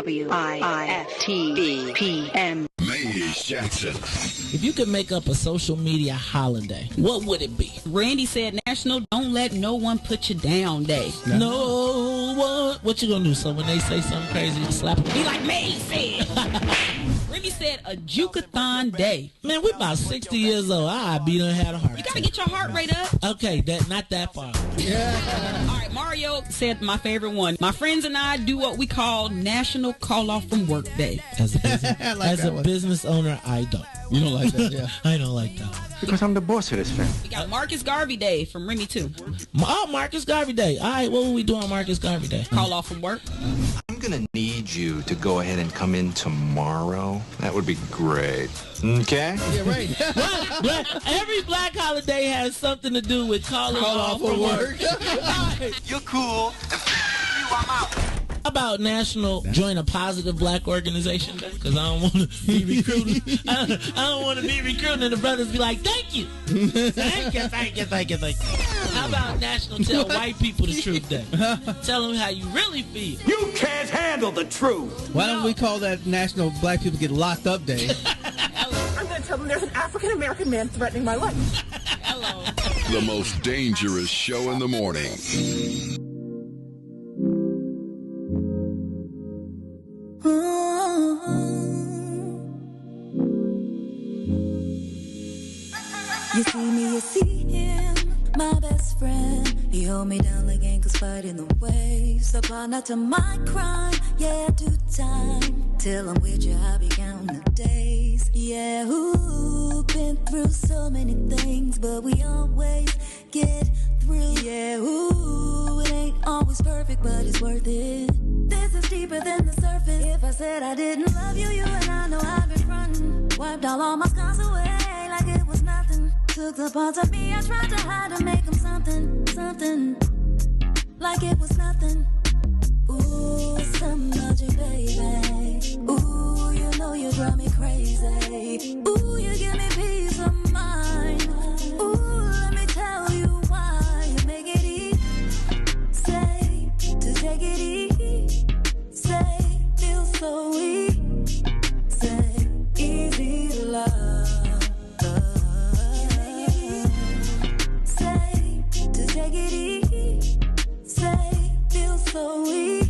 WIFTV PM. Riis Jackson. If you could make up a social media holiday, what would it be? Randy said National Don't Let No One Put You Down Day. No one. What you gonna do? So when they say something crazy, you slap them? Be like me said. Randy said a Jukathon Day. Man, we about 60 years old. I be done had a heart You gotta attack. get your heart rate up. Okay, not that far. All right, Mario said my favorite one. My friends and I do what we call National Call Off from Work Day. As a business owner, I don't. You don't like that, yeah. I don't like that. Because I'm the boss of this family. We got Marcus Garvey Day from Remy too. Oh, Marcus Garvey Day. All right, what will we do on Marcus Garvey Day? Call off from work. I'm going to need you to go ahead and come in tomorrow. That would be great. Okay? Yeah, right. Every black holiday has something to do with calling off from work. You're cool. I'm out. How about National Join a Positive Black Organization Day? Because I don't want to be recruited. I don't want to be recruited and the brothers be like, thank you. Thank you. How about National Tell White People the Truth Day? Tell them how you really feel. You can't handle the truth. Why don't we call that National Black People Get Locked Up Day? I'm going to tell them there's an African-American man threatening my life. Hello. The most dangerous show in the morning. You see me, you see him, my best friend. He hold me down like ankles fighting the waves. Apply to my crime, yeah, I do time. Till I'm with you, I be counting the days. Yeah, ooh, been through so many things, but we always get through. Yeah, ooh, it ain't always perfect, but it's worth it. This is deeper than the surface. If I said I didn't love you, you and I know I've been frontin'. Wiped all my scars away like it was nothing. Took the parts of me I tried to hide to make them something, like it was nothing. Ooh, something about you, baby. Ooh, you know you drive me crazy. Ooh, you give me peace of mind. Ooh, let me tell you why you make it easy. Say, to take it easy. Say, feel so easy. Say, easy to love. Take it easy, say, feel so weak,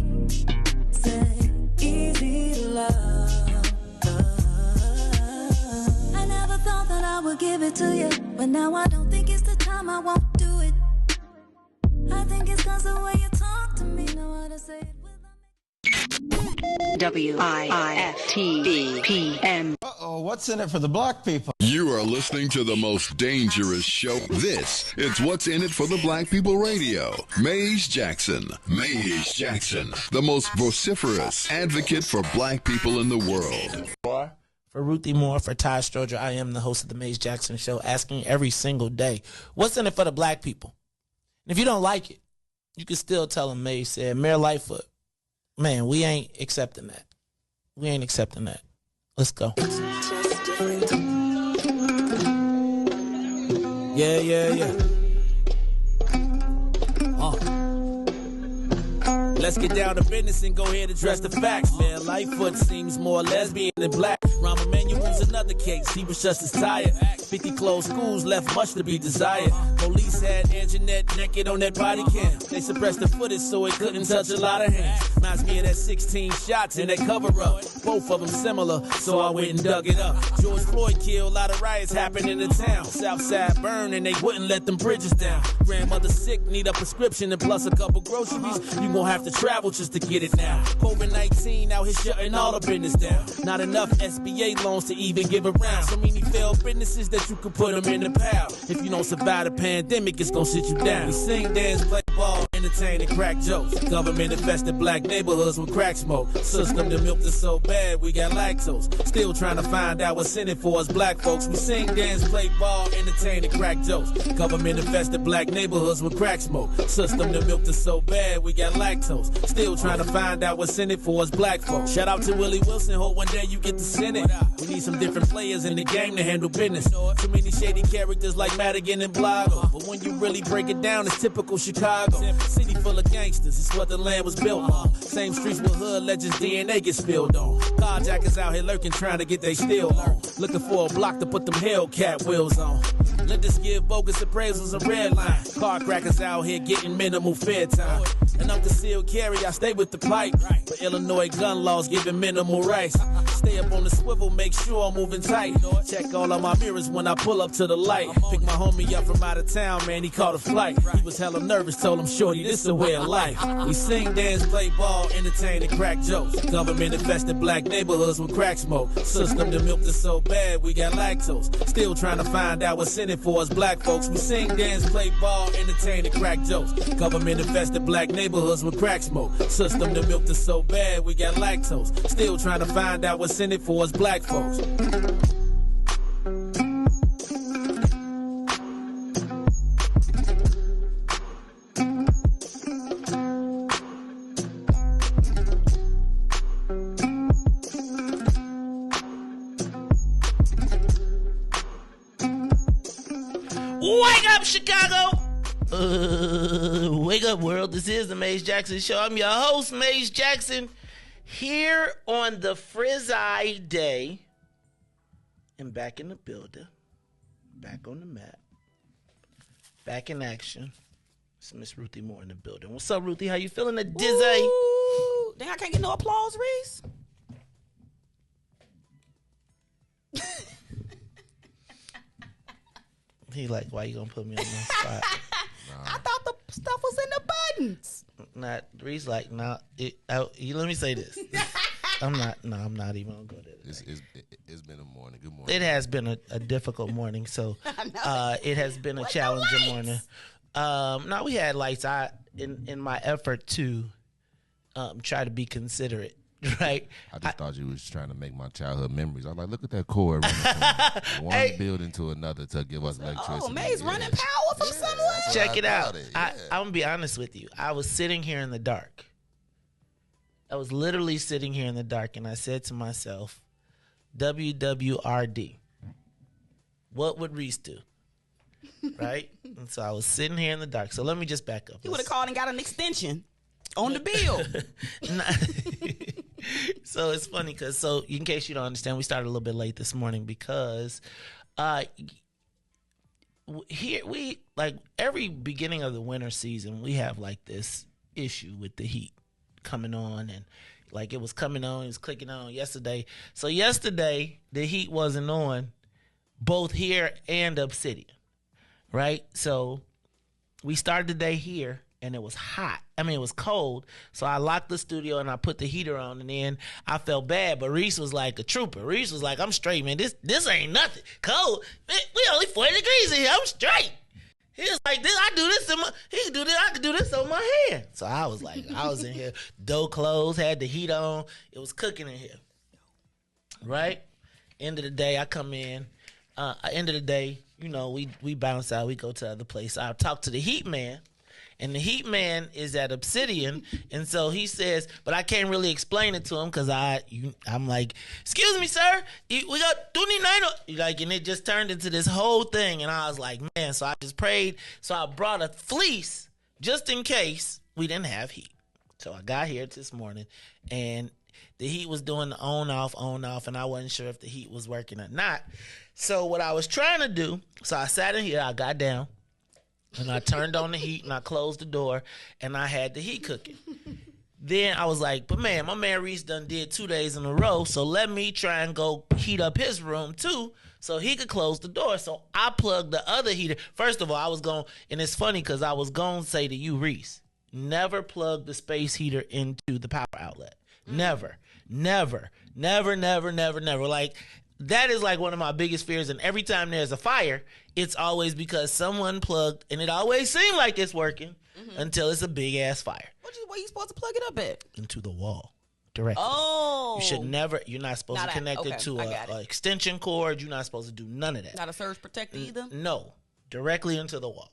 say, easy to love. I never thought that I would give it to you, but now I don't think it's the time, I won't do it. I think it's cause the way you talk to me, know how to say it WIFTV PM. Uh-oh, what's in it for the black people? You are listening to the most dangerous show. This is What's in It for the Black People Radio. Riis Jackson. Riis Jackson, the most vociferous advocate for black people in the world. For Ruthie Moore, for Ty Stroger, I am the host of the Riis Jackson Show, asking every single day, what's in it for the black people? And if you don't like it, you can still tell them Maze said, Mayor Lightfoot, man, we ain't accepting that. We ain't accepting that. Let's go. Yeah. Let's get down to business and go ahead and address the facts, man. Lightfoot seems more lesbian than black. Rahm Emanuel's another case, he was just as tired. 50 closed schools left much to be desired. Police had Anjanette naked on that body cam. They suppressed the footage so it couldn't touch a lot of hands. Reminds me of that 16 shots in that cover-up. Both of them similar, so I went and dug it up. George Floyd killed, a lot of riots happened in the town. Southside burned and they wouldn't let them bridges down. Grandmother sick, need a prescription and plus a couple groceries. You gon' have to travel just to get it now. COVID-19 out here shutting all the business down. Not enough SBA loans to even give around. So many failed businesses that you could put them in the pile. If you don't survive the pandemic, it's gon' sit you down. We sing, dance, play ball, entertain and crack jokes. Government infested black neighborhoods with crack smoke. System that milked us so bad we got lactose. Still trying to find out what's in it for us black folks. We sing, dance, play ball, entertain and crack jokes. Government infested black neighborhoods with crack smoke. System that milked us so bad we got lactose. Still trying to find out what's in it for us black folks. Shout out to Willie Wilson, hope one day you get to send it. We need some different players in the game to handle business. Too many shady characters like Madigan and Blago. But when you really break it down, it's typical Chicago. City full of gangsters, it's what the land was built on. Same streets with hood legends, DNA get spilled on. Carjackers out here lurking, trying to get they steal on. Looking for a block to put them Hellcat wheels on. Let us give bogus appraisals a red line. Car crackers out here getting minimal fair time. And I'm concealed carry, I stay with the pipe. But Illinois gun laws giving minimal rights. Stay up on the swivel, make sure I'm moving tight. Check all of my mirrors when I pull up to the light. Pick my homie up from out of town, man, he caught a flight. He was hella nervous, told him, shorty, this a way of life. We sing, dance, play ball, entertain, and crack jokes. Government infested black neighborhoods with crack smoke. System that milked us so bad, we got lactose. Still trying to find out what's in it for us black folks. We sing, dance, play ball, entertain, and crack jokes. Government infested black neighborhoods with crack smoke. System that milked us so bad, we got lactose. Still trying to find out what's in it for us black folks. Wake up, Chicago! Wake up, world. This is the Maze Jackson Show. I'm your host, Maze Jackson, here on the Frizzy Day. And back in the building. Back on the map. Back in action. It's Miss Ruthie Moore in the building. What's up, Ruthie? How you feeling the dizzy? Ooh, dang, I can't get no applause, Riis. He like, why you gonna put me on the spot? I thought the stuff was in the buttons. Not Reese like, nah. Let me say this. I'm not even gonna go there. It's been a morning. Good morning. It has been a difficult morning. So it has been a challenging morning. No, we had lights. In my effort to try to be considerate. Right. I just thought you was trying to make my childhood memories. I was like, look at that cord running from one building to another to give us electricity. Oh, Maze running power from somewhere. Check it out. I'm gonna be honest with you. I was sitting here in the dark. I was literally sitting here in the dark, and I said to myself, WWRD. What would Riis do? Right? And so I was sitting here in the dark. So let me just back up. He would have called and got an extension on the bill. So it's funny because, in case you don't understand, we started a little bit late this morning because here we, like, every beginning of the winter season, we have like this issue with the heat coming on, and like it was coming on, it was clicking on yesterday. So yesterday the heat wasn't on both here and Obsidian, right? So we started the day here and it was hot. I mean, it was cold. So I locked the studio and I put the heater on, and then I felt bad, but Riis was like a trooper. Riis was like, I'm straight, man. This ain't nothing. Cold. Man, we only 40 degrees in here. I'm straight. He was like, this, I do this in my, he can do this, I can do this on my hand. So I was like, I was in here, door closed, had the heat on. It was cooking in here. Right? End of the day, I come in. End of the day, you know, we bounce out. We go to other place. I talk to the heat man. And the heat man is at Obsidian, and so he says, but I can't really explain it to him because I'm like, excuse me, sir, we got 29, like, and it just turned into this whole thing, and I was like, man, so I just prayed, so I brought a fleece just in case we didn't have heat. So I got here this morning, and the heat was doing the on off, and I wasn't sure if the heat was working or not. So what I was trying to do, so I sat in here, I got down, and I turned on the heat, and I closed the door, and I had the heat cooking. Then I was like, but man, my man Riis done did 2 days in a row, so let me try and go heat up his room too so he could close the door. So I plugged the other heater. First of all, I was going, and it's funny because I was going to say to you, Riis, never plug the space heater into the power outlet. Never. Like, that is like one of my biggest fears, and every time there's a fire, it's always because someone plugged, and it always seems like it's working until it's a big-ass fire. Where you supposed to plug it up at? Into the wall, directly. Oh. You should never, you're not supposed to connect it to an extension cord. You're not supposed to do none of that. Not a surge protector either? No, directly into the wall.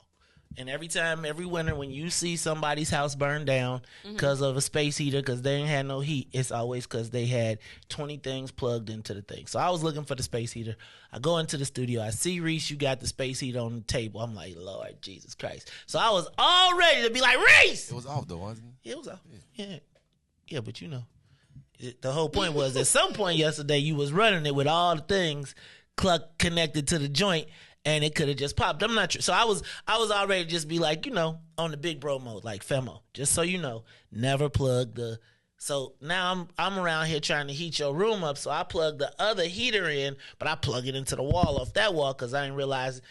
And every winter, when you see somebody's house burned down because of a space heater, because they ain't had no heat, it's always because they had 20 things plugged into the thing. So I was looking for the space heater. I go into the studio. I see, Riis, you got the space heater on the table. I'm like, Lord Jesus Christ. So I was all ready to be like, Riis! It was off, though, wasn't it? It was off. Yeah, but you know. The whole point was at some point yesterday, you was running it with all the things connected to the joint, and it could have just popped. I'm not sure. So I was already just be like, on the big bro mode, like Femo. Just so you know, never plug the. So now I'm around here trying to heat your room up. So I plug the other heater in, but I plug it into the wall off that wall because I didn't realize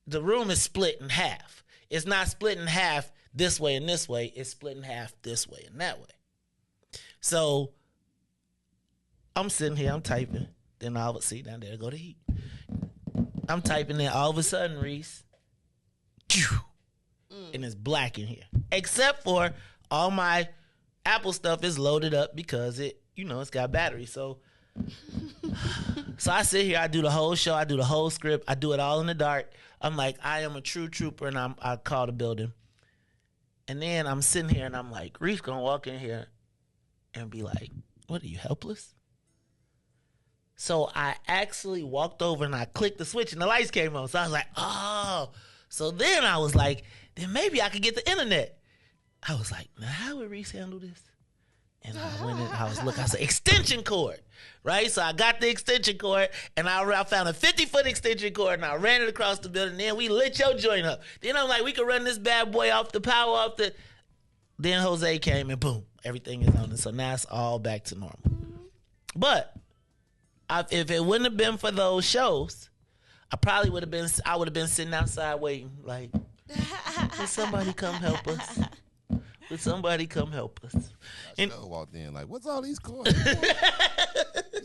the room is split in half. It's not split in half this way and this way. It's split in half this way and that way. So I'm sitting here, I'm typing. Then all of a sudden, down there go the heat. I'm typing in, all of a sudden, Riis, and it's black in here. Except for all my Apple stuff is loaded up because it's got battery. So I sit here, I do the whole show, I do the whole script, I do it all in the dark. I'm like, I am a true trooper, and I call the building. And then I'm sitting here, and I'm like, Riis gonna walk in here and be like, what, are you helpless? So I actually walked over and I clicked the switch and the lights came on. So I was like, oh. So then I was like, then maybe I could get the internet. I was like, now how would Riis handle this? And I went in, I said, extension cord, right? So I got the extension cord and I found a 50-foot extension cord and I ran it across the building. Then we lit your joint up. Then I'm like, we could run this bad boy off the power off the. Then Jose came and boom, everything is on. And so now it's all back to normal. But if it wouldn't have been for those shows, I would have been sitting outside waiting, like, would somebody come help us? Would somebody come help us? I walked in like, what's all these cords? I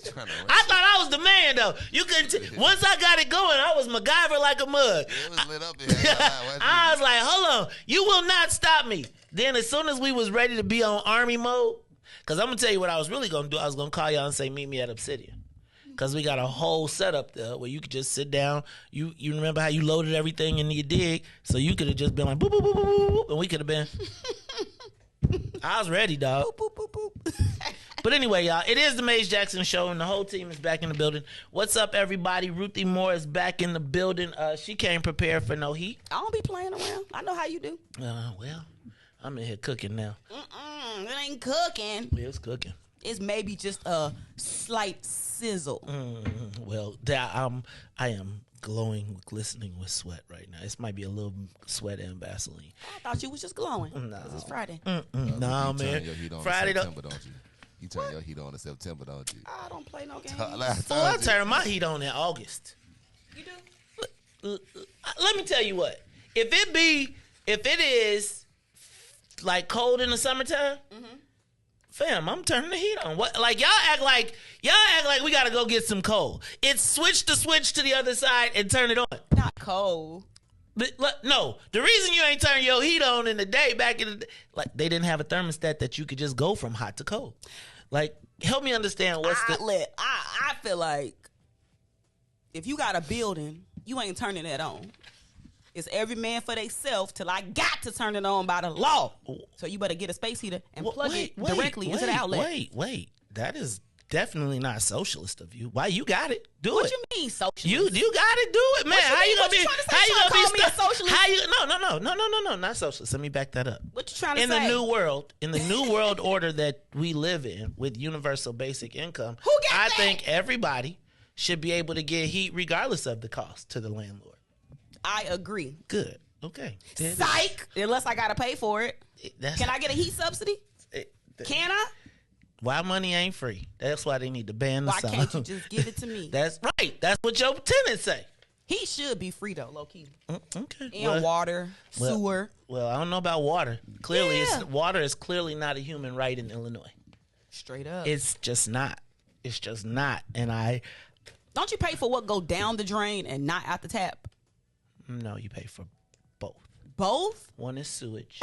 thought I was the man, though. You couldn't. Once I got it going, I was MacGyver like a mug. It was lit up here. I was like, hold on, you will not stop me. Then as soon as we was ready to be on army mode, because I'm gonna tell you what I was really gonna do. I was gonna call y'all and say, meet me at Obsidian. Because we got a whole setup there where you could just sit down. You remember how you loaded everything in your dig? So you could have just been like, boop, boop, boop, boop, boop, boop, and we could have been. I was ready, dog. Boop, boop, boop, boop. But anyway, y'all, it is the Maze Jackson Show, and the whole team is back in the building. What's up, everybody? Ruthie Moore is back in the building. She came prepared for no heat. I don't be playing around. I know how you do. Well, I'm in here cooking now. It ain't cooking. Yeah, it's cooking. It's maybe just a slight sizzle. Well, I am glowing, glistening with sweat right now. This might be a little sweat and Vaseline. I thought you was just glowing. No, it's Friday. No, man. Friday, September, don't you? You turn your heat on in September, don't you? I don't play no games. I turn my heat on in August. You do? Let me tell you what. If it is like cold in the summertime. Fam, I'm turning the heat on. What? Like y'all act like we gotta go get some coal. It's switch to the other side and turn it on. Not cold. No, the reason you ain't turning your heat on in the day back in the day, like they didn't have a thermostat that you could just go from hot to cold. Like, help me understand what's I feel like if you got a building, you ain't turning that on. It's every man for theyself till I got to turn it on by the law. So you better get a space heater and plug it directly into the outlet. Wait. That is definitely not socialist of you. Why you got it? Do what it. What you mean socialist? You got it. Do it, man. How you gonna be? How you gonna be a socialist? No, not socialist. Let me back that up. What you trying to say? In the new world order that we live in with universal basic income, I think everybody should be able to get heat regardless of the cost to the landlord. I agree. Good. Okay. Psych. Unless I gotta pay for it. Can I get a heat subsidy? Can I? Why money ain't free? That's why they need to ban the song. Why can't you just give it to me? That's right. That's what your tenants say. He should be free though, low key. Okay. And water, sewer. Well, I don't know about water. Clearly, water is clearly not a human right in Illinois. Straight up. It's just not. It's just not. And don't you pay for what go down the drain and not out the tap? No, you pay for both. Both? One is sewage.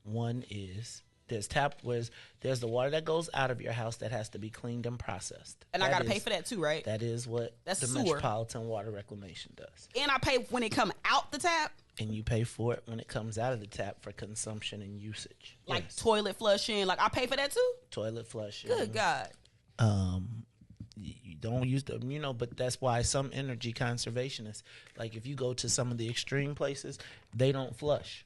One is There's there's the water that goes out of your house that has to be cleaned and processed. And I got to pay for that too, right? That is what the sewer. Metropolitan Water Reclamation does. And I pay when it come out the tap? And you pay for it when it comes out of the tap for consumption and usage. Like Yes. toilet flushing. Like I pay for that too? Toilet flushing. Good God. You don't use them, but that's why some energy conservationists, like if you go to some of the extreme places, they don't flush.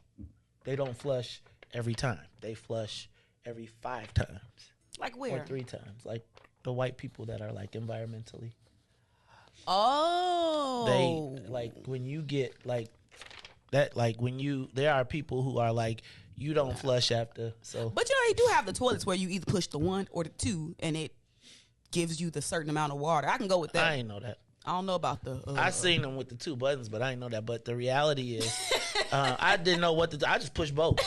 They don't flush every time. They flush every 5 times. Like where? Or 3 times. Like the white people that are like environmentally. Oh. They like when you get like that, like there are people who are like, you don't flush after. So, but they do have the toilets where you either push the 1 or the 2 and it gives you the certain amount of water. I can go with that. I ain't know that. I don't know about the. I seen them with the 2 buttons, but I didn't know that. But the reality is, I didn't know what to do. I just push both.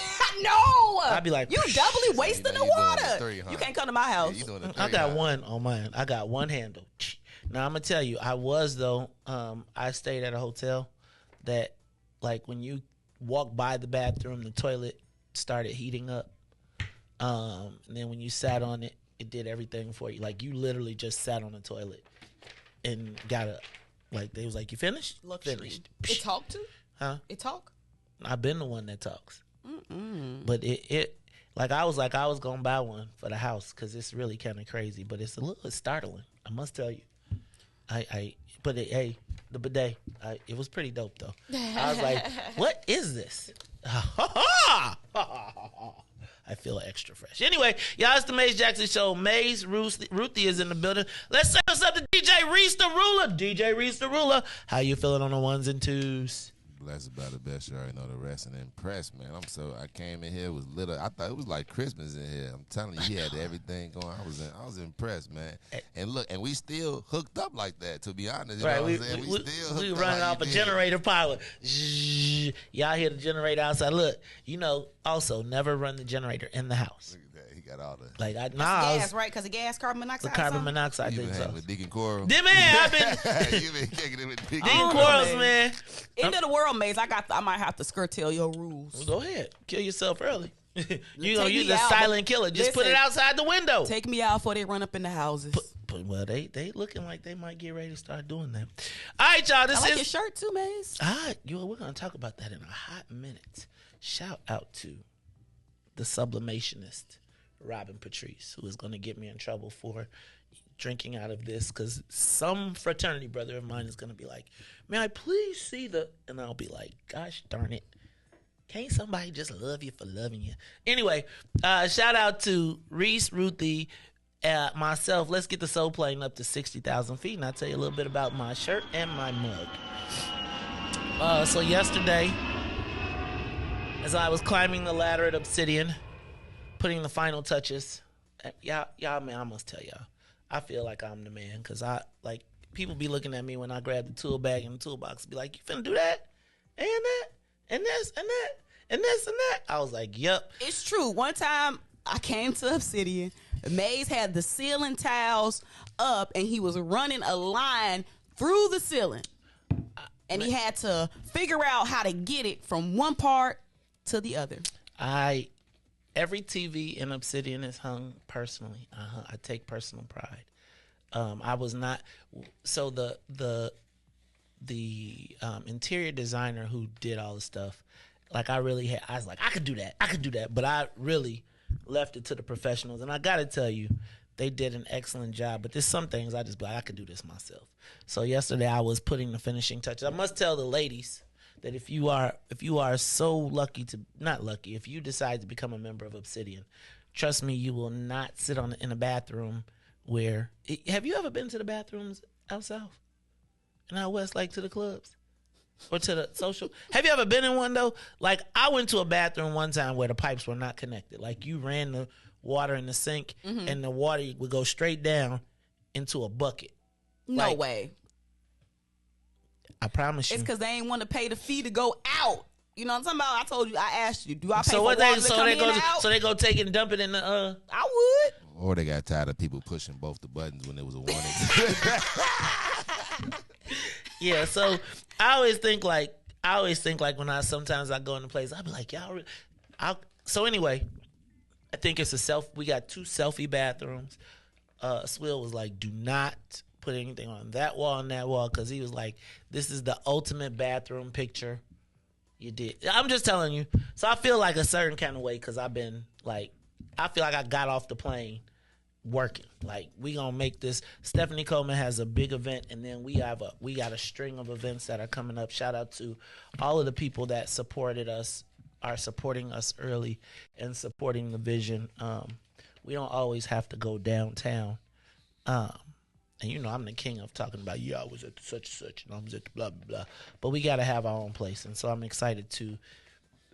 No, I'd be like, you doubly wasting the water. 3, huh? You can't come to my house. Yeah, I got one on mine. I got one handle. Now I'm gonna tell you, I stayed at a hotel that, like, when you walk by the bathroom, the toilet started heating up. And then when you sat on it, it did everything for you. Like, you literally just sat on the toilet and got up. Like, they was like, you finished? Luxury. Finished. It talk too? Huh? It talk? I've been the one that talks. But it like I was gonna buy one for the house because it's really kind of crazy, but it's a little startling. I must tell you. The bidet, it was pretty dope though. I was like, what is this? I feel extra fresh. Anyway, y'all, it's the Maze Jackson Show. Maze, Ruthie is in the building. Let's say what's up to DJ Riis the Ruler. DJ Riis the Ruler, how you feeling on the 1s and 2s? Blessed by the best. You already know the rest, and impressed, man. I came in here, was lit up. I thought it was like Christmas in here. I'm telling you, he had everything going. I was impressed, man. And look, and we still hooked up like that, to be honest. You know what I'm saying? We still hooked up running like off a generator power. Y'all hear the generator outside. Look, also never run the generator in the house. He got all the gas, right? Because of gas, carbon monoxide. The carbon monoxide. You been hanging with Deacon Coral? Man, I've been. You been kicking it with Deacon Corals, man. End of the world, Maze. I might have to curtail your rules. Well, go ahead, kill yourself early. You gonna use a silent killer? Just put it outside the window. Take me out before they run up in the houses. Well, they looking like they might get ready to start doing that. All right, y'all. This I like is your shirt too, Maze. We're gonna talk about that in a hot minute. Shout out to the sublimationist Robin Patrice, who is going to get me in trouble for drinking out of this, because some fraternity brother of mine is going to be like, may I please see and I'll be like, gosh darn it, can't somebody just love you for loving you? Anyway, shout out to Riis, Ruthie, myself. Let's get the soul plane up to 60,000 feet, and I'll tell you a little bit about my shirt and my mug. So yesterday, as I was climbing the ladder at Obsidian, putting the final touches, y'all, man, I must tell y'all, I feel like I'm the man, because people be looking at me when I grab the tool bag and the toolbox, be like, you finna do that, and that, and this, and that, and this, and that. I was like, yep. It's true. One time, I came to Obsidian, Maze had the ceiling tiles up, and he was running a line through the ceiling, and he had to figure out how to get it from one part to the other. Every TV in Obsidian is hung personally. I take personal pride. I was not. So the interior designer who did all the stuff, like I was like, I could do that. But I really left it to the professionals. And I got to tell you, they did an excellent job. But there's some things I just be like, I could do this myself. So yesterday I was putting the finishing touches. I must tell the ladies that if you are so lucky if you decide to become a member of Obsidian, trust me, you will not sit in a bathroom where. Have you ever been to the bathrooms out south and out west, like to the clubs or to the social? Have you ever been in one though? Like, I went to a bathroom one time where the pipes were not connected. Like, you ran the water in the sink and the water would go straight down into a bucket. No way. I promise you. It's because they ain't want to pay the fee to go out. You know what I'm talking about? I asked you, do I pay so for what water they to so come they in go and out? so they go take it and dump it in the I would. Or they got tired of people pushing both the buttons when it was a warning. Yeah, so I always think like when sometimes I go into place, I'll be like, y'all. So anyway, I think it's we got 2 selfie bathrooms. Swill was like, do not put anything on that wall and that wall, because he was like, this is the ultimate bathroom picture. You did. I'm just telling you. So I feel like a certain kind of way, because I've been like, I feel like I got off the plane working. Like, we gonna make this. Stephanie Coleman has a big event, and then we got a string of events that are coming up. Shout out to all of the people that supported us, are supporting us early, and supporting the vision. We don't always have to go downtown. And you know, I'm the king of talking about, yeah, I was at such and such, and I was at the blah, blah, blah. But we got to have our own place. And so I'm excited to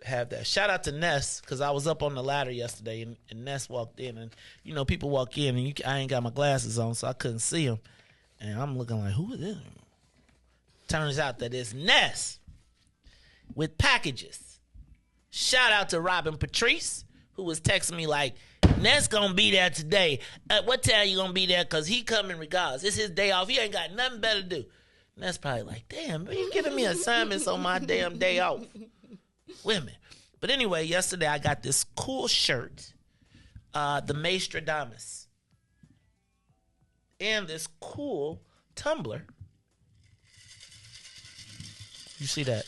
have that. Shout out to Ness, because I was up on the ladder yesterday, and Ness walked in. And, you know, people walk in, and I ain't got my glasses on, so I couldn't see him. And I'm looking like, who is this? Turns out that it's Ness with packages. Shout out to Robin Patrice, who was texting me like, Ness gonna be there today. What time you gonna be there? Because he coming regardless. It's his day off. He ain't got nothing better to do. Ness probably like, damn, man, you giving me assignments on my damn day off. Women. But anyway, yesterday I got this cool shirt, the Maestradamus, and this cool tumbler. You see that?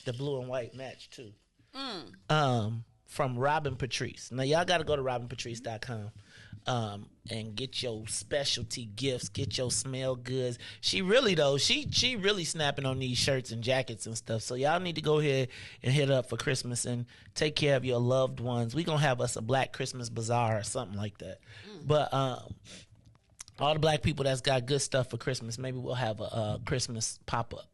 The blue and white match too. From Robin Patrice. Now y'all got to go to robinpatrice.com and get your specialty gifts, get your smell goods. She really snapping on these shirts and jackets and stuff. So y'all need to go ahead and hit up for Christmas and take care of your loved ones. We gonna have us a Black Christmas bazaar or something like that. But all the Black people that's got good stuff for Christmas, maybe we'll have a Christmas pop-up,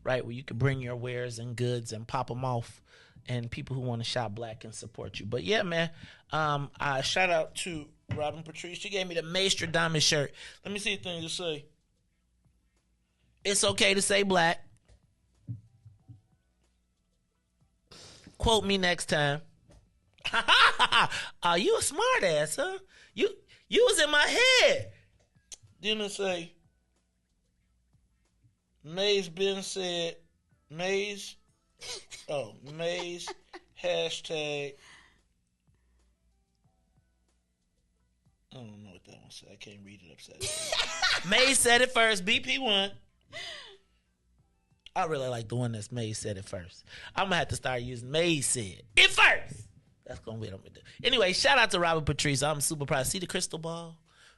right, where you can bring your wares and goods and pop them off, and people who want to shop Black and support you. But yeah, man, I shout out to Robin Patrice. She gave me the Maestradamus shirt. Let me see the thing to say. It's okay to say Black. Quote me next time. Oh, you a smart ass, huh? You was in my head. Then it say, Maze been said, Maze, hashtag, I don't know what that one said. I can't read it upside down. Maze said it first, BP1. I really like the one that's Maze said it first. I'm going to have to start using Maze said it first. That's going to be what I'm going to do. Anyway, shout out to Robert Patrice. I'm super proud. See the crystal ball?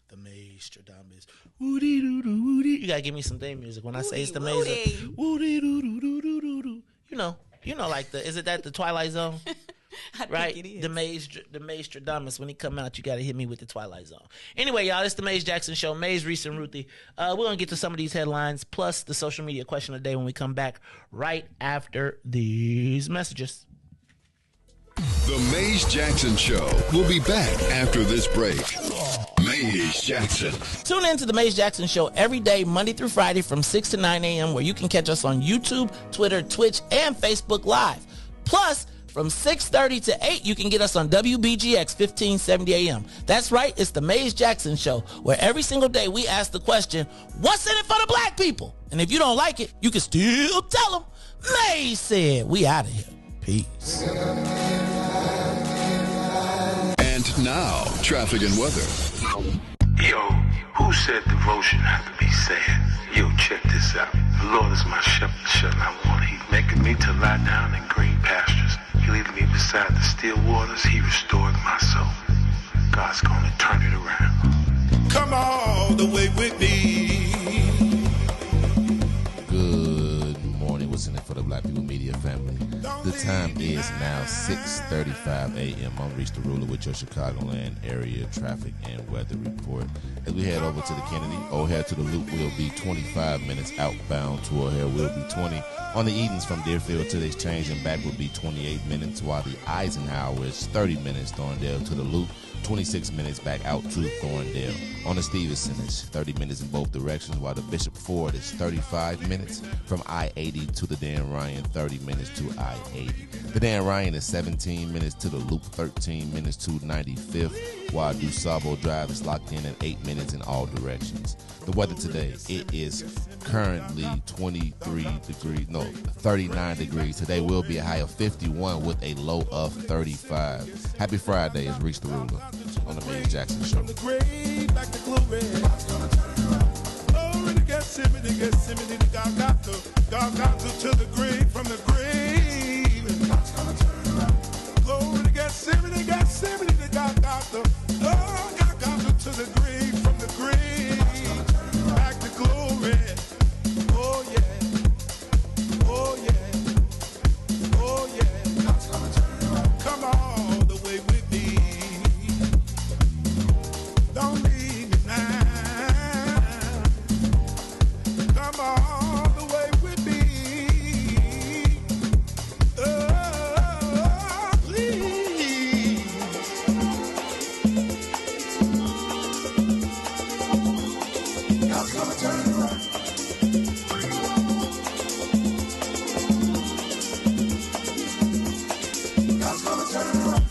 The Maestradamus. Woody doo doo woody. You gotta give me some theme music when I say it's the Maze. Woody doo doo doo doo doo doo. You know, like is it that the Twilight Zone? Right? Think it is. The Maestradamus. When he come out, you gotta hit me with the Twilight Zone. Anyway, y'all, it's the Maze Jackson Show. Maze, Riis, and Ruthie. We're gonna get to some of these headlines plus the social media question of the day when we come back right after these messages. The Maze Jackson Show. We'll be back after this break. Maze Jackson. Tune in to the Maze Jackson Show every day, Monday through Friday from 6 to 9 a.m., where you can catch us on YouTube, Twitter, Twitch, and Facebook Live. Plus, from 6:30 to 8, you can get us on WBGX 1570 a.m. That's right, it's the Maze Jackson Show, where every single day we ask the question, what's in it for the Black people? And if you don't like it, you can still tell them, Maze said. We out of here. Peace. And now, traffic and weather. Yo, who said devotion had to be sad? Yo, check this out. The Lord is my shepherd, I want. He's making me to lie down in green pastures. He leading me beside the still waters. He restored my soul. God's gonna turn it around. Come all the way with me. Good morning. What's in it for the Black People Media family? The time is now 6:35 a.m. I'm Riis the Ruler with your Chicagoland area traffic and weather report. As we head over to the Kennedy, O'Hare to the Loop will be 25 minutes outbound to O'Hare will be 20. On the Edens from Deerfield to the Exchange and back will be 28 minutes, while the Eisenhower is 30 minutes Thorndale to the Loop 26 minutes back out to Thorndale. On the Stevenson, it's 30 minutes in both directions, while the Bishop Ford is 35 minutes from I-80 to the Dan Ryan, 30 minutes to I-80. The Dan Ryan is 17 minutes to the Loop, 13 minutes to 95th, while DuSable Drive is locked in at 8 minutes in all directions. The weather today, it is currently 39 degrees. Today will be a high of 51 with a low of 35. Happy Friday is Riis the Ruler on the Maze Jackson Show. To the grave, from the grave. Glory to Gethsemane, Gethsemane, the God, to the grave, from the grave, back to glory. Oh yeah, oh yeah, oh yeah. Come all the way with me. Don't leave me now. Come all the way with me. Oh, please. God's gonna turn it around. God's gonna turn it around.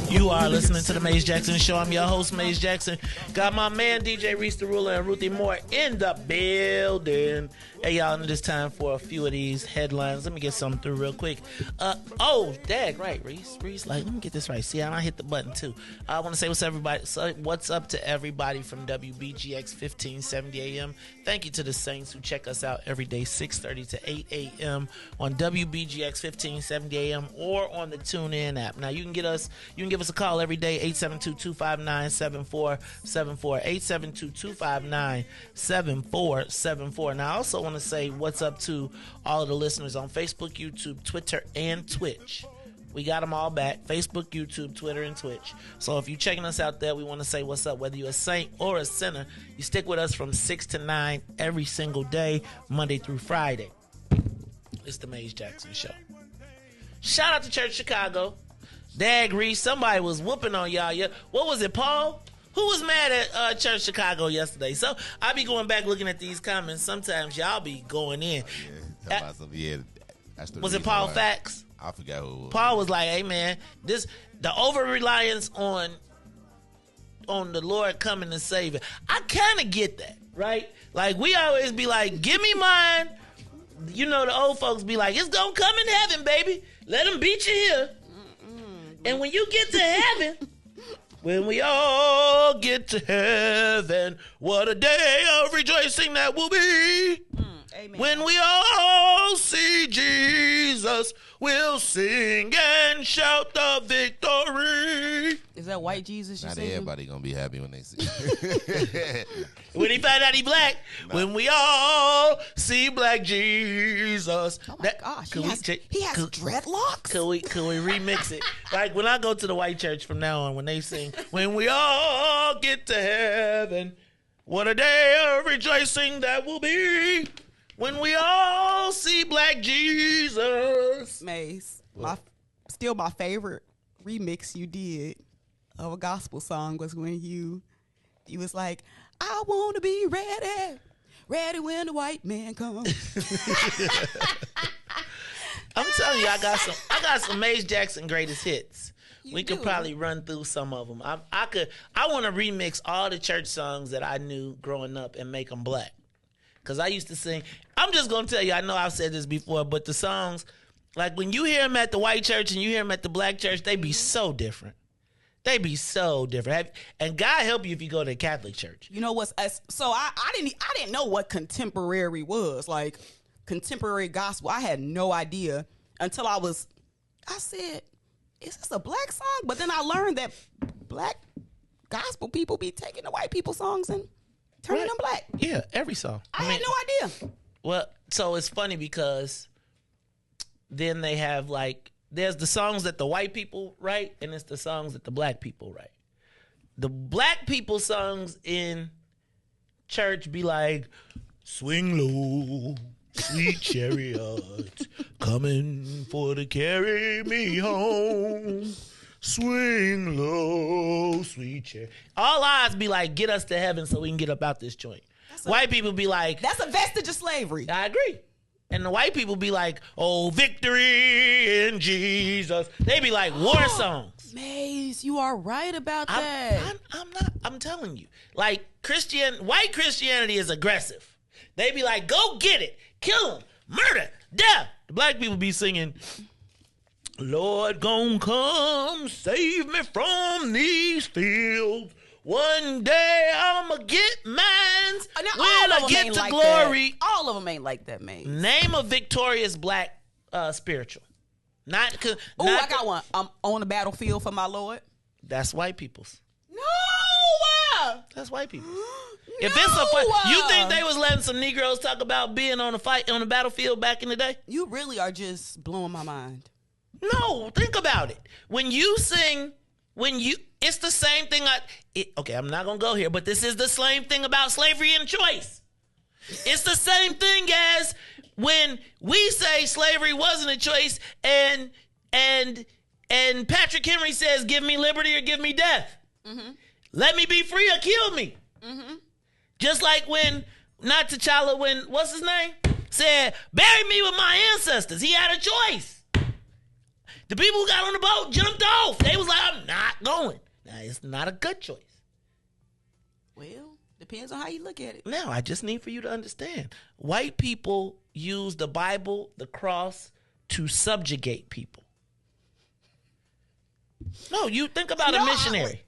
You are listening to the Maze Jackson Show. I'm your host, Maze Jackson. Got my man, DJ Riis the Ruler and Ruthie Moore in the building. Hey, y'all, it is time for a few of these headlines. Let me get something through real quick. Dag, right, Riis, like, let me get this right. See, I hit the button, too. I want to say what's up to everybody from WBGX 1570 AM. Thank you to the Saints who check us out every day, 6:30 to 8 a.m. on WBGX 1570 AM or on the TuneIn app. Now, you can give us a call every day, 872-259-7474, 872-259-7474. Now, I also want to say what's up to all of the listeners on Facebook, YouTube, Twitter, and Twitch. We got them all back, Facebook, YouTube, Twitter, and Twitch. So if you're checking us out there, we want to say what's up. Whether you're a saint or a sinner, you stick with us from 6 to 9 every single day, Monday through Friday. It's the Maze Jackson Show. Shout out to Church Chicago. Dag Riis, somebody was whooping on y'all. What was it, Paul? Who was mad at Church Chicago yesterday? So I be going back looking at these comments. Sometimes y'all be going in. Was it Paul Fax? I forgot who it was. Paul was like, hey man, the over-reliance on the Lord coming to save it. I kind of get that, right? Like, we always be like, give me mine. You know, the old folks be like, it's going to come in heaven, baby. Let them beat you here. And when you get to heaven, when we all get to heaven, what a day of rejoicing that will be. Amen. When we all see Jesus, we'll sing and shout the victory. Is that white Jesus you Not singing? everybody gonna be happy when they see When he find out he black, when we all see black Jesus. Oh my gosh, he has dreadlocks? Could we remix it? Like when I go to the white church from now on, when they sing, when we all get to heaven, what a day of rejoicing that will be. When we all see black Jesus. Mace, still my favorite remix you did of a gospel song was when you was like, I want to be ready when the white man comes. I'm telling you, I got some Maze Jackson greatest hits. We could probably run through some of them. I want to remix all the church songs that I knew growing up and make them black. Because I used to sing. I'm just going to tell you, I know I've said this before, but the songs, like when you hear them at the white church and you hear them at the black church, they be so different. They be so different. And God help you if you go to a Catholic church. You know what's so I didn't know what contemporary was, like contemporary gospel. I had no idea until I said, is this a black song? But then I learned that black gospel people be taking the white people songs and turning them black. Yeah, every song. I had no idea. Well, so it's funny because then they have like, there's the songs that the white people write and it's the songs that the black people write. the black people songs in church be like, swing low, sweet chariot, coming for to carry me home. Swing low, sweet chariot. All odds be like, get us to heaven so we can get up out this joint. White people be like, that's a vestige of slavery. I agree. And the white people be like, oh, victory in Jesus. They be like war songs. Maze, you are right about that. I'm telling you. Like, white Christianity is aggressive. They be like, go get it. Kill them. Murder. Death. The black people be singing, Lord gon' come save me from these fields. One day I'ma get mines when I get to glory. All of them ain't like that, man. Name a victorious black spiritual. I got one. I'm on the battlefield for my Lord. That's white people's. No! That's white people. If it's a fight, you think they was letting some Negroes talk about being on the battlefield back in the day? You really are just blowing my mind. No, think about it. When you sing, it's the same thing. Okay, I'm not gonna go here, but this is the same thing about slavery and choice. It's the same thing as when we say slavery wasn't a choice, and Patrick Henry says, "Give me liberty or give me death. Mm-hmm. Let me be free or kill me." Mm-hmm. Just like when T'Challa, what's his name, said, "Bury me with my ancestors." He had a choice. The people who got on the boat jumped off. They was like, I'm not going. Now, it's not a good choice. Well, depends on how you look at it. Now, I just need for you to understand. White people use the Bible, the cross, to subjugate people. No, you think about a missionary.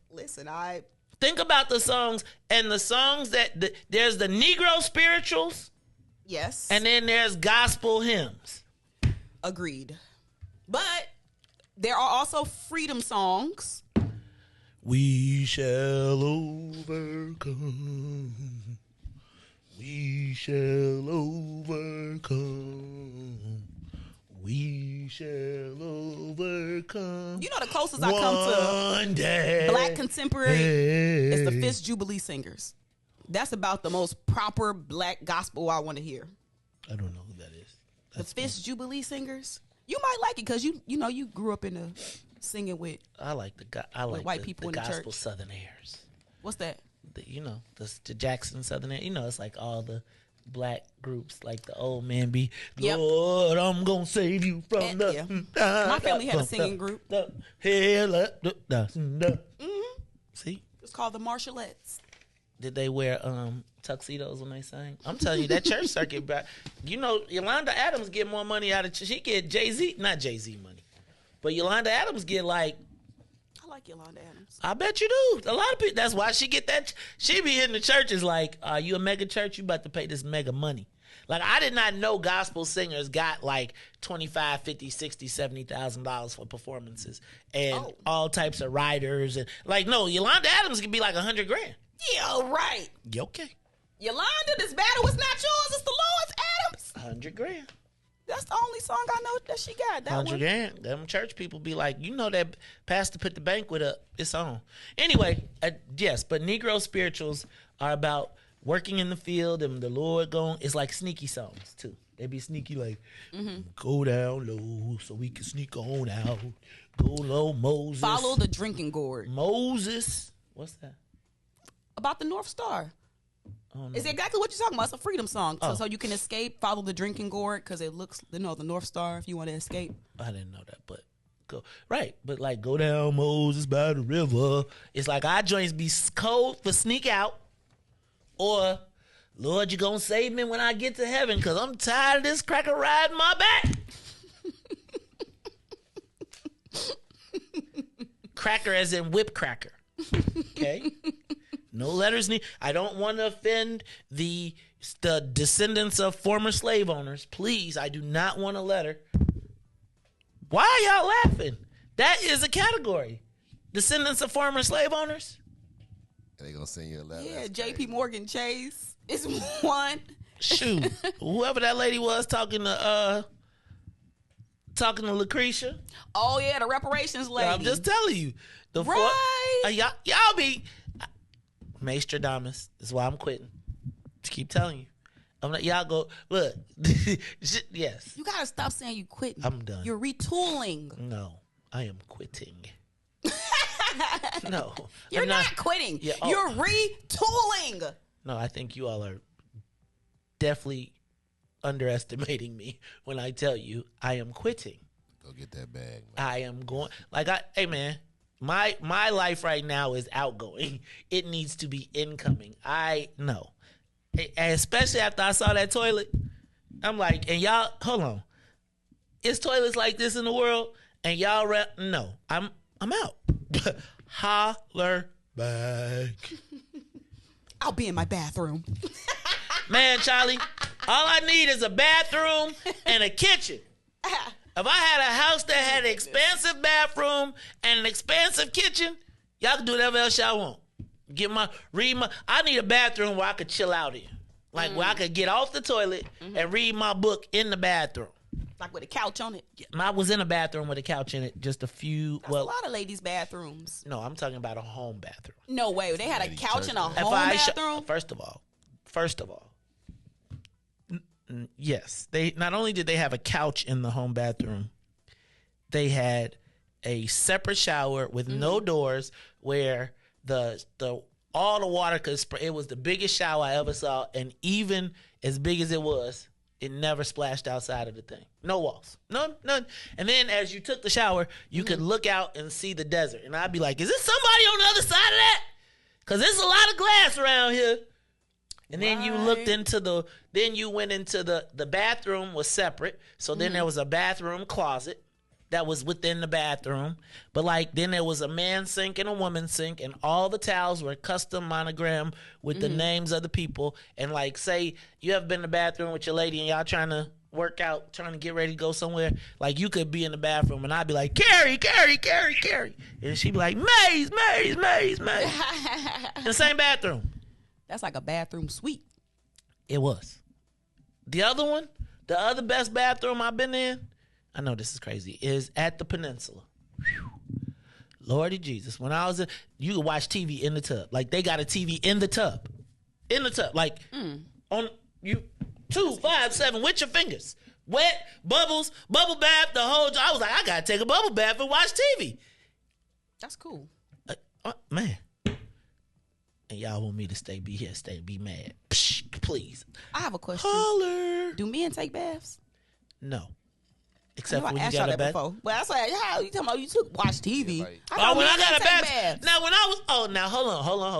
Think about the songs, and the songs there's the Negro spirituals. Yes. And then there's gospel hymns. Agreed. But there are also freedom songs. We shall overcome. We shall overcome. We shall overcome. You know, the closest I come to black contemporary is the Fifth Jubilee Singers. That's about the most proper black gospel I want to hear. I don't know who that is. The Fifth Jubilee Singers. You might like it because you grew up in the singing with. I like white people in the gospel church. Southern airs. What's that? The Jackson Southern air. It's like all the black groups, like the old man be. Yep. Lord, I'm gonna save you from My family had a singing group. See, it's called the Marshallettes. Did they wear tuxedos when they sang? I'm telling you, that church circuit, Yolanda Adams get more money out of she get not Jay-Z money, but Yolanda Adams get like. I like Yolanda Adams. I bet you do. A lot of people. That's why she get that. She be hitting the churches like, you a mega church? You about to pay this mega money. Like, I did not know gospel singers got like $25,000, $50,000, $60,000, $70,000 for performances and all types of writers and no, Yolanda Adams could be like $100,000. Yeah, right. Okay. Yolanda, this battle was not yours. It's the Lord's. Adams. $100,000. That's the only song I know that she got. That $100,000. Them church people be like, that pastor put the banquet up. It's on. Anyway, yes, but Negro spirituals are about working in the field and the Lord going. It's like sneaky songs too. They be sneaky like, go down low so we can sneak on out. Go low, Moses. Follow the drinking gourd. Moses. What's that? About the North Star. Oh, no. It's exactly what you're talking about. It's a freedom song. So you can escape, follow the drinking gourd because it looks, the North Star if you want to escape. I didn't know that, but go. Right, but like go down Moses by the river. It's like our joints be cold for sneak out or Lord, you gonna save me when I get to heaven because I'm tired of this cracker riding my back. Cracker as in whip cracker. Okay? No letters need. I don't want to offend the descendants of former slave owners. Please, I do not want a letter. Why are y'all laughing? That is a category. Descendants of former slave owners. They gonna send you a letter. Yeah, J.P. Morgan Chase is one. Shoot, whoever that lady was talking to Lucretia. Oh yeah, the reparations lady. I'm just telling you. Right. Y'all be Maestradamus. That's why I'm quitting. To keep telling you. I'm like, y'all go, look. Yes. You gotta stop saying you quitting. I'm done. You're retooling. No, I am quitting. No. You're I'm not quitting. Yeah, You're retooling. No, I think you all are definitely underestimating me when I tell you I am quitting. Go get that bag, man. I am going, hey man, my life right now is outgoing. It needs to be incoming. No. And especially after I saw that toilet, I'm like, and y'all, hold on. Is toilets like this in the world? And y'all, no, I'm out. Holler back. I'll be in my bathroom. Man, Charlie, all I need is a bathroom and a kitchen. If I had a house that had an expansive bathroom and an expansive kitchen, y'all can do whatever else y'all want. I need a bathroom where I could chill out in. Like where I could get off the toilet and read my book in the bathroom. Like with a couch on it? I was in a bathroom with a couch in it, just a few. That's a lot of ladies' bathrooms. No, I'm talking about a home bathroom. No way. They had a couch in a home bathroom? First of all, yes. They not only did they have a couch in the home bathroom, they had a separate shower with no doors where the all the water could spray. It was the biggest shower I ever saw, and even as big as it was, it never splashed outside of the thing. No walls. None. And then as you took the shower, you could look out and see the desert. And I'd be like, is there somebody on the other side of that? Because there's a lot of glass around here. And then you looked into you went into the bathroom was separate. So then there was a bathroom closet that was within the bathroom. But like then there was a man's sink and a woman's sink, and all the towels were custom monogram with the names of the people. And like say you have been in the bathroom with your lady and y'all trying to work out, trying to get ready to go somewhere. Like you could be in the bathroom and I'd be like, Carrie. And she'd be like, Maze. In the same bathroom. That's like a bathroom suite. It was. The other best bathroom I've been in, I know this is crazy, is at the Peninsula. Whew. Lordy Jesus. When I was you could watch TV in the tub. Like they got a TV in the tub. Like on you 2, 5, 7 with your fingers. Wet, bubbles, bubble bath, the whole I was like, I gotta take a bubble bath and watch TV. That's cool. Man. And y'all want me to stay be mad. Psh, please. I have a question. Holler. Do men take baths? No. Except when you asked got a bath. before. Well, that's like, how you talking about you watch TV? When I got a bath. Now when I was now hold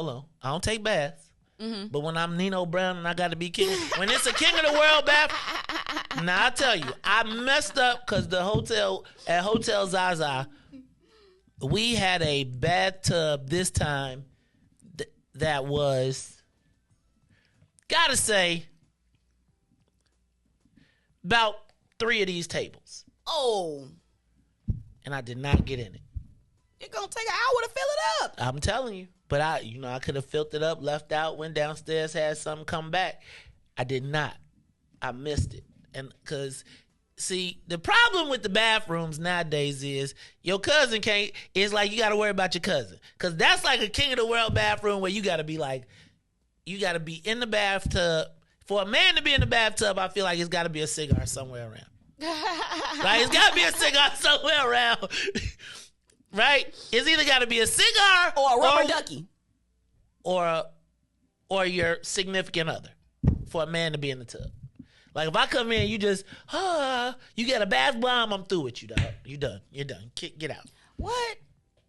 on. I don't take baths. But when I'm Nino Brown and I got to be king, when it's a king of the world bath, now I tell you, I messed up because the hotel at Hotel Zaza, we had a bathtub this time that was, gotta say, about 3 of these tables. Oh. And I did not get in it. It's gonna take an hour to fill it up. I'm telling you. But I could have filled it up, left out, went downstairs, had something come back. I did not. I missed it. And because, see, the problem with the bathrooms nowadays is your cousin can't, it's like you got to worry about your cousin. Because that's like a king of the world bathroom where you got to be like, you got to be in the bathtub. For a man to be in the bathtub, I feel like it's got to be a cigar somewhere around. Like, it's got to be a cigar somewhere around. Right? It's either got to be a cigar or a rubber ducky. Or your significant other for a man to be in the tub. Like if I come in, you just, you get a bath bomb, I'm through with you, dog. You're done. Get out. What?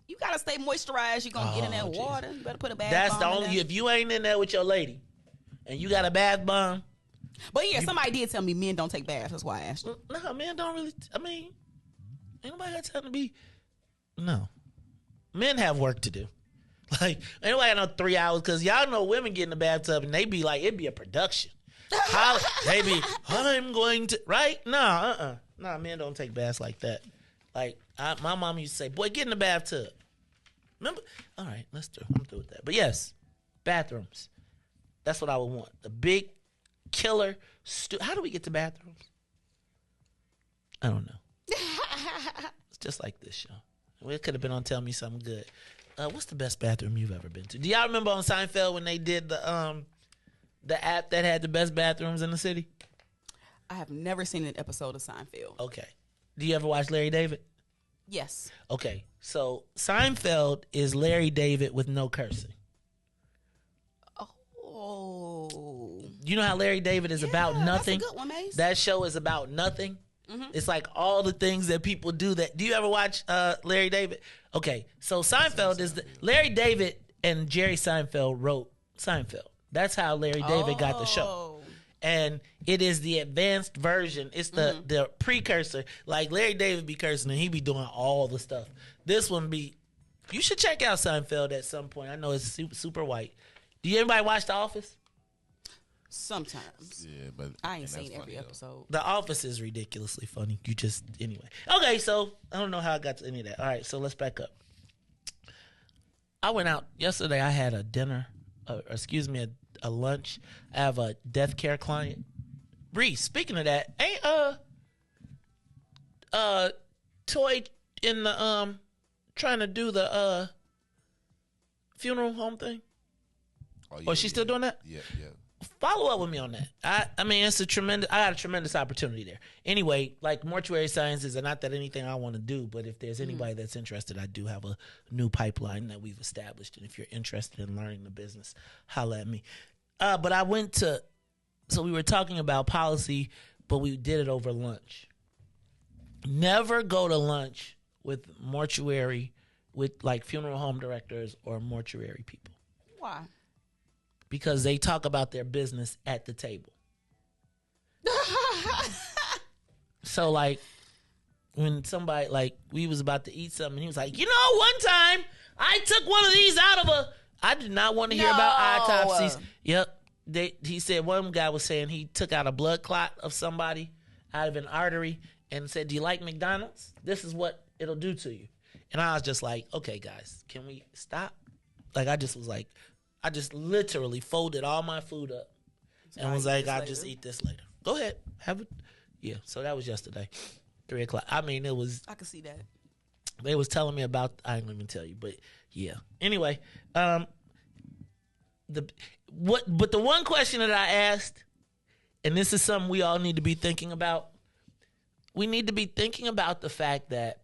You got to stay moisturized. You're going to get in that water. You better put a bath bomb That's the in only, there. if you ain't in there with your lady and you got a bath bomb. But yeah, somebody did tell me men don't take baths. That's why I asked you. No, men don't really, ain't nobody got time to be. No. Men have work to do. Like, anybody got no 3 hours, because y'all know women get in the bathtub and they be like, it'd be a production. They be, I'm going to, right? No, No, men don't take baths like that. Like, my mom used to say, boy, get in the bathtub. Remember? All right, I'm through with that. But yes, bathrooms. That's what I would want. The big killer, how do we get to bathrooms? I don't know. It's just like this show. It could have been on Tell Me Something Good. what's the best bathroom you've ever been to? Do y'all remember on Seinfeld when they did the app that had the best bathrooms in the city? I have never seen an episode of Seinfeld. Okay. Do you ever watch Larry David? Yes. Okay. So Seinfeld is Larry David with no cursing. Oh. You know how Larry David is about nothing? That's a good one, Mace. That show is about nothing. Mm-hmm. It's like all the things that people do. Do you ever watch Larry David? Okay, so Seinfeld is Larry David and Jerry Seinfeld wrote Seinfeld. That's how Larry David got the show. And it is the advanced version. It's the precursor. Like Larry David be cursing and he be doing all the stuff. This one be. You should check out Seinfeld at some point. I know it's super white. Do anybody watch The Office? Sometimes. Yeah, but I ain't seen every episode. The Office is ridiculously funny. Anyway. Okay, so I don't know how I got to any of that. All right, so let's back up. I went out yesterday. I had a dinner, a lunch. I have a death care client. Riis, speaking of that, ain't Toy in the trying to do the funeral home thing? Or she's still doing that? Yeah. Follow up with me on that. I mean, I got a tremendous opportunity there. Anyway, like mortuary sciences are not that anything I want to do, but if there's anybody that's interested, I do have a new pipeline that we've established. And if you're interested in learning the business, holla at me. But I went to, so we were talking about policy, but we did it over lunch. Never go to lunch with like funeral home directors or mortuary people. Why? Because they talk about their business at the table. So, like, when somebody, like, we was about to eat something, he was like, one time I took one of these out of I did not want to hear about autopsies. Yep. He said one guy was saying he took out a blood clot of somebody out of an artery and said, do you like McDonald's? This is what it'll do to you. And I was just like, okay, guys, can we stop? Like, I just literally folded all my food up and was like, I'll just eat this later. Go ahead. Have it. Yeah, so that was yesterday, 3 o'clock. I mean, it was. I can see that. They was telling me about, I ain't even tell you, but yeah. Anyway, the one question that I asked, and this is something we all need to be thinking about, we need to be thinking about the fact that,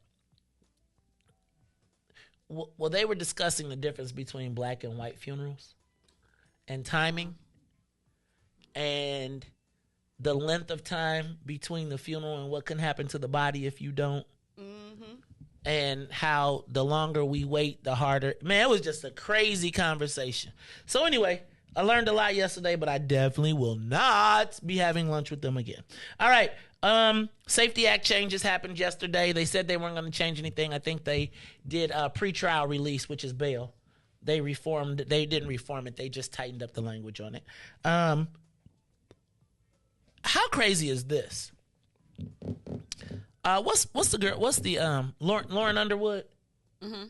well, they were discussing the difference between black and white funerals and timing and the length of time between the funeral and what can happen to the body if you don't. Mm-hmm. And how the longer we wait, the harder. Man, it was just a crazy conversation. So anyway, I learned a lot yesterday, but I definitely will not be having lunch with them again. All right. Safety Act changes happened yesterday. They said they weren't going to change anything. I think they did a pretrial release, which is bail. They didn't reform it. They just tightened up the language on it. How crazy is this? What's the girl? What's the Lauren Underwood? Mm-hmm.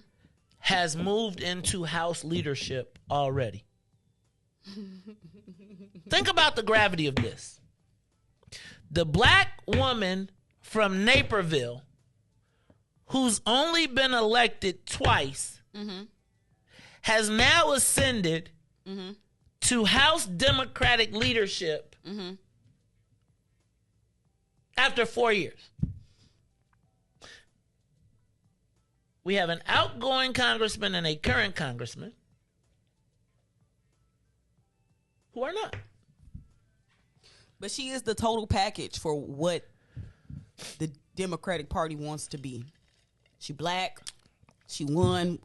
Has moved into House leadership already. Think about the gravity of this. The black woman from Naperville, who's only been elected twice, has now ascended to House Democratic leadership after 4 years. We have an outgoing congressman and a current congressman who are not. But she is the total package for what the Democratic Party wants to be. She black. She won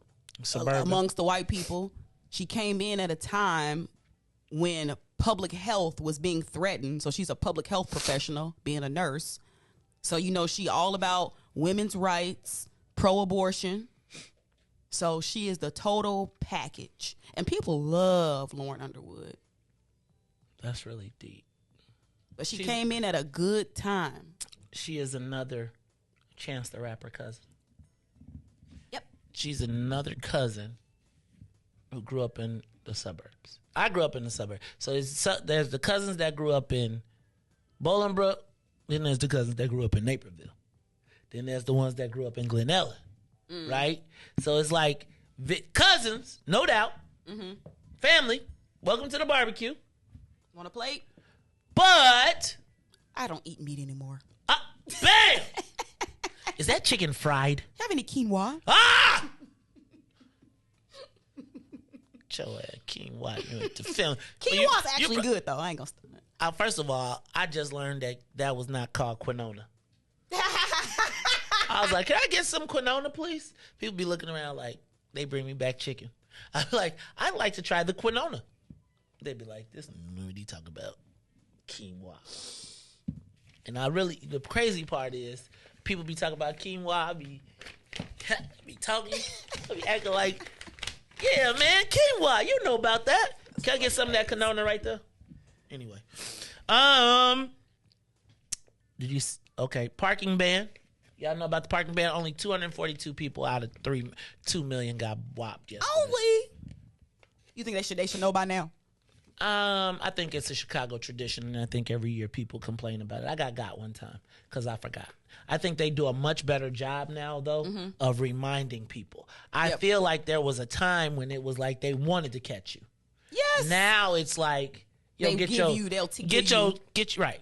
amongst the white people. She came in at a time when public health was being threatened. So she's a public health professional, being a nurse. So, she all about women's rights, pro-abortion. So she is the total package. And people love Lauren Underwood. That's really deep. But she came in at a good time. She is another Chance the Rapper cousin. Yep. She's another cousin who grew up in the suburbs. I grew up in the suburbs. So there's the cousins that grew up in Bolingbrook. Then there's the cousins that grew up in Naperville. Then there's the ones that grew up in Glen Ellen. Right? So it's like cousins, no doubt. Mm-hmm. Family, welcome to the barbecue. Want a plate? But I don't eat meat anymore. Bam! Is that chicken fried? Have any quinoa? Ah! Joe, quinoa. You went to film. Quinoa's actually good, though. I ain't gonna stop. First of all, I just learned that was not called quinona. I was like, can I get some quinona, please? People be looking around like they bring me back chicken. I'm like, I'd like to try the quinona. They'd be like, this what you talk about? Quinoa. And the crazy part is, people be talking about quinoa. I be talking, I be acting like, yeah, man, quinoa. You know about that. Can I get some of that quinona right there? Anyway, okay, parking ban. Y'all know about the parking ban? Only 242 people out of 2 million got whopped yesterday. Only? You think they should know by now? I think it's a Chicago tradition, and I think every year people complain about it. I got one time because I forgot. I think they do a much better job now, though, of reminding people. I feel like there was a time when it was like they wanted to catch you. Yes. Now it's like, right. Get you right.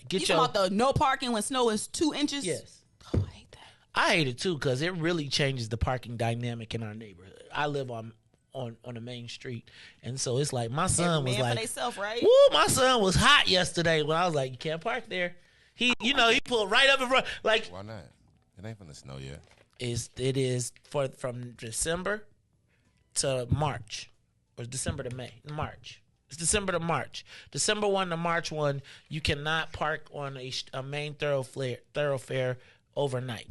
You talking about the no parking when snow is 2 inches? Yes. Oh, I hate that. I hate it too because it really changes the parking dynamic in our neighborhood. I live on the main street, and so it's like my son was like, for theyself, right? Woo, my son was hot yesterday when I was like, you can't park there. He pulled right up in front. Like, why not? It ain't from the snow yet. It is from December to March, or December to March. It's December to March. December 1 to March 1, you cannot park on a main thoroughfare overnight.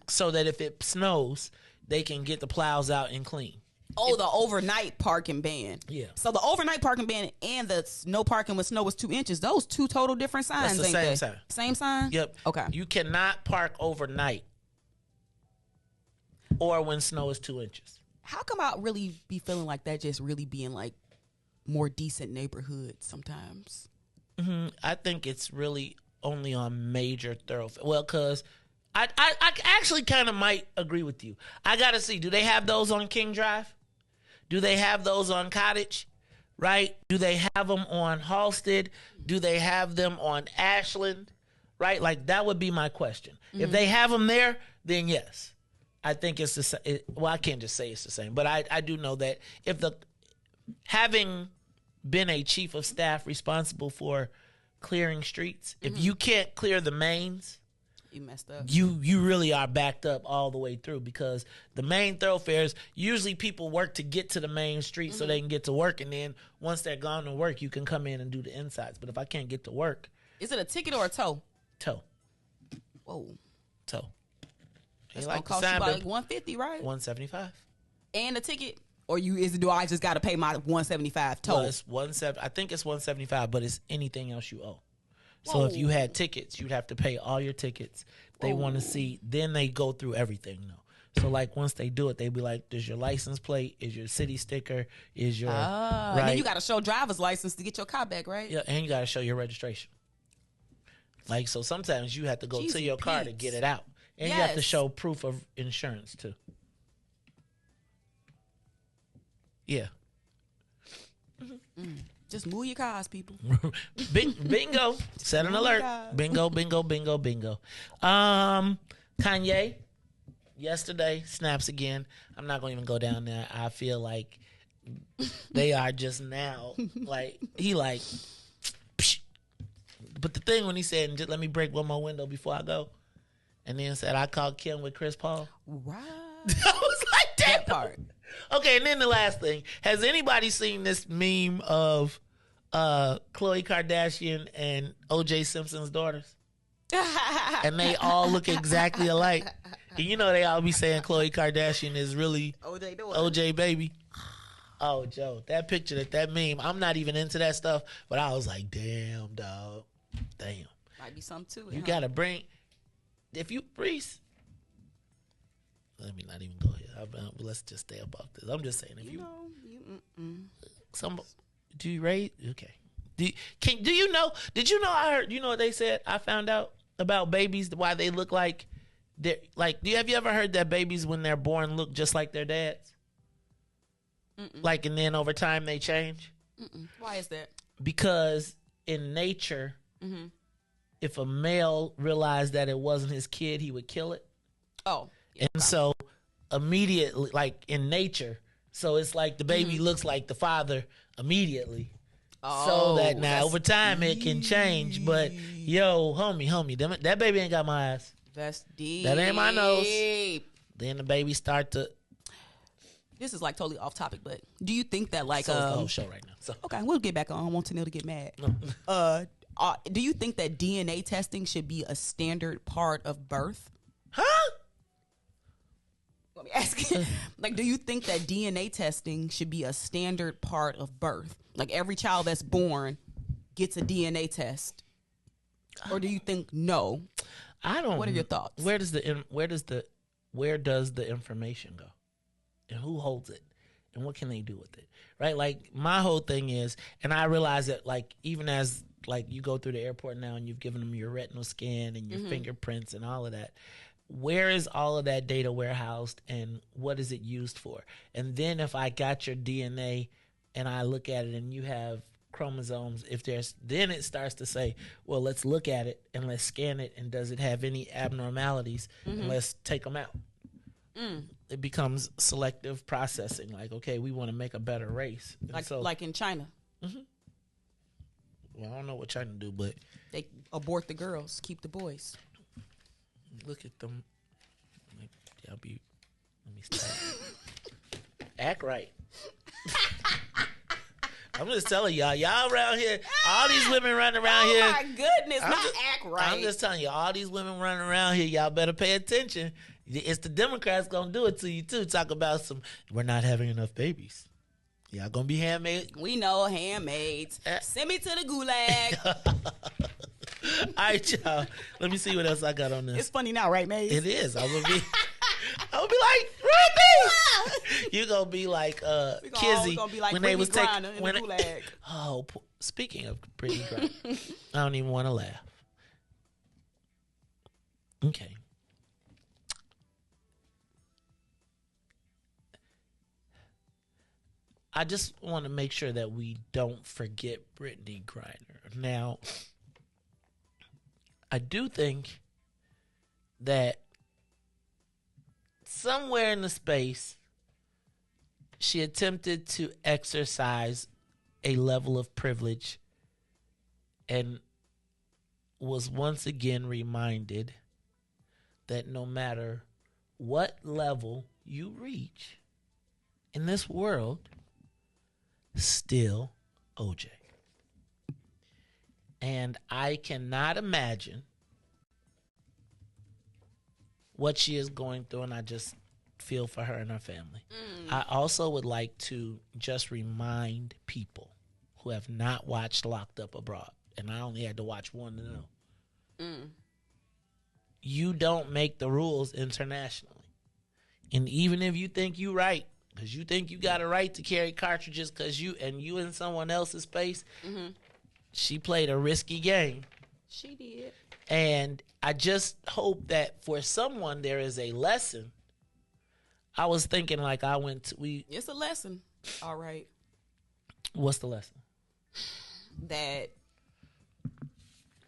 So that if it snows, they can get the plows out and clean. Oh, the overnight parking ban. Yeah. So the overnight parking ban and the no parking when snow was 2 inches, those two total different signs, That's the ain't same they? sign. Same sign? Yep. Okay. You cannot park overnight or when snow is 2 inches. How come I really be feeling like that just really being like more decent neighborhoods sometimes? I think it's really only on major thoroughfares. Well, because I actually kind of might agree with you. I got to see, do they have those on King Drive? Do they have those on Cottage? Right? Do they have them on Halsted? Do they have them on Ashland? Right? Like, that would be my question. If they have them there, then yes. I think it's the same. Well, I can't just say it's the same, but I do know that having been a chief of staff responsible for clearing streets, if you can't clear the mains, you messed up. You really are backed up all the way through, because the main thoroughfares, usually people work to get to the main street so they can get to work, and then once they're gone to work, you can come in and do the insides. But if I can't get to work, is it a ticket or a tow? Tow. Whoa. Tow. It's gonna cost you about like $150, right? $175. And a ticket, or do I just got to pay my $175 tow? Well, it's I think it's $175, but it's anything else you owe. So if you had tickets, you'd have to pay all your tickets. They want to see, then they go through everything though. So like once they do it, they be like, "There's your license plate, is your city sticker, is your right." And then you got to show driver's license to get your car back, right? Yeah, and you got to show your registration. Like, so sometimes you have to go to your car to get it out, and you have to show proof of insurance too. Yeah. Just move your cars, people. Bingo. Set an alert. Bingo, bingo, bingo, bingo. Kanye, yesterday, snaps again. I'm not going to even go down there. I feel like they are just now, like, psh. But the thing when he said, just let me break one more window before I go, and then said, I called Kim with Chris Paul. Right. I was like, that part. Okay, and then the last thing. Has anybody seen this meme of Khloe Kardashian and O.J. Simpson's daughters? And they all look exactly alike. And you know they all be saying Khloe Kardashian is really O.J. baby. Oh, Joe, that picture, that meme, I'm not even into that stuff, but I was like, damn, dog. Damn. Might be something to it. You got to bring, if you, Riis, let me not even go here. Let's just stay above this. I'm just saying, if do you rate? Okay. Do you know? Did you know? I heard. You know what they said? I found out about babies, why they look like like, have you ever heard that babies when they're born look just like their dads? Like, and then over time they change? Why is that? Because in nature, if a male realized that it wasn't his kid, he would kill it. Oh. And so immediately, like in nature, so it's like the baby looks like the father immediately. So that now over time it can change. But yo, homie, that baby ain't got my eyes. That's deep. That ain't my nose. Then the baby start to. This is like totally off topic, but do you think that like so it's the whole show right now? So. Okay, we'll get back on. I don't want Tanil to get mad. Do you think that DNA testing should be a standard part of birth? Huh? Let me ask you. Like, do you think that DNA testing should be a standard part of birth? Like every child that's born gets a DNA test, or do you think no? I don't. What are your thoughts? Where does the information go, and who holds it, and what can they do with it? Right. Like my whole thing is, and I realize that like even as like you go through the airport now and you've given them your retinal scan and your fingerprints and all of that. Where is all of that data warehoused and what is it used for? And then if I got your DNA and I look at it and you have chromosomes, then it starts to say, well, let's look at it and let's scan it. And does it have any abnormalities? And let's take them out. It becomes selective processing. Like, okay, we want to make a better race. Like in China. Well, I don't know what China do, but they abort the girls, keep the boys. Look at them. Let me start. Act right. I'm just telling y'all around here, all these women running around here. Oh my goodness, act right. I'm just telling you, all these women running around here, y'all better pay attention. It's the Democrats gonna do it to you too. Talk about we're not having enough babies. Y'all gonna be handmade? We know handmaids. Send me to the gulag. All right, y'all. Let me see what else I got on this. It's funny now, right, Maze? It is. I would be like, Ruthie! You gonna be like Kizzy gonna be like when they was taking the gulag. Oh, speaking of Brittany Griner, I don't even want to laugh. Okay. I just want to make sure that we don't forget Brittany Griner. Now, I do think that somewhere in the space, she attempted to exercise a level of privilege and was once again reminded that no matter what level you reach in this world, still OJ. And I cannot imagine what she is going through, and I just feel for her and her family. I also would like to just remind people who have not watched Locked Up Abroad, and I only had to watch one to know. You don't make the rules internationally. And even if you think you're right, because you think you got a right to carry cartridges because you in someone else's space, she played a risky game. She did. And I just hope that for someone there is a lesson. I was thinking like It's a lesson. All right. What's the lesson? That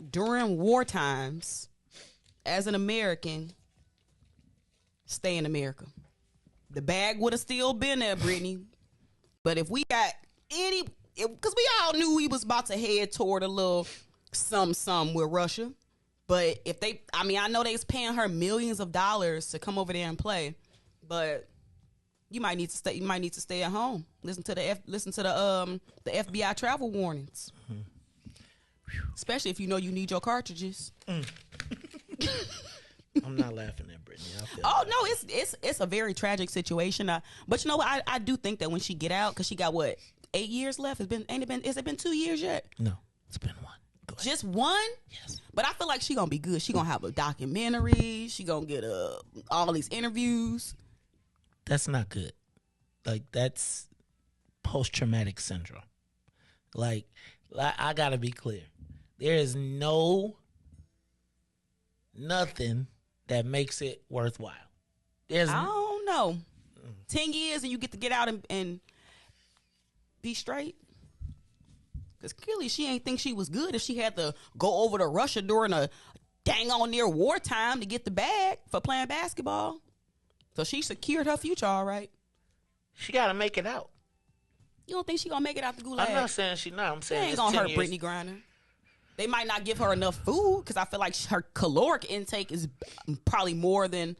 during war times, as an American, stay in America. The bag would have still been there, Brittany. But if we got because we all knew we was about to head toward a little some with Russia. But if I know they was paying her millions of dollars to come over there and play. But you might need to stay. You might need to stay at home. Listen to the FBI travel warnings. Especially if you know you need your cartridges. I'm not laughing at Brittany. No, it's a very tragic situation. But you know what? I do think that when she get out, because she got 8 years left. Has it been 2 years yet? No, it's been one. Just one? Yes. But I feel like she gonna be good. She gonna have a documentary. She gonna get all these interviews. That's not good. Like, that's post-traumatic syndrome. Like, I gotta be clear. There is nothing that makes it worthwhile? I don't know. 10 years and you get to get out and be straight? Because clearly she ain't think she was good if she had to go over to Russia during a dang on near wartime to get the bag for playing basketball. So she secured her future all right. She got to make it out. You don't think she going to make it out the gulag? I'm not saying she not. I'm saying they ain't going to hurt Brittany Griner. They might not give her enough food because I feel like her caloric intake is probably more than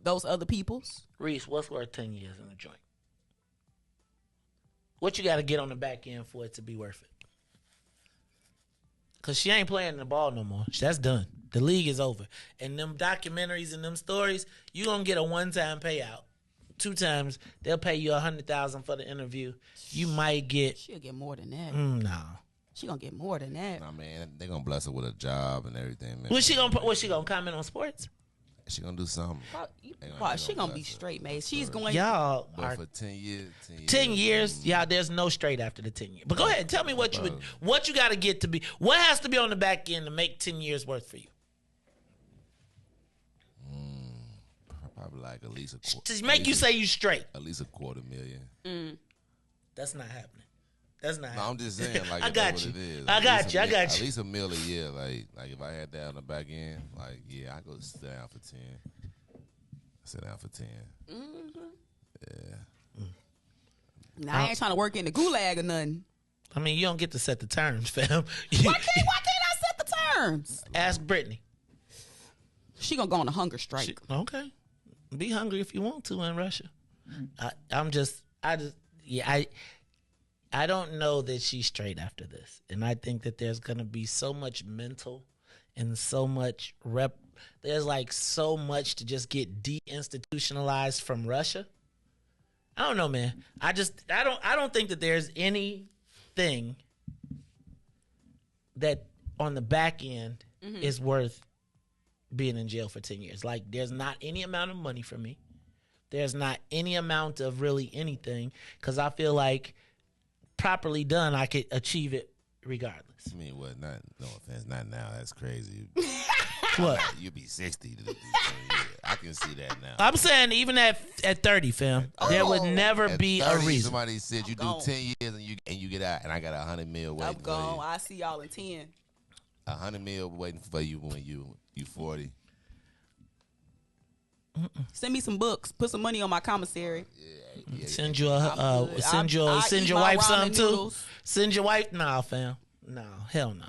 those other people's. Riis, what's worth 10 years in the joint? What you got to get on the back end for it to be worth it? Because she ain't playing the ball no more. That's done. The league is over. And them documentaries and them stories, you going to get a one-time payout. 2 times, they'll pay you $100,000 for the interview. You might get... She'll get more than that. No. She going to get more than that. Nah, man, they going to bless her with a job and everything, man. Was she going to comment on sports? She going to do something. She going to be straight, man. She's going... Y'all but are... for 10 years... 10 years, y'all, there's no straight after the 10 years. But go ahead, tell me what you got to get to be... What has to be on the back end to make 10 years worth for you? Probably like at least a quarter. To make you say you straight. At least $250,000. That's not happening. That's not happening. I'm just saying, like, I got you. What it is. I got you. At least $1 million a year. Like if I had that on the back end, like, yeah, I go sit down for 10. Sit down for 10. Mm-hmm. Yeah. Now, I ain't trying to work in the gulag or nothing. I mean, you don't get to set the terms, fam. Why can't I set the terms? Ask Brittany. She gonna go on a hunger strike. Okay. Be hungry if you want to in Russia. I don't know that she's straight after this. And I think that there's going to be so much mental and so much there's like so much to just get deinstitutionalized from Russia. I don't know, man. I don't think that there's anything that on the back end is worth being in jail for 10 years. Like, there's not any amount of money for me. There's not any amount of really anything, because I feel like properly done, I could achieve it regardless. I mean, what? No offense, not now. That's crazy. What? You'll be 60. I can see that now. I'm saying even at 30, fam, there would never be 30, a reason. Somebody said you do 10 years and you get out, and I got $100 million waiting I'm gone. I see y'all in 10. $100 million waiting for you when you 40. Send me some books. Put some money on my commissary. Yeah. Send your wife some too. Noodles. Send your wife, nah, fam. No, hell no.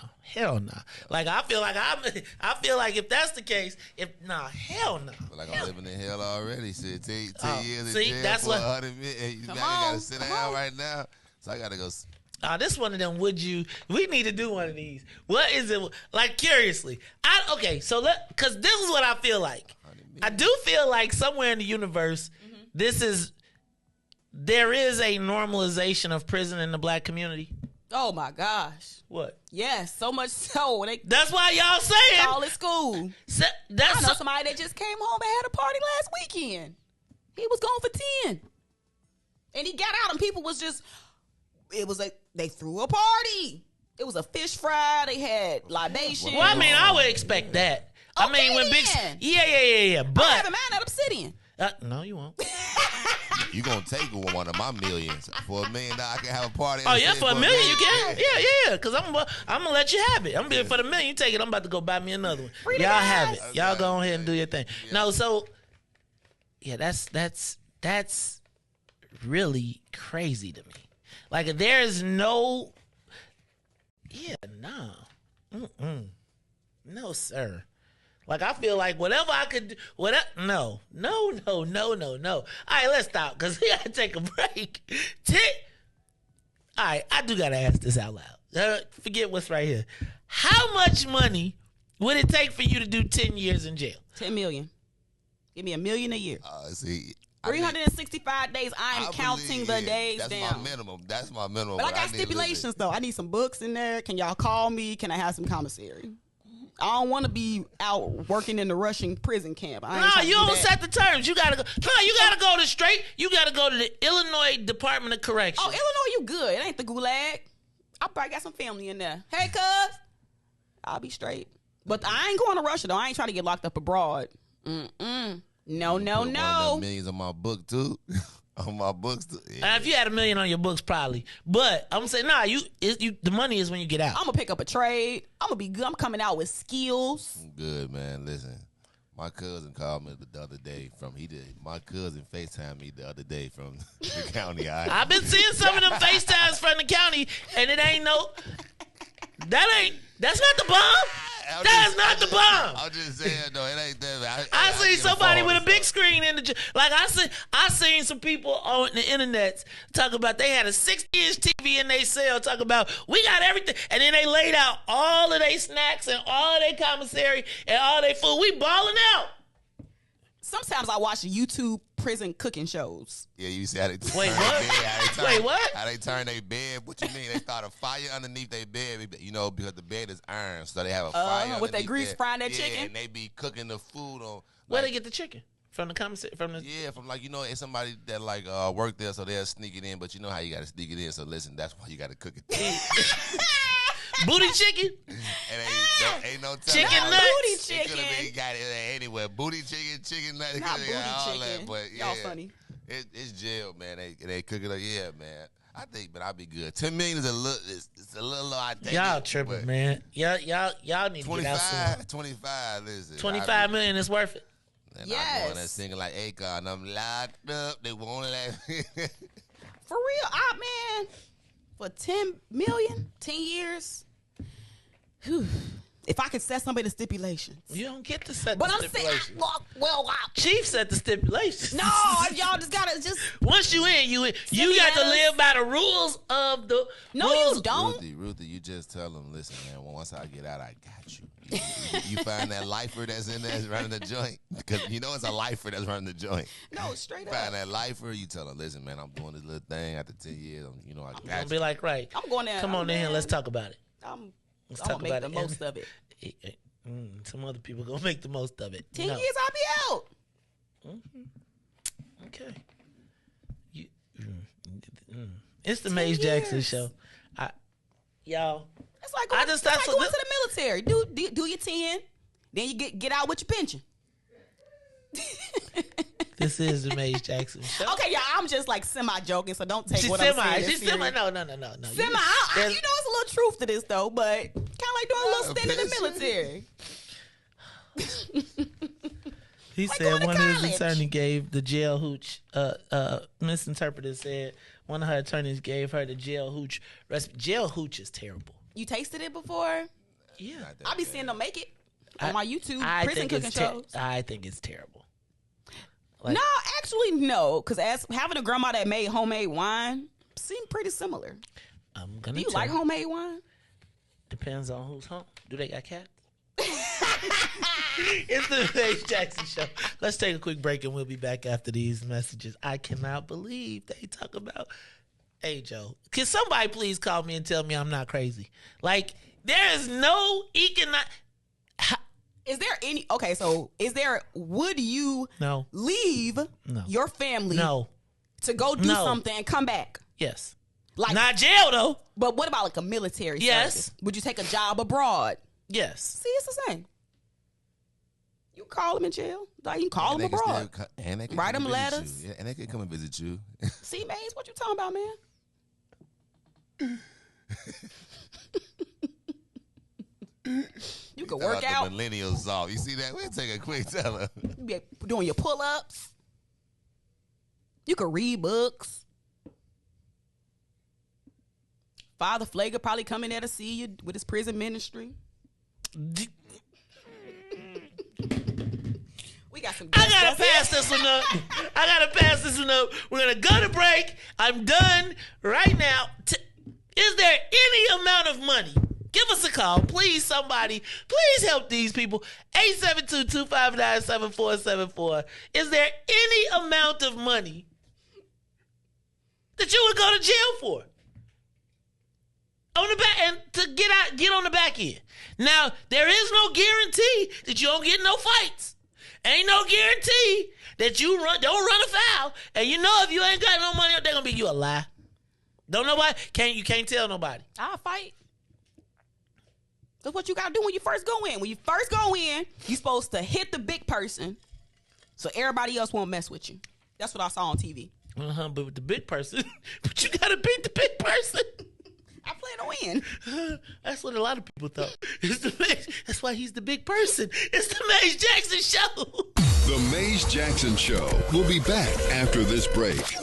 Like I feel like if that's the case, hell no. Like I'm living in hell already. Shit, 10 years see, in jail that's for what. 100 million. You gotta sit down right now. So I gotta go. This one of them. We need to do one of these. What is it like? Curiously, because this is what I feel like. I do feel like somewhere in the universe, there is a normalization of prison in the black community. Oh my gosh! What? Yes, so much so. That's why y'all saying call it school. I know somebody that just came home and had a party last weekend. He was going for 10, and he got out, and people was just. It was like they threw a party. It was a fish fry. They had libations. Well, I mean, I would expect that. Okay, I mean, when big, yeah. But I have a man at Obsidian. No, you won't. You gonna take one of my millions for $1 million? I can have a party. Oh yeah, for $1 million you can. Yeah. Because I'm gonna let you have it. I'm gonna for the $1 million. You take it. I'm about to go buy me another one. Y'all have it. Y'all go ahead and do your thing. Yeah. No, so yeah, that's really crazy to me. Like there is no. Yeah, no. No, sir. Like, I feel like whatever I could do, no. All right, let's stop, because we got to take a break. All right, I do got to ask this out loud. Forget what's right here. How much money would it take for you to do 10 years in jail? $10 million. Give me $1 million a year. 365 days. I'm counting the days that's down. That's my minimum. But I got stipulations, though. I need some books in there. Can y'all call me? Can I have some commissary? I don't want to be out working in the Russian prison camp. You don't set the terms. You gotta go. No, you gotta go to straight. You gotta go to the Illinois Department of Correction. Oh, Illinois, you good? It ain't the gulag. I probably got some family in there. Hey, cuz, I'll be straight. But I ain't going to Russia though. I ain't trying to get locked up abroad. No. One of them millions on my book too. On my books too. Yeah. If you had $1 million on your books, probably. But I'm saying, nah, the money is when you get out. I'm gonna pick up a trade. I'm gonna be good. I'm coming out with skills. I'm good, man. Listen, my cousin called me the other day my cousin FaceTimed me the other day from the county. I've been seeing some of them FaceTimes from the county, and it ain't that's not the bomb. That is not the bomb. I'm just saying, though, it ain't that. I seen somebody with a big screen in the like. I seen some people on the internet talk about they had a 60-inch TV in their cell. Talk about we got everything, and then they laid out all of their snacks and all of their commissary and all their food. We balling out. Sometimes I watch YouTube prison cooking shows. Yeah, you see how they turn Wait, their what? bed. Wait, what? How they turn their bed. What you mean? They start a fire underneath their bed, because the bed is iron. So they have a fire with that grease frying that chicken? and they be cooking the food on. Where they get the chicken? From the commissary? Yeah, from it's somebody that work there, so they'll sneak it in. But you know how you got to sneak it in. So listen, that's why you got to cook it. Booty chicken? Ain't no telling. Chicken nuts? Booty chicken. It could have got it anywhere. Booty chicken nuts. Not booty all chicken. that, but yeah, Y'all funny. It's jail, man. They cook it up. Yeah, man. I think, but I'll be good. 10 million is it's a little low. I think Y'all tripping, man. Y'all need to get out soon. 25, listen. 25 million is worth it. And I'm going there singing like Akon. I'm locked up. They won't let me. For real, man. For 10 million, 10 years. Whew. If I could set somebody the stipulations. You don't get to set the stipulations. Well, Chief set the stipulations. No, y'all just gotta Once you in, you got to live by the rules of the. No, rules. you don't. Ruthie, you just tell them, listen, man. Once I get out, I got you. You find that lifer that's in there that's running the joint, because you know it's a lifer that's running the joint. No, straight up. Find that lifer, you tell them, listen, man, I'm doing this little thing after 10 years. I got I'm you. gonna be like, right. I'm going there. Come on in here, let's talk about it. Let's talk about the most of it. Some other people gonna make the most of it. 10 years, I'll be out. Mm-hmm. Okay. It's the Maze Jackson show. Y'all. It's like going to the military. Do your 10, then you get out with your pension. This is the Maze Jackson show. Okay, y'all, I'm just semi-joking, so don't take what I'm saying. She's semi. No. Semi. You know, it's a little truth to this, though, but kind of like doing a little stint in the military. He said one of his attorneys gave the jail hooch. Misinterpreter said one of her attorneys gave her the jail hooch. Jail hooch is terrible. You tasted it before? Yeah. I be seeing them make it on my YouTube prison cooking shows. I think it's terrible. No, actually, no. Because having a grandma that made homemade wine seemed pretty similar. Do you like homemade wine? Depends on who's home. Do they got cats? It's the Maze Jackson show. Let's take a quick break and we'll be back after these messages. I cannot believe they talk about. Hey, Joe, can somebody please call me and tell me I'm not crazy? Like, there is no economic. Is there any? Okay, so would you leave your family to go do something and come back? Yes. Like, not jail, though. But what about like a military service? Would you take a job abroad? Yes. See, it's the same. You call them in jail. Like, you can call them abroad. Write them letters. Yeah, and they can come and visit you. See, Maze, what you talking about, man? You can work out. The millennials off. You see that? We'll take a quick teller. You be doing your pull-ups. You can read books. Father Flager probably coming there to see you with his prison ministry. We got some. I gotta pass this one up. We're gonna go to break. I'm done right now. Is there any amount of money? Give us a call, please. Somebody, please help these people. 872-259-7474. Is there any amount of money that you would go to jail for? On the back, and to get on the back end. Now, there is no guarantee that you don't get no fights. Ain't no guarantee that you don't run afoul. And you know if you ain't got no money, they're gonna be you a lie. Don't nobody you can't tell nobody. I'll fight. That's what you gotta do when you first go in. When you first go in, you're supposed to hit the big person So everybody else won't mess with you. That's what I saw on TV. But with the big person, but you gotta beat the big person. I plan to win. That's what a lot of people thought. That's why he's the big person. It's the Maze Jackson Show. The Maze Jackson Show will be back after this break.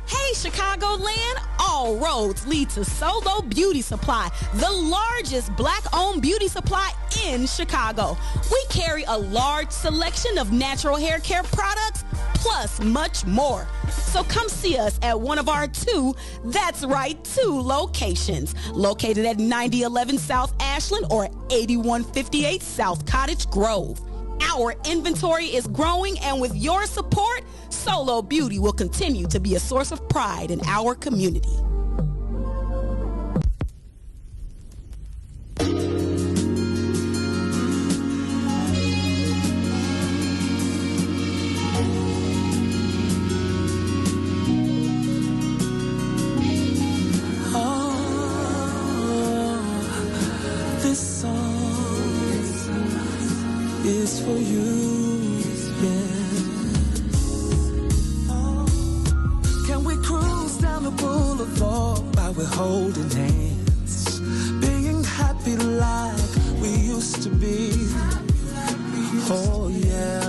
Hey, Chicagoland, all roads lead to Solo Beauty Supply, the largest black-owned beauty supply in Chicago. We carry a large selection of natural hair care products, plus much more. So come see us at one of our two locations, located at 9011 South Ashland or 8158 South Cottage Grove. Our inventory is growing, and with your support, Solo Beauty will continue to be a source of pride in our community. This song is for you, yeah. Can we cruise down the boulevard while we're holding hands, being happy like we used to be? Oh yeah.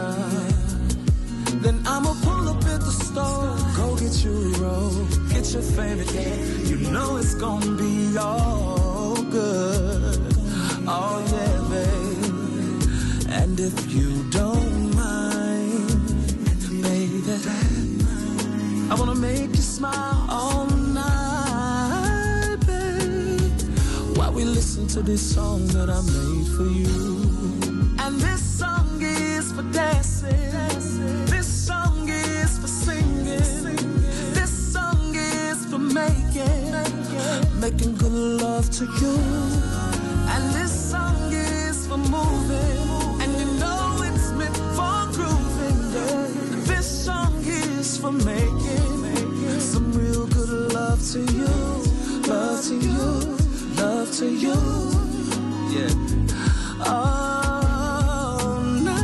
Then I'ma pull up at the store, go get you a roll, get your favorite day. You know it's gonna be all good. Oh yeah, babe. And if you don't mind, baby, I wanna make you smile all night, babe, while we listen to this song that I made for you. And this song is for dancing. This song is for singing. This song is for making good love to you. And this song is for moving, and you know it's meant for grooving, yeah. This song is for making some real good love to you, love to you, love to you, yeah. All night.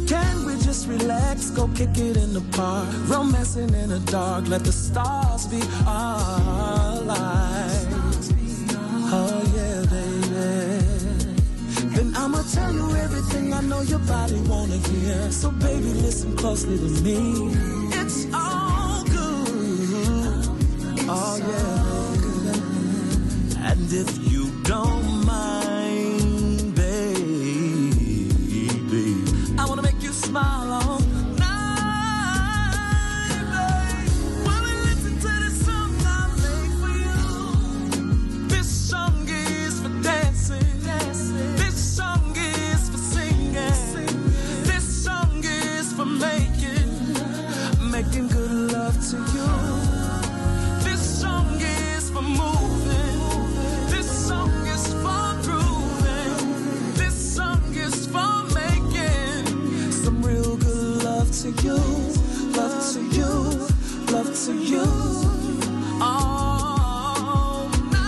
Can we just relax, go kick it in the park, romancing in the dark, let the stars be our light. Oh yeah, baby. Then I'ma tell you everything I know your body wanna hear. So baby, listen closely to me. It's all good. Oh yeah, baby. And if you don't mind, baby, I wanna make you smile all making good love to you. This song is for moving. This song is for grooving. This song is for making some real good love to you. Love to you. Love to you. All night.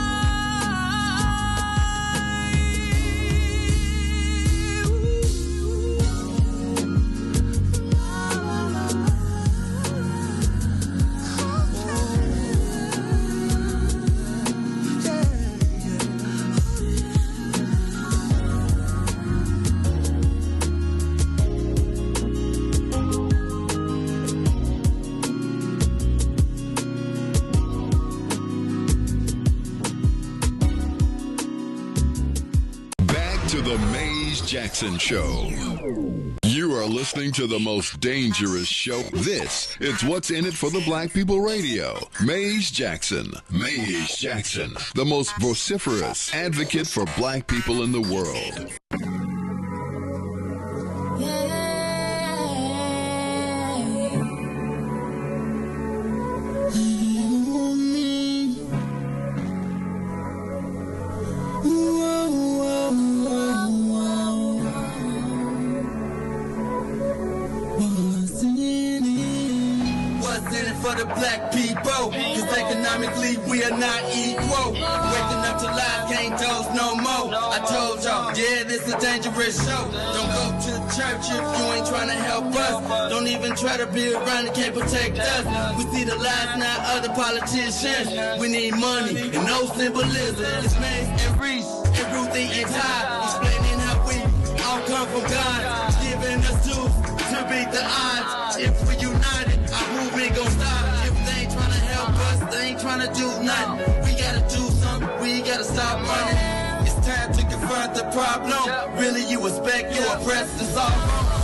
The Maze Jackson Show. You are listening to the most dangerous show. This is What's in It for the Black People Radio. Maze Jackson. Maze Jackson, the most vociferous advocate for black people in the world. the black people, cause economically we are not equal. Waking up to lies, can't doze no more. I told y'all, yeah, this a dangerous show. Don't go to church if you ain't trying to help us. Don't even try to be around and can't protect us. We see the lies, not other politicians. We need money and no symbolism. It's Maze and Riis and Ruthie and Ty, explaining how we all come from God, giving us tools to beat the odds. If we united, our movement gon' stop. If they ain't trying to help us, they ain't trying to do nothing. We gotta do something, we gotta stop running. It's time to confront the problem. Really, you expect, you oppressed, it's all wrong.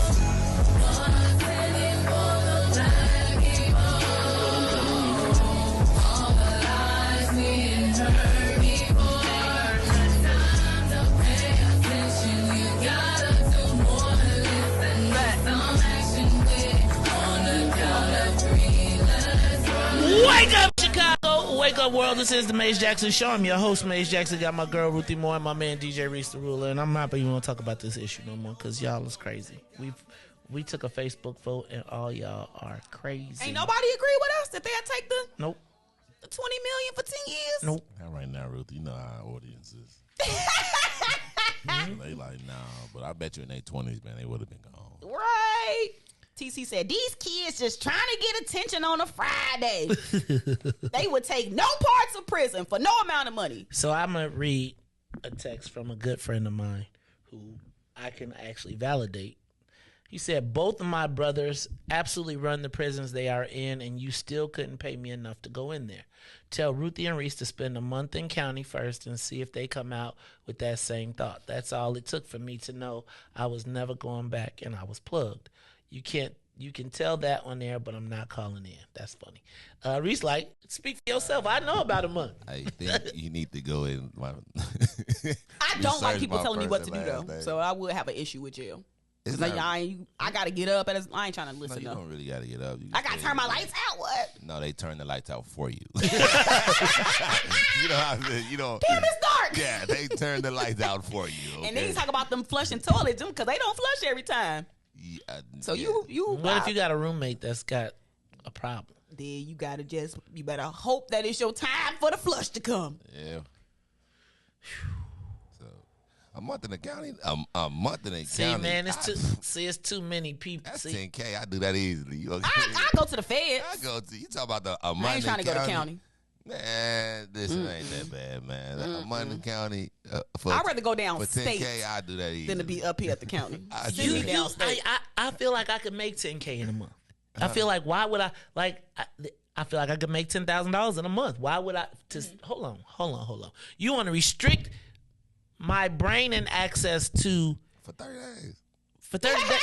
Wake up, Chicago! Wake up, world! This is the Maze Jackson Show. I'm your host, Maze Jackson. Got my girl Ruthie Moore and my man DJ Riis the Ruler, and I'm not even gonna talk about this issue no more because y'all is crazy. We took a Facebook vote, and all y'all are crazy. Ain't nobody agree with us that they'll take the Nope. the 20 million for 10 years. Nope. Not right now, Ruth. You know how our audience is. They like, nah, but I bet you in their 20s, man, they would have been gone. Right. TC said, these kids just trying to get attention on a Friday. They would take no parts of prison for no amount of money. So I'm going to read a text from a good friend of mine who I can actually validate. He said, both of my brothers absolutely run the prisons they are in, and you still couldn't pay me enough to go in there. Tell Ruthie and Riis to spend a month in county first and see if they come out with that same thought. That's all it took for me to know I was never going back, and I was plugged. You can tell that on there, but I'm not calling in. That's funny. Riis like, speak for yourself. I know about a month. I think you need to go in. I don't like people telling me what to do, though. So I would have an issue with you. Cause like, I got to get up. And I ain't trying to listen. No, you don't really got to get up. I got to turn my lights out. What? No, they turn the lights out for you. You know how you know. Damn, it's dark. Yeah, they turn the lights out for you. Okay? And then you talk about them flushing toilets because they don't flush every time. Yeah, so you. What if you got a roommate that's got a problem? Then you better hope that it's your time for the flush to come. Yeah. So a month in the county. A month in the county. See, man, it's too many people. That's 10K. I do that easily. I go to the feds. I go to. You talk about a month. I ain't trying to go to county. Man, this ain't that bad, man. A month in the county. I'd rather go down for state 10K. I do that easily than to be up here at the county. I feel like I could make 10K in a month. I feel like why would I I feel like I could make $10,000 in a month. Why would I? Hold on. You want to restrict my brain and access to for 30 days? For 30 days,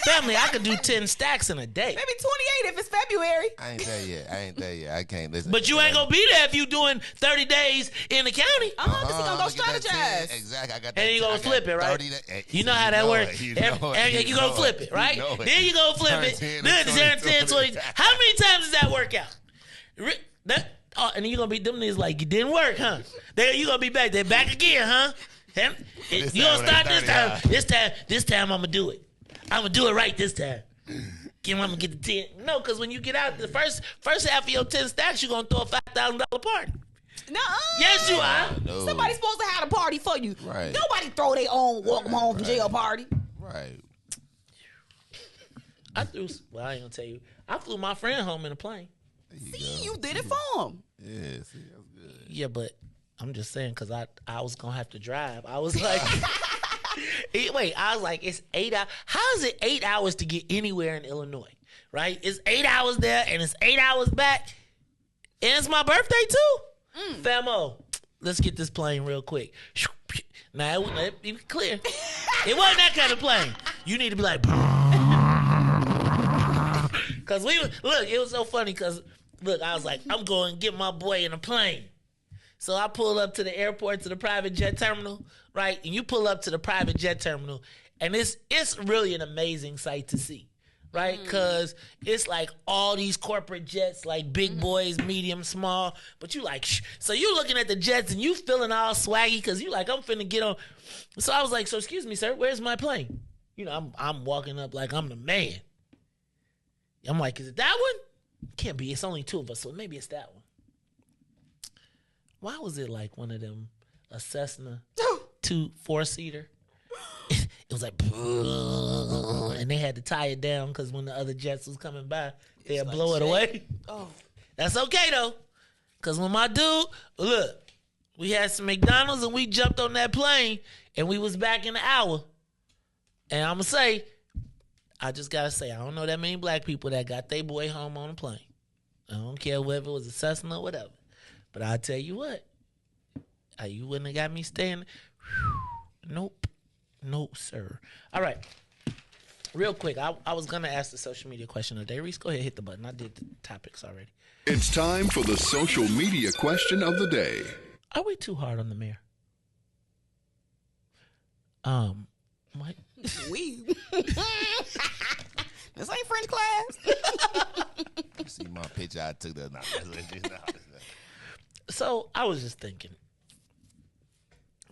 family, I could do 10 stacks in a day. Maybe 28 if it's February. I ain't there yet. I can't listen. But you ain't gonna be there if you doing 30 days in the county. Because he gonna go strategize. Exactly. I got that. And you gonna flip it, right? You know how that works. You gonna flip it, right? Then you gonna flip it. Then 10, 20. How many times does that work out? And you gonna be them niggas like, it didn't work, huh? Then you gonna be back. They're back again, huh? You gonna start this time. This time I'm gonna do it. I'm gonna do it right this time. I'm gonna get the 10. No, because when you get out the first half of your 10 stacks, you're gonna throw a $5,000 party. No. Yes, you are. No. Somebody's supposed to have a party for you. Right. Nobody throw their own welcome home from jail party. Right. I ain't gonna tell you. I flew my friend home in a plane. You did it for him. Yeah, see, that's good. Yeah, but I'm just saying because I was gonna have to drive. I was like, it's 8 hours. How is it 8 hours to get anywhere in Illinois? Right? It's 8 hours there and it's 8 hours back, and it's my birthday too. Famo, let's get this plane real quick. Now let be clear, it wasn't that kind of plane. You need to be like, because it was so funny because I was like, I'm going to get my boy in a plane. So I pull up to the airport, to the private jet terminal, right? And you pull up to the private jet terminal, and it's really an amazing sight to see, right? Because it's like all these corporate jets, like big boys, medium, small, but you like, so you looking at the jets and you feeling all swaggy because you like, I'm finna get on. So I was like, so excuse me, sir, where's my plane? You know, I'm walking up like I'm the man. I'm like, is it that one? Can't be. It's only two of us, so maybe it's that one. Why was it like one of them, a Cessna 4-seater? It was like, and they had to tie it down because when the other jets was coming by, they'd blow it away. Oh, that's okay though, because when my dude, look, we had some McDonald's and we jumped on that plane and we was back in an hour. And I'm gonna say, I just gotta say, I don't know that many black people that got their boy home on a plane. I don't care whether it was a Cessna or whatever. But I'll tell you what, you wouldn't have got me staying. Nope. No, sir. All right. Real quick, I was going to ask the social media question of the day. Reese, go ahead, hit the button. I did the topics already. It's time for the social media question of the day. Are we too hard on the mayor? What? We. This ain't French class. You see my picture I took the other night. So I was just thinking.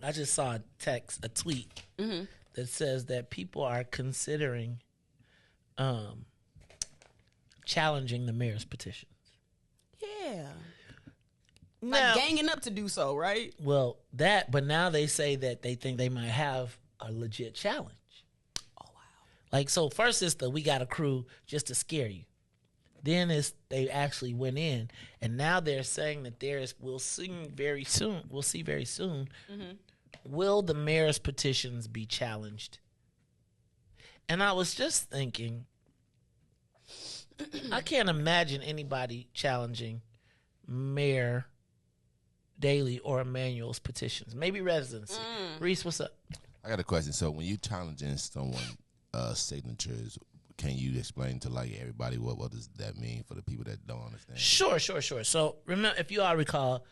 I just saw a tweet that says that people are considering challenging the mayor's petitions. Yeah. Now, like ganging up to do so, right? Well, but now they say that they think they might have a legit challenge. Oh, wow. Like, so first it's we got a crew just to scare you. Then they actually went in, and now they're saying that we'll see very soon, will the mayor's petitions be challenged? And I was just thinking, I can't imagine anybody challenging Mayor Daley or Emmanuel's petitions. Maybe residency. Reese, what's up? I got a question. So when you challenging someone's signatures, can you explain to like everybody what does that mean for the people that don't understand? Sure. So remember, if you all recall,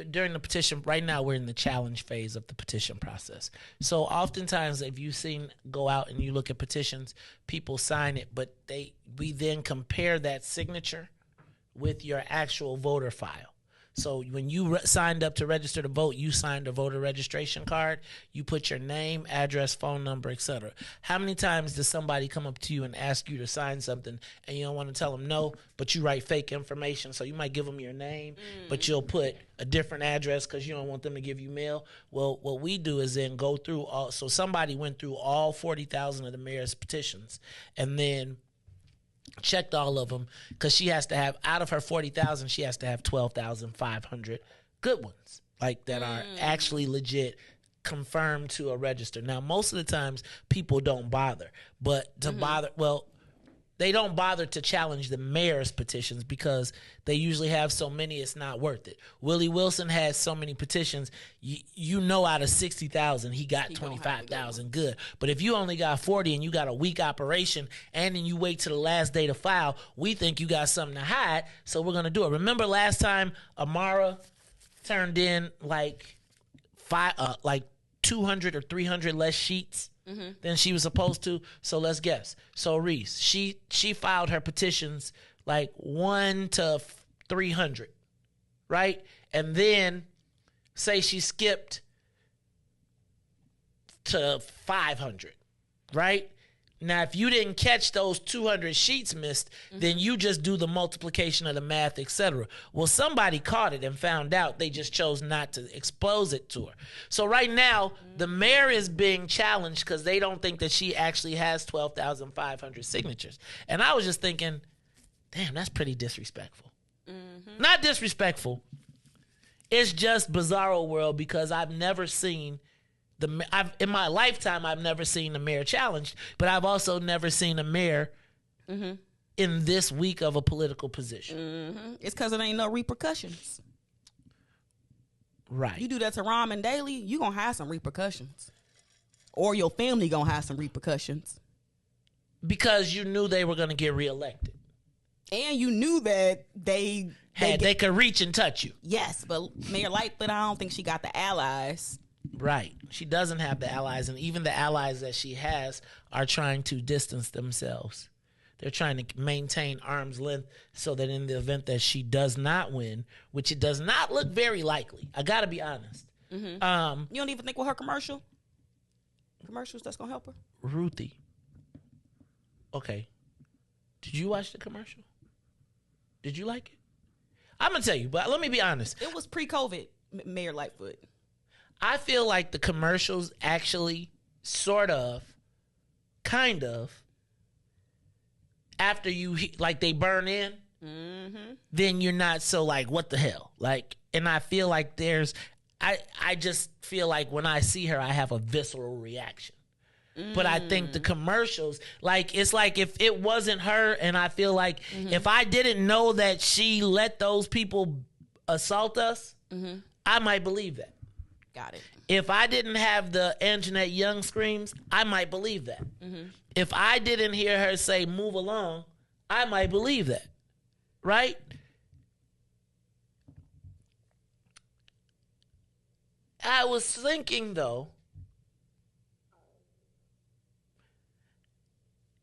during the petition, right now we're in the challenge phase of the petition process. So oftentimes, if you've seen go out and you look at petitions, people sign it, but we then compare that signature with your actual voter file. So when you signed up to register to vote, you signed a voter registration card. You put your name, address, phone number, etc. How many times does somebody come up to you and ask you to sign something and you don't want to tell them no, but you write fake information? So you might give them your name, but you'll put a different address because you don't want them to give you mail. Well, what we do is then go through so somebody went through all 40,000 of the mayor's petitions and then checked all of them, because she has to have, out of her 40,000, she has to have 12,500 good ones, like that are actually legit, confirmed to a register. Now, most of the times people don't bother, but they don't bother to challenge the mayor's petitions because they usually have so many it's not worth it. Willie Wilson has so many petitions, out of 60,000 he got 25,000 good. But if you only got 40 and you got a weak operation and then you wait till the last day to file, we think you got something to hide, so we're going to do it. Remember last time Amara turned in like 200 or 300 less sheets than she was supposed to? So let's guess. So Reese, she filed her petitions like 1 to 300, right? And then say she skipped to 500, right? Now, if you didn't catch those 200 sheets missed, then you just do the multiplication of the math, etc. Well, somebody caught it and found out. They just chose not to expose it to her. So right now, the mayor is being challenged because they don't think that she actually has 12,500 signatures. And I was just thinking, damn, that's pretty disrespectful. Not disrespectful. It's just bizarro world, because I've never seen in my lifetime, I've never seen the mayor challenged, but I've also never seen a mayor in this weak of a political position. It's because it ain't no repercussions. Right. You do that to Rahm and Daley, you going to have some repercussions. Or your family going to have some repercussions. Because you knew they were going to get reelected. And you knew that they could reach and touch you. Yes, but Mayor Lightfoot, I don't think she got the allies. Right. She doesn't have the allies, and even the allies that she has are trying to distance themselves. They're trying to maintain arm's length so that in the event that she does not win, which it does not look very likely, I got to be honest. You don't even think with her commercials that's going to help her? Ruthie. Okay. Did you watch the commercial? Did you like it? I'm going to tell you, but let me be honest. It was pre-COVID, Mayor Lightfoot. I feel like the commercials actually sort of, kind of, after you, like they burn in, then you're not so like, what the hell? Like, and I feel like I just feel like when I see her, I have a visceral reaction. But I think the commercials, like, it's like if it wasn't her, and I feel like if I didn't know that she let those people assault us, I might believe that. Got it. If I didn't have the Anjanette Young screams, I might believe that. If I didn't hear her say, move along, I might believe that. Right? I was thinking, though,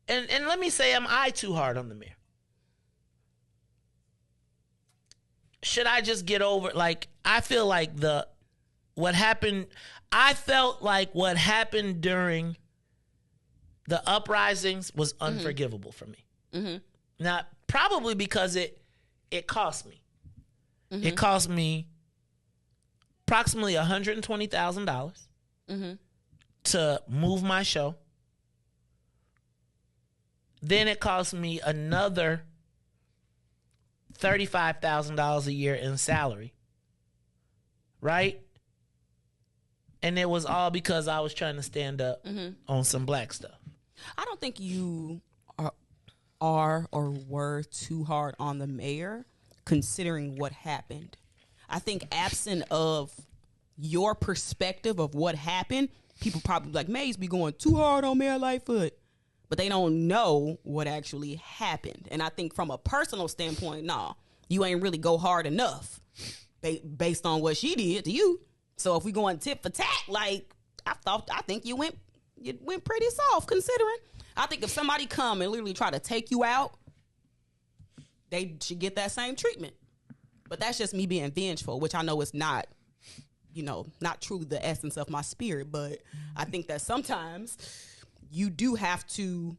and let me say, am I too hard on the mayor? Should I just get over, like, I feel like what happened during the uprisings was unforgivable for me. Now, probably because it cost me. It cost me approximately $120,000 to move my show. Then it cost me another $35,000 a year in salary. Right? And it was all because I was trying to stand up on some black stuff. I don't think you are or were too hard on the mayor, considering what happened. I think absent of your perspective of what happened, people probably like, Mays be going too hard on Mayor Lightfoot. But they don't know what actually happened. And I think from a personal standpoint, nah, you ain't really go hard enough based on what she did to you. So if we going tit for tat, like, I think you went pretty soft considering. I think if somebody come and literally try to take you out, they should get that same treatment. But that's just me being vengeful, which I know is not, not truly the essence of my spirit. But I think that sometimes you do have to,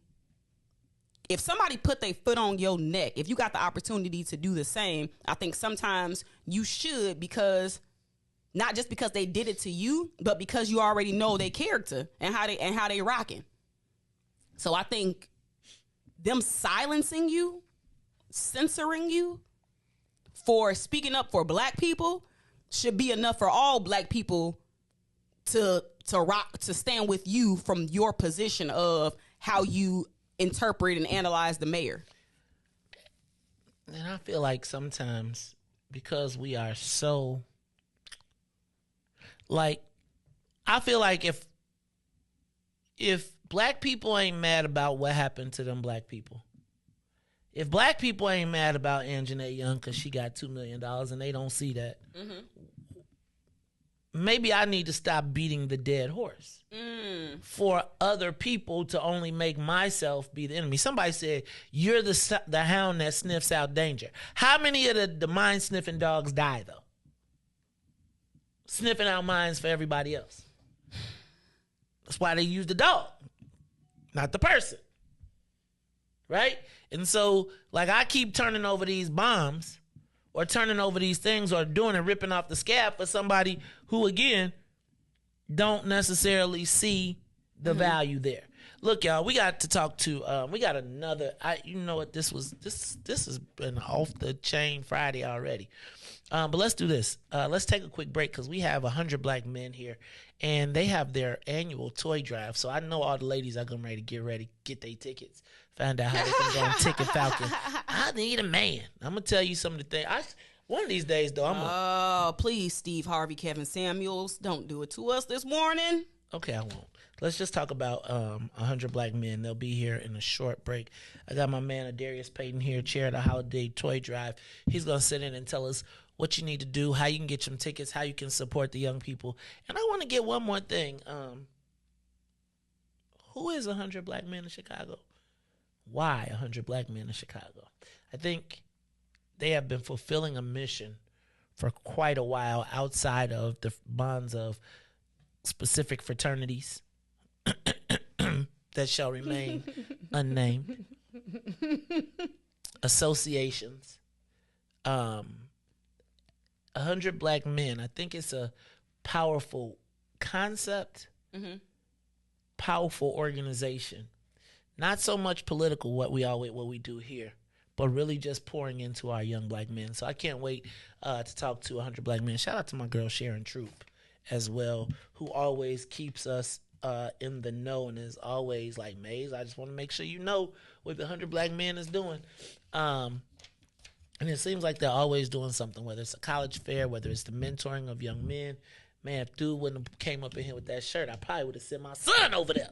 if somebody put their foot on your neck, if you got the opportunity to do the same, I think sometimes you should, because not just because they did it to you, but because you already know their character and how they rocking. So I think them silencing you, censoring you for speaking up for black people should be enough for all black people to stand with you from your position of how you interpret and analyze the mayor. And I feel like sometimes because we are so, like, I feel like if black people ain't mad about what happened to them black people, if black people ain't mad about Anjanette Young because she got $2 million and they don't see that, maybe I need to stop beating the dead horse for other people to only make myself be the enemy. Somebody said, you're the hound that sniffs out danger. How many of the mind-sniffing dogs die, though? Sniffing out minds for everybody else. That's why they use the dog, not the person. Right? And so, like, I keep turning over these bombs or turning over these things or doing and ripping off the scab for somebody who, again, don't necessarily see the value there. Look, y'all, we got to talk to, we got another, you know what, this has been off the chain Friday already. But let's do this. Let's take a quick break because we have 100 black men here and they have their annual toy drive. So I know all the ladies are going to get their tickets. Find out how they can go on Ticket Falcon. I need a man. I'm going to tell you some of the things. One of these days, though, please, Steve Harvey, Kevin Samuels, don't do it to us this morning. Okay, I won't. Let's just talk about 100 black men. They'll be here in a short break. I got my man, Adarius Payton here, chair of the Holiday Toy Drive. He's going to sit in and tell us what you need to do, how you can get some tickets, how you can support the young people. And I want to get one more thing. Who is 100 black men in Chicago? Why 100 black men in Chicago? I think they have been fulfilling a mission for quite a while outside of the bonds of specific fraternities that shall remain unnamed, associations 100 Black Men. I think it's a powerful concept, powerful organization. Not so much political, what we do here, but really just pouring into our young Black men. So I can't wait to talk to 100 Black Men. Shout out to my girl Sharon Troop as well, who always keeps us in the know and is always like, Maze, I just want to make sure you know what the 100 Black Men is doing. And it seems like they're always doing something, whether it's a college fair, whether it's the mentoring of young men. Man, if dude wouldn't have came up in here with that shirt, I probably would have sent my son over there.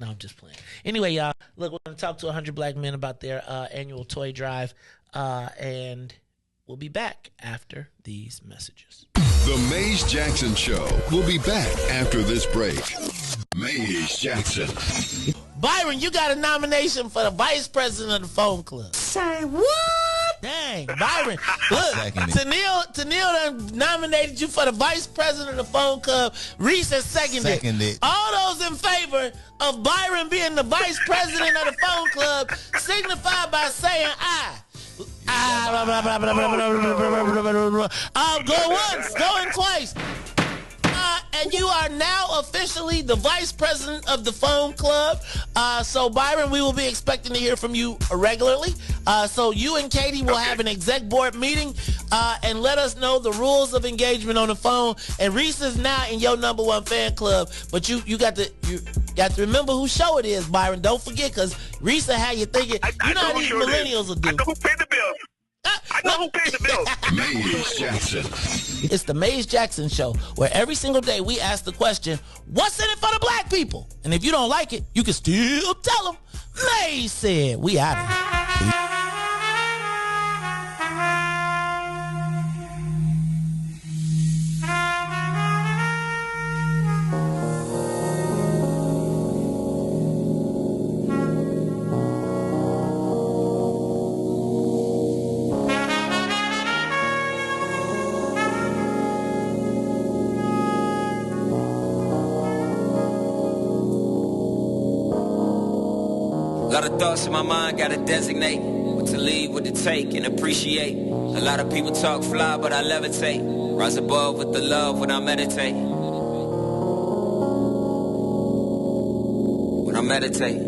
No, I'm just playing. Anyway, y'all, look, we're going to talk to 100 Black Men about their annual toy drive, and we'll be back after these messages. The Maze Jackson Show will be back after this break. Maze Jackson. Byron, you got a nomination for the vice president of the phone club. Say what? Dang, Byron. Look, Tennille done nominated you for the vice president of the phone club. Riis has seconded. All those in favor of Byron being the vice president of the phone club signify by saying aye. Go once, going twice. And you are now officially the vice president of the phone club. So, Byron, we will be expecting to hear from you regularly. So you and Katie will have an exec board meeting and let us know the rules of engagement on the phone. And Riis is now in your #1 fan club. But you got to remember whose show it is, Byron. Don't forget, because Riis will have you thinking, you know how these millennials will do. I know who paid the bill. I know who paid the bill. Maze Jackson. It's the Maze Jackson Show, where every single day we ask the question, what's in it for the Black people? And if you don't like it, you can still tell them. Maze said, we out of here. A lot of thoughts in my mind, gotta designate what to leave, what to take, and appreciate. A lot of people talk fly, but I levitate. Rise above with the love when I meditate. When I meditate.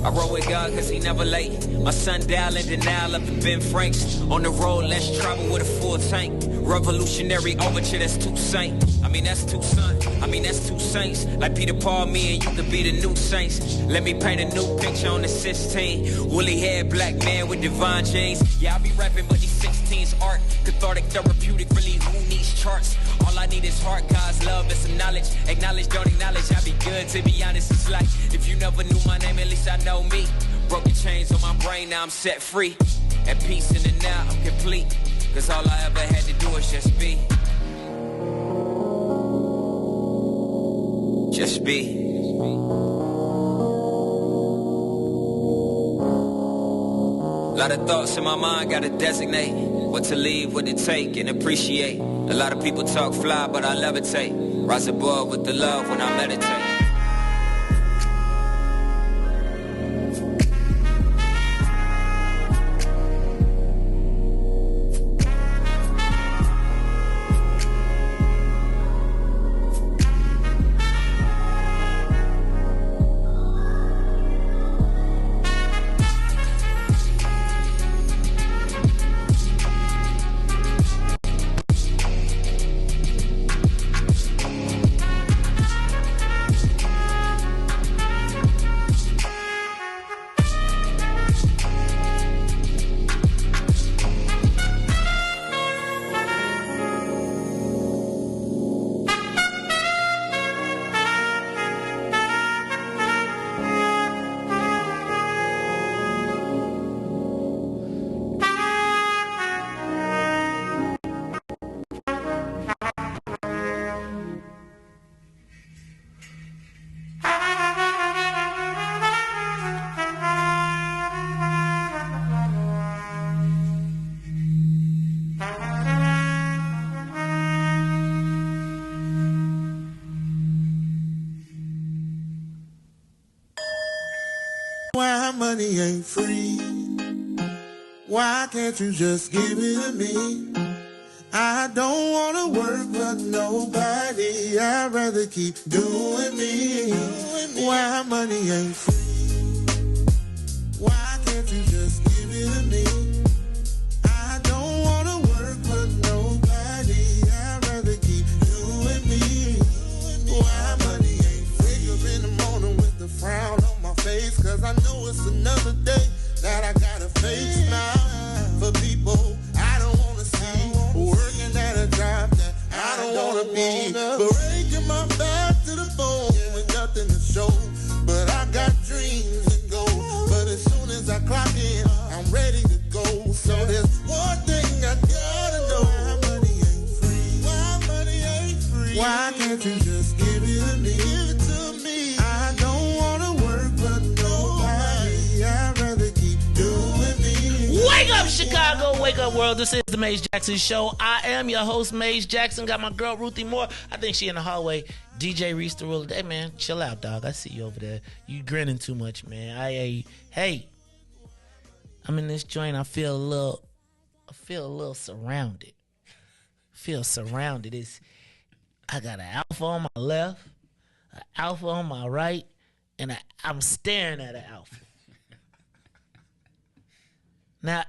I roll with God cause he never late. My sundial and denial up in Ben Franks. On the road, let's travel with a full tank. Revolutionary overture, that's too saint. I mean, that's too son. I mean, that's two saints. Like Peter Paul, me and you could be the new saints. Let me paint a new picture on the 16. Woolly haired black man with divine genes. Yeah, I be rapping, but these 16's art. Cathartic, therapeutic, really who needs charts? All I need is heart, God's love and some knowledge. Acknowledge, don't acknowledge, I be good, to be honest. It's like, if you never knew my name, at least I know me. Broken chains on my brain, now I'm set free. At peace in the now, I'm complete. Cause all I ever had to do is just be. Just be. Lot of thoughts in my mind, gotta designate what to leave, what to take, and appreciate. A lot of people talk fly, but I levitate. Rise above with the love when I meditate. Why money ain't free? Why can't you just give it to me? I don't wanna work for nobody. I'd rather keep doing me. Why money ain't free? Why can't you just give it to me? I don't wanna work for nobody. I'd rather keep doing me. Why money ain't free? Wake up in the morning with the frown on my face, 'cause I know it's another day that I gotta face now. For people I don't wanna see, working at a job that I don't wanna be, breaking my back to the bone with nothing to show. But I got dreams and goals. But as soon as I clock in, I'm ready to go. So there's one thing I gotta know. Why money ain't free? Why money ain't free? Why can't you just give it to me? Give it to me. I don't wanna work for nobody. I'd rather keep doing me. Wake up, Chicago. Wake up, world. This is the Maze Jackson Show. I am your host, Maze Jackson. Got my girl, Ruthie Moore. I think she in the hallway. DJ Riis the ruler. Hey, man, chill out, dog. I see you over there. You grinning too much, man. Hey, I'm in this joint. I feel a little surrounded. I got an alpha on my left, an alpha on my right, and I'm staring at an alpha. Now,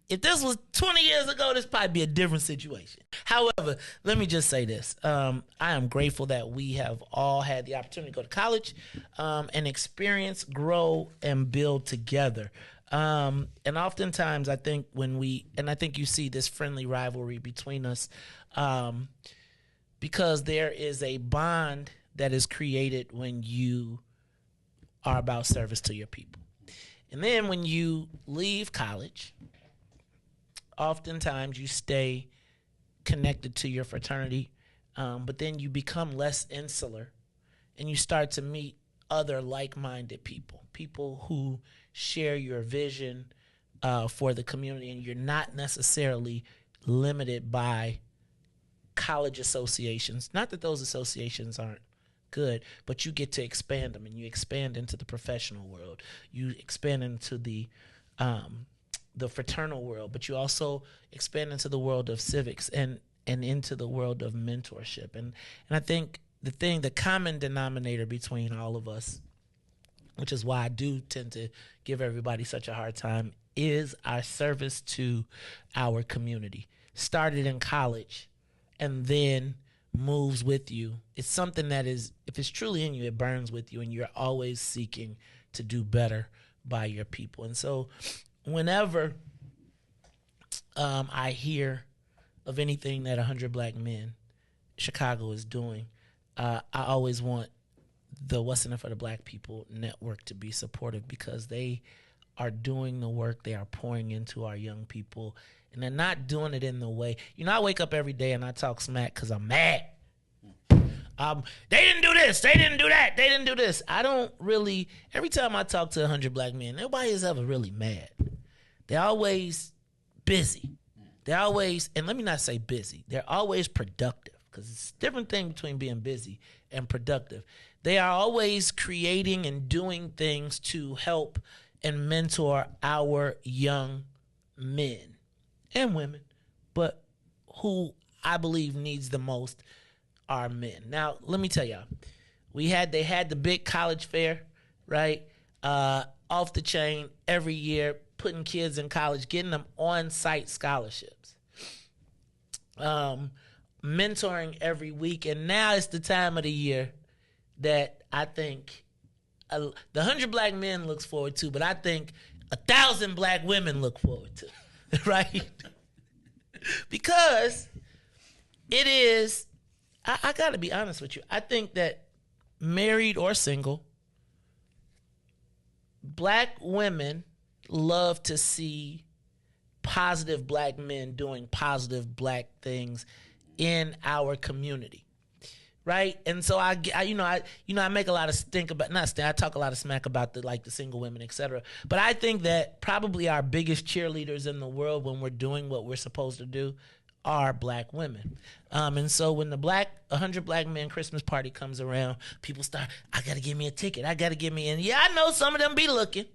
if this was 20 years ago, this probably be a different situation. However, let me just say this. I am grateful that we have all had the opportunity to go to college and experience, grow, and build together. And oftentimes, I think I think you see this friendly rivalry between us because there is a bond that is created when you are about service to your people. And then when you leave college, oftentimes you stay connected to your fraternity, but then you become less insular and you start to meet other like-minded people who share your vision for the community, and you're not necessarily limited by college associations. Not that those associations aren't good, but you get to expand them, and you expand into the professional world. You expand into the fraternal world, but you also expand into the world of civics and into the world of mentorship. And I think the common denominator between all of us, which is why I do tend to give everybody such a hard time, is our service to our community. Started in college and then moves with you. It's something that is, if it's truly in you, it burns with you, and you're always seeking to do better by your people. And so whenever I hear of anything that 100 Black Men Chicago is doing, I always want the What's in It for the Black People network to be supportive, because they are doing the work. They are pouring into our young people, and they're not doing it in the way. I wake up every day and I talk smack because I'm mad. They didn't do this. They didn't do that. They didn't do this. I don't really, every time I talk to 100 Black Men, nobody is ever really mad. They're always busy. They're always, and let me not say busy, they're always productive, because it's a different thing between being busy and productive. They are always creating and doing things to help and mentor our young men and women, but who I believe needs the most are men. Now, let me tell y'all, they had the big college fair, right? Off the chain every year, putting kids in college, getting them on-site scholarships, mentoring every week. And now it's the time of the year that I think the 100 Black Men looks forward to, but I think 1,000 Black women look forward to, right? Because it is, I got to be honest with you, I think that married or single, Black women love to see positive Black men doing positive Black things in our community, right? And so I make a lot of I talk a lot of smack about the single women, etc. But I think that probably our biggest cheerleaders in the world when we're doing what we're supposed to do are Black women. And so when the 100 Black Men Christmas party comes around, people start, I got to give me a ticket. I got to get me in. Yeah, I know some of them be looking.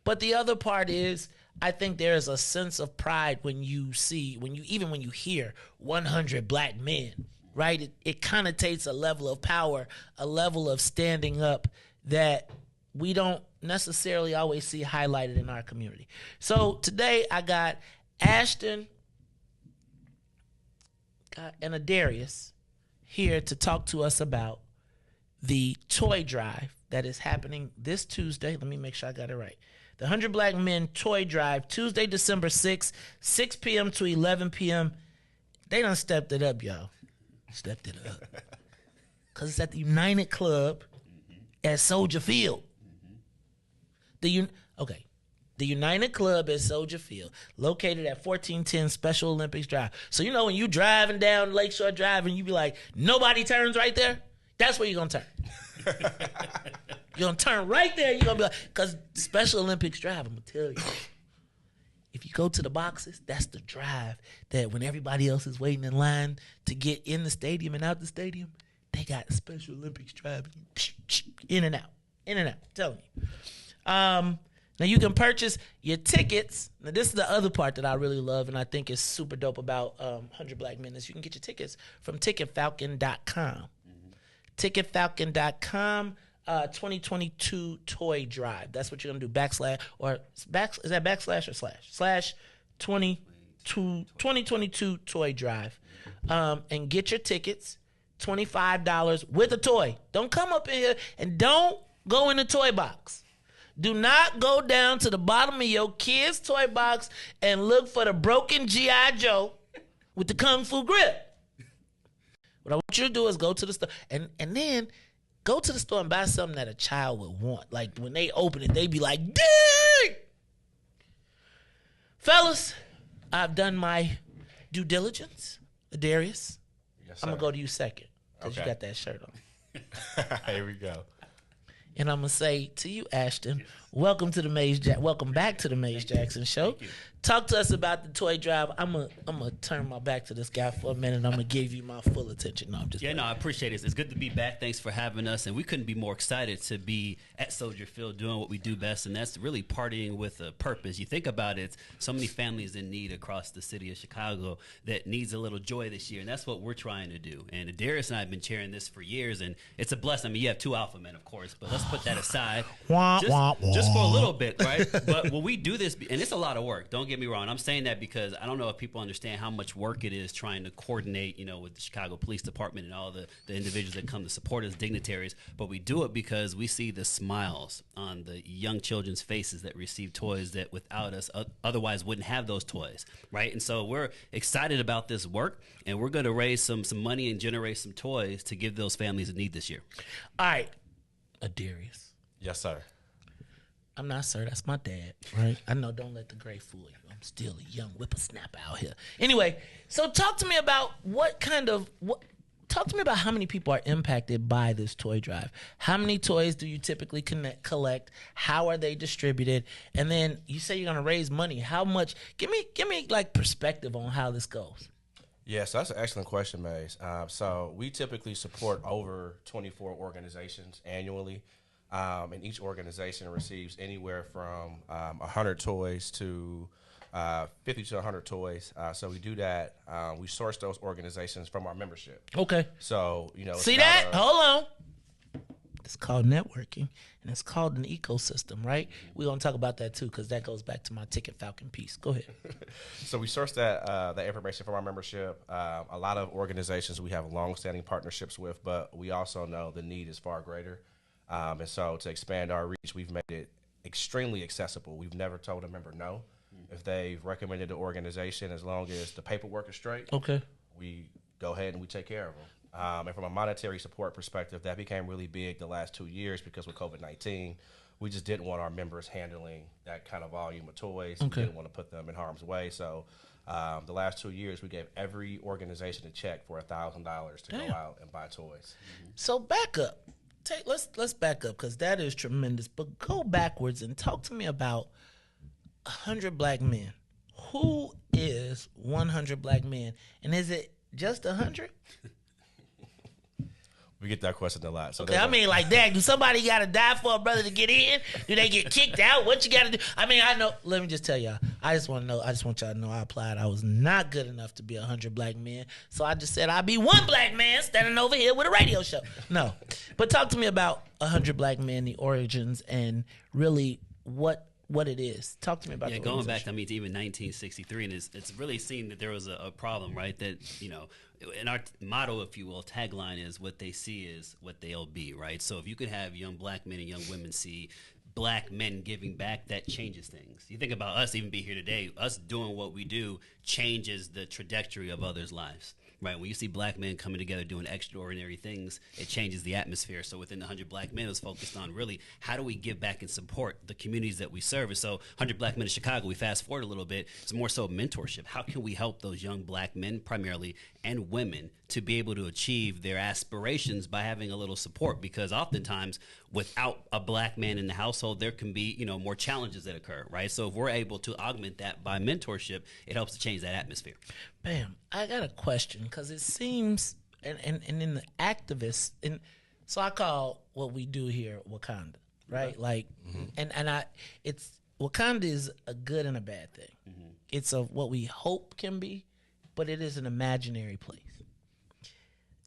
But the other part is, I think there is a sense of pride when you hear 100 black men, right? It connotates a level of power, a level of standing up that we don't necessarily always see highlighted in our community. So today I got Ashton and Adarius here to talk to us about the toy drive that is happening this Tuesday. Let me make sure I got it right. The 100 Black Men Toy Drive, Tuesday, December 6th, 6 p.m. to 11 p.m. They done stepped it up, y'all. Stepped it up. Because it's at the United Club at Soldier Field. The United Club at Soldier Field, located at 1410 Special Olympics Drive. So you know when you driving down Lakeshore Drive and you be like, nobody turns right there? That's where you're going to turn. You're going to turn right there. You're going to be like, because Special Olympics Drive, I'm going to tell you. If you go to the boxes, that's the drive that when everybody else is waiting in line to get in the stadium and out the stadium, they got Special Olympics Drive. In and out. In and out. I'm telling you. Now you can purchase your tickets. Now this is the other part that I really love and I think is super dope about 100 Black Men is you can get your tickets from ticketfalcon.com. Ticketfalcon.com 2022 Toy Drive. That's what you're going to do. Is that backslash or slash 2022 Toy Drive. And get your tickets, $25 with a toy. Don't come up in here and don't go in the toy box. Do not go down to the bottom of your kid's toy box and look for the broken G.I. Joe with the Kung Fu grip. What I want you to do is go to the store and then go to the store and buy something that a child would want. Like when they open it, they be like, dang! Fellas, I've done my due diligence. Darius, yes, I'm going to go to you second because you got that shirt on. Here we go. And I'm gonna say to you, Ashton, welcome back to the Maze Jackson Show. Talk to us about the toy drive. I'm gonna turn my back to this guy for a minute. I'm gonna give you my full attention. No, I'm just I appreciate it. It's good to be back. Thanks for having us, and we couldn't be more excited to be at Soldier Field doing what we do best, and that's really partying with a purpose. You think about it, so many families in need across the city of Chicago that needs a little joy this year, and that's what we're trying to do. And Darius and I have been chairing this for years, and it's a blessing. I mean, you have two alpha men, of course, but let's put that aside just for a little bit, right? But when we do this, and it's a lot of work. Don't get me wrong. I'm saying that because I don't know if people understand how much work it is trying to coordinate, with the Chicago Police Department and all the individuals that come to support us, dignitaries. But we do it because we see the smiles on the young children's faces that receive toys that without us otherwise wouldn't have those toys, right? And so we're excited about this work, and we're going to raise some money and generate some toys to give those families in need this year. All right, Adarius. Yes, sir. I'm not, sir. That's my dad, right? I know. Don't let the gray fool you. I'm still a young whippersnapper out here. Anyway, so talk to me about talk to me about how many people are impacted by this toy drive. How many toys do you typically collect? How are they distributed? And then you say you're going to raise money. How much? Give me like perspective on how this goes. Yes, that's an excellent question, Maze. So we typically support over 24 organizations annually. And each organization receives anywhere from 100 toys to 50 to 100 toys. So we do that. We source those organizations from our membership. Okay. So, see that? Hold on. It's called networking, and it's called an ecosystem, right? We're going to talk about that, too, because that goes back to my Ticket Falcon piece. Go ahead. So we source that information from our membership. A lot of organizations we have long-standing partnerships with, but we also know the need is far greater. And so to expand our reach, we've made it extremely accessible. We've never told a member no. If they've recommended the organization, as long as the paperwork is straight, okay, we go ahead and we take care of them. And from a monetary support perspective, that became really big the last 2 years because with COVID-19, we just didn't want our members handling that kind of volume of toys. Okay. We didn't want to put them in harm's way. So the last 2 years, we gave every organization a check for $1,000 to go out and buy toys. So back up. Let's back up because that is tremendous. But go backwards and talk to me about 100 Black Men. Who is 100 Black Men? And is it just 100? We get that question a lot. So Okay, I mean, like, dang, do somebody got to die for a brother to get in? Do they get kicked out? What you got to do? I mean, I know. Let me just tell y'all. I just want y'all to know I applied. I was not good enough to be 100 black men. So I just said I'll be one black man standing over here with a radio show. No. But talk to me about 100 black men, the origins, and really what it is. Talk to me about the organization. Going back, I mean, to even 1963, and it's really seen that there was a problem, right? That, you know, and our motto, if you will, tagline is what they see is what they'll be, right? So if you could have young black men and young women see black men giving back, that changes things. You think about us even be here today, us doing what we do changes the trajectory of others' lives. Right, when you see black men coming together doing extraordinary things, it changes the atmosphere. So within the 100 Black Men, it was focused on really how do we give back and support the communities that we serve. And so 100 Black Men in Chicago, we fast forward a little bit, it's more so mentorship. How can we help those young black men primarily and women to be able to achieve their aspirations by having a little support? Because oftentimes without a black man in the household, there can be, you know, more challenges that occur, right? So if we're able to augment that by mentorship, it helps to change that atmosphere. Bam, I got a question because it seems, and in the activists, and so I call what we do here Wakanda, right? Like, it's Wakanda is a good and a bad thing. It's what we hope can be, but it is an imaginary place.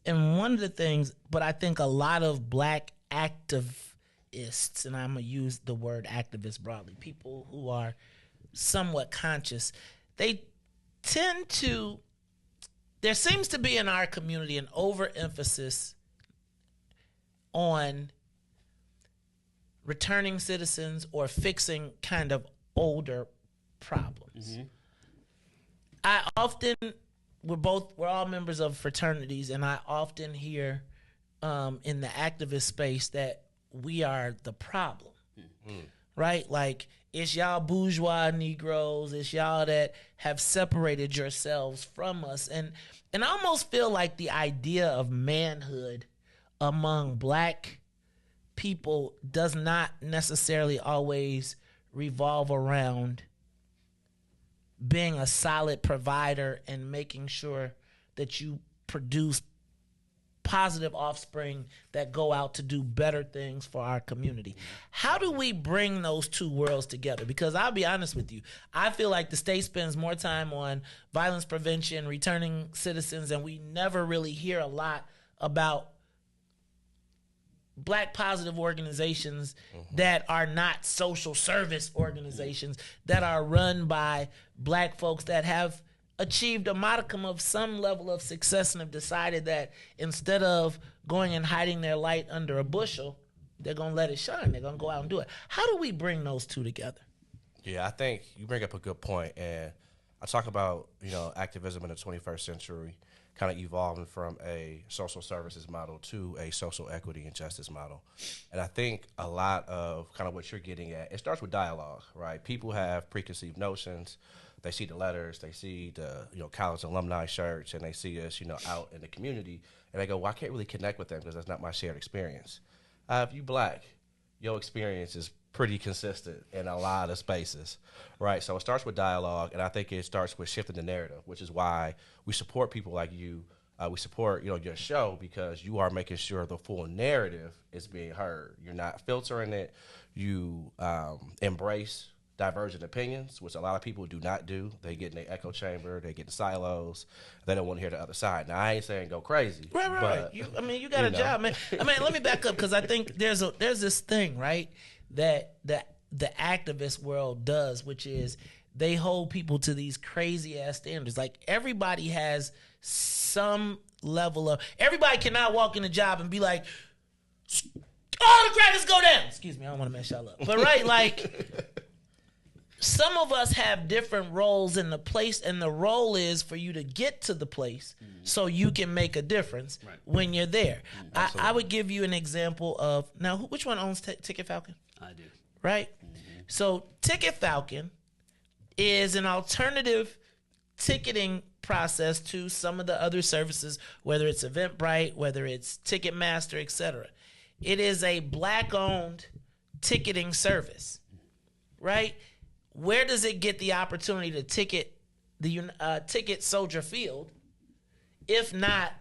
And one of the things, but I think a lot of black activists, and I'm gonna use the word activist broadly, people who are somewhat conscious, they tend to, there seems to be in our community an overemphasis on returning citizens or fixing kind of older problems. I often, we're all members of fraternities, and I often hear in the activist space that we are the problem. Right? Like, it's y'all bourgeois Negroes, it's y'all that have separated yourselves from us. And I almost feel like the idea of manhood among black people does not necessarily always revolve around being a solid provider and making sure that you produce positive offspring that go out to do better things for our community. How do we bring those two worlds together? Because I'll be honest with you, I feel like the state spends more time on violence prevention, returning citizens, and we never really hear a lot about black positive organizations that are not social service organizations, that are run by black folks that have achieved a modicum of some level of success and have decided that instead of going and hiding their light under a bushel, they're going to let it shine. They're going to go out and do it. How do we bring those two together? Yeah, I think you bring up a good point. And I talk about, you know, activism in the 21st century kind of evolving from a social services model to a social equity and justice model. And I think a lot of kind of what you're getting at, it starts with dialogue, right? People have preconceived notions. They see the letters, they see the, you know, college alumni shirts, and they see us, you know, out in the community, and they go, well, I can't really connect with them because that's not my shared experience. If you black, your experience is pretty consistent in a lot of spaces, right? So it starts with dialogue, and I think it starts with shifting the narrative, which is why we support people like you. We support, you know, your show because you are making sure the full narrative is being heard. You're not filtering it. You embrace divergent opinions, which a lot of people do not do. They get in their echo chamber, they get in silos, they don't want to hear the other side. Now, I ain't saying go crazy. Right. But, you got a job, man. I mean, let me back up because I think there's this thing, right, that the activist world does, which is they hold people to these crazy ass standards. Like, everybody has some level of, everybody cannot walk in a job and be like, all the crackers go down. Excuse me, I don't want to mess y'all up. But right, like, some of us have different roles in the place, and the role is for you to get to the place so you can make a difference when you're there. I would give you an example of, now, which one owns Ticket Falcon? I do. Right? So Ticket Falcon is an alternative ticketing process to some of the other services, whether it's Eventbrite, whether it's Ticketmaster, etc. It is a black-owned ticketing service, right? Where does it get the opportunity to ticket Soldier Field, if not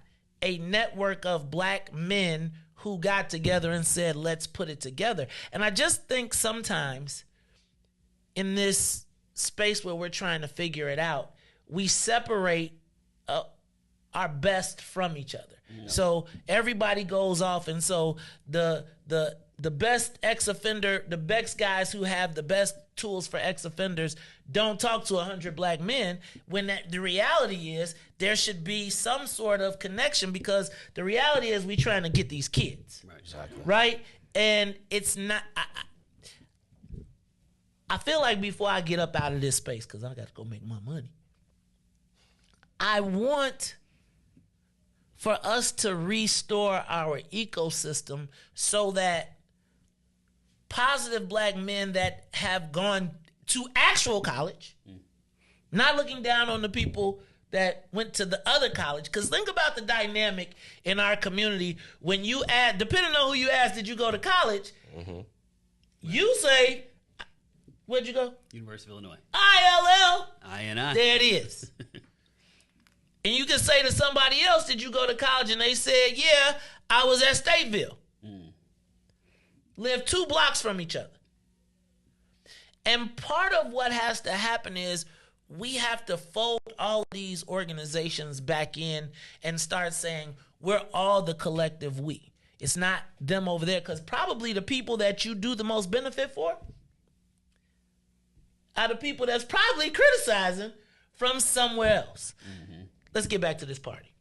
a network of black men who got together and said, let's put it together. And I just think sometimes in this space where we're trying to figure it out, we separate our best from each other. Yeah. So everybody goes off, and so the best ex-offender, the best guys who have the best tools for ex-offenders don't talk to 100 black men, when the reality is there should be some sort of connection, because the reality is we trying to get these kids. Right, exactly. Right? And it's not... I feel like before I get up out of this space, because I got to go make my money, I want for us to restore our ecosystem so that positive black men that have gone to actual college, not looking down on the people that went to the other college, because think about the dynamic in our community when you add, depending on who you ask, did you go to college? Mm-hmm. You say, where'd you go? University of Illinois. ILL. INI. There it is. And you can say to somebody else, did you go to college? And they said, yeah, I was at Stateville. Lived 2 blocks from each other. And part of what has to happen is we have to fold all these organizations back in and start saying we're all the collective we. It's not them over there, because probably the people that you do the most benefit for are the people that's probably criticizing from somewhere else. Mm-hmm. Let's get back to this party.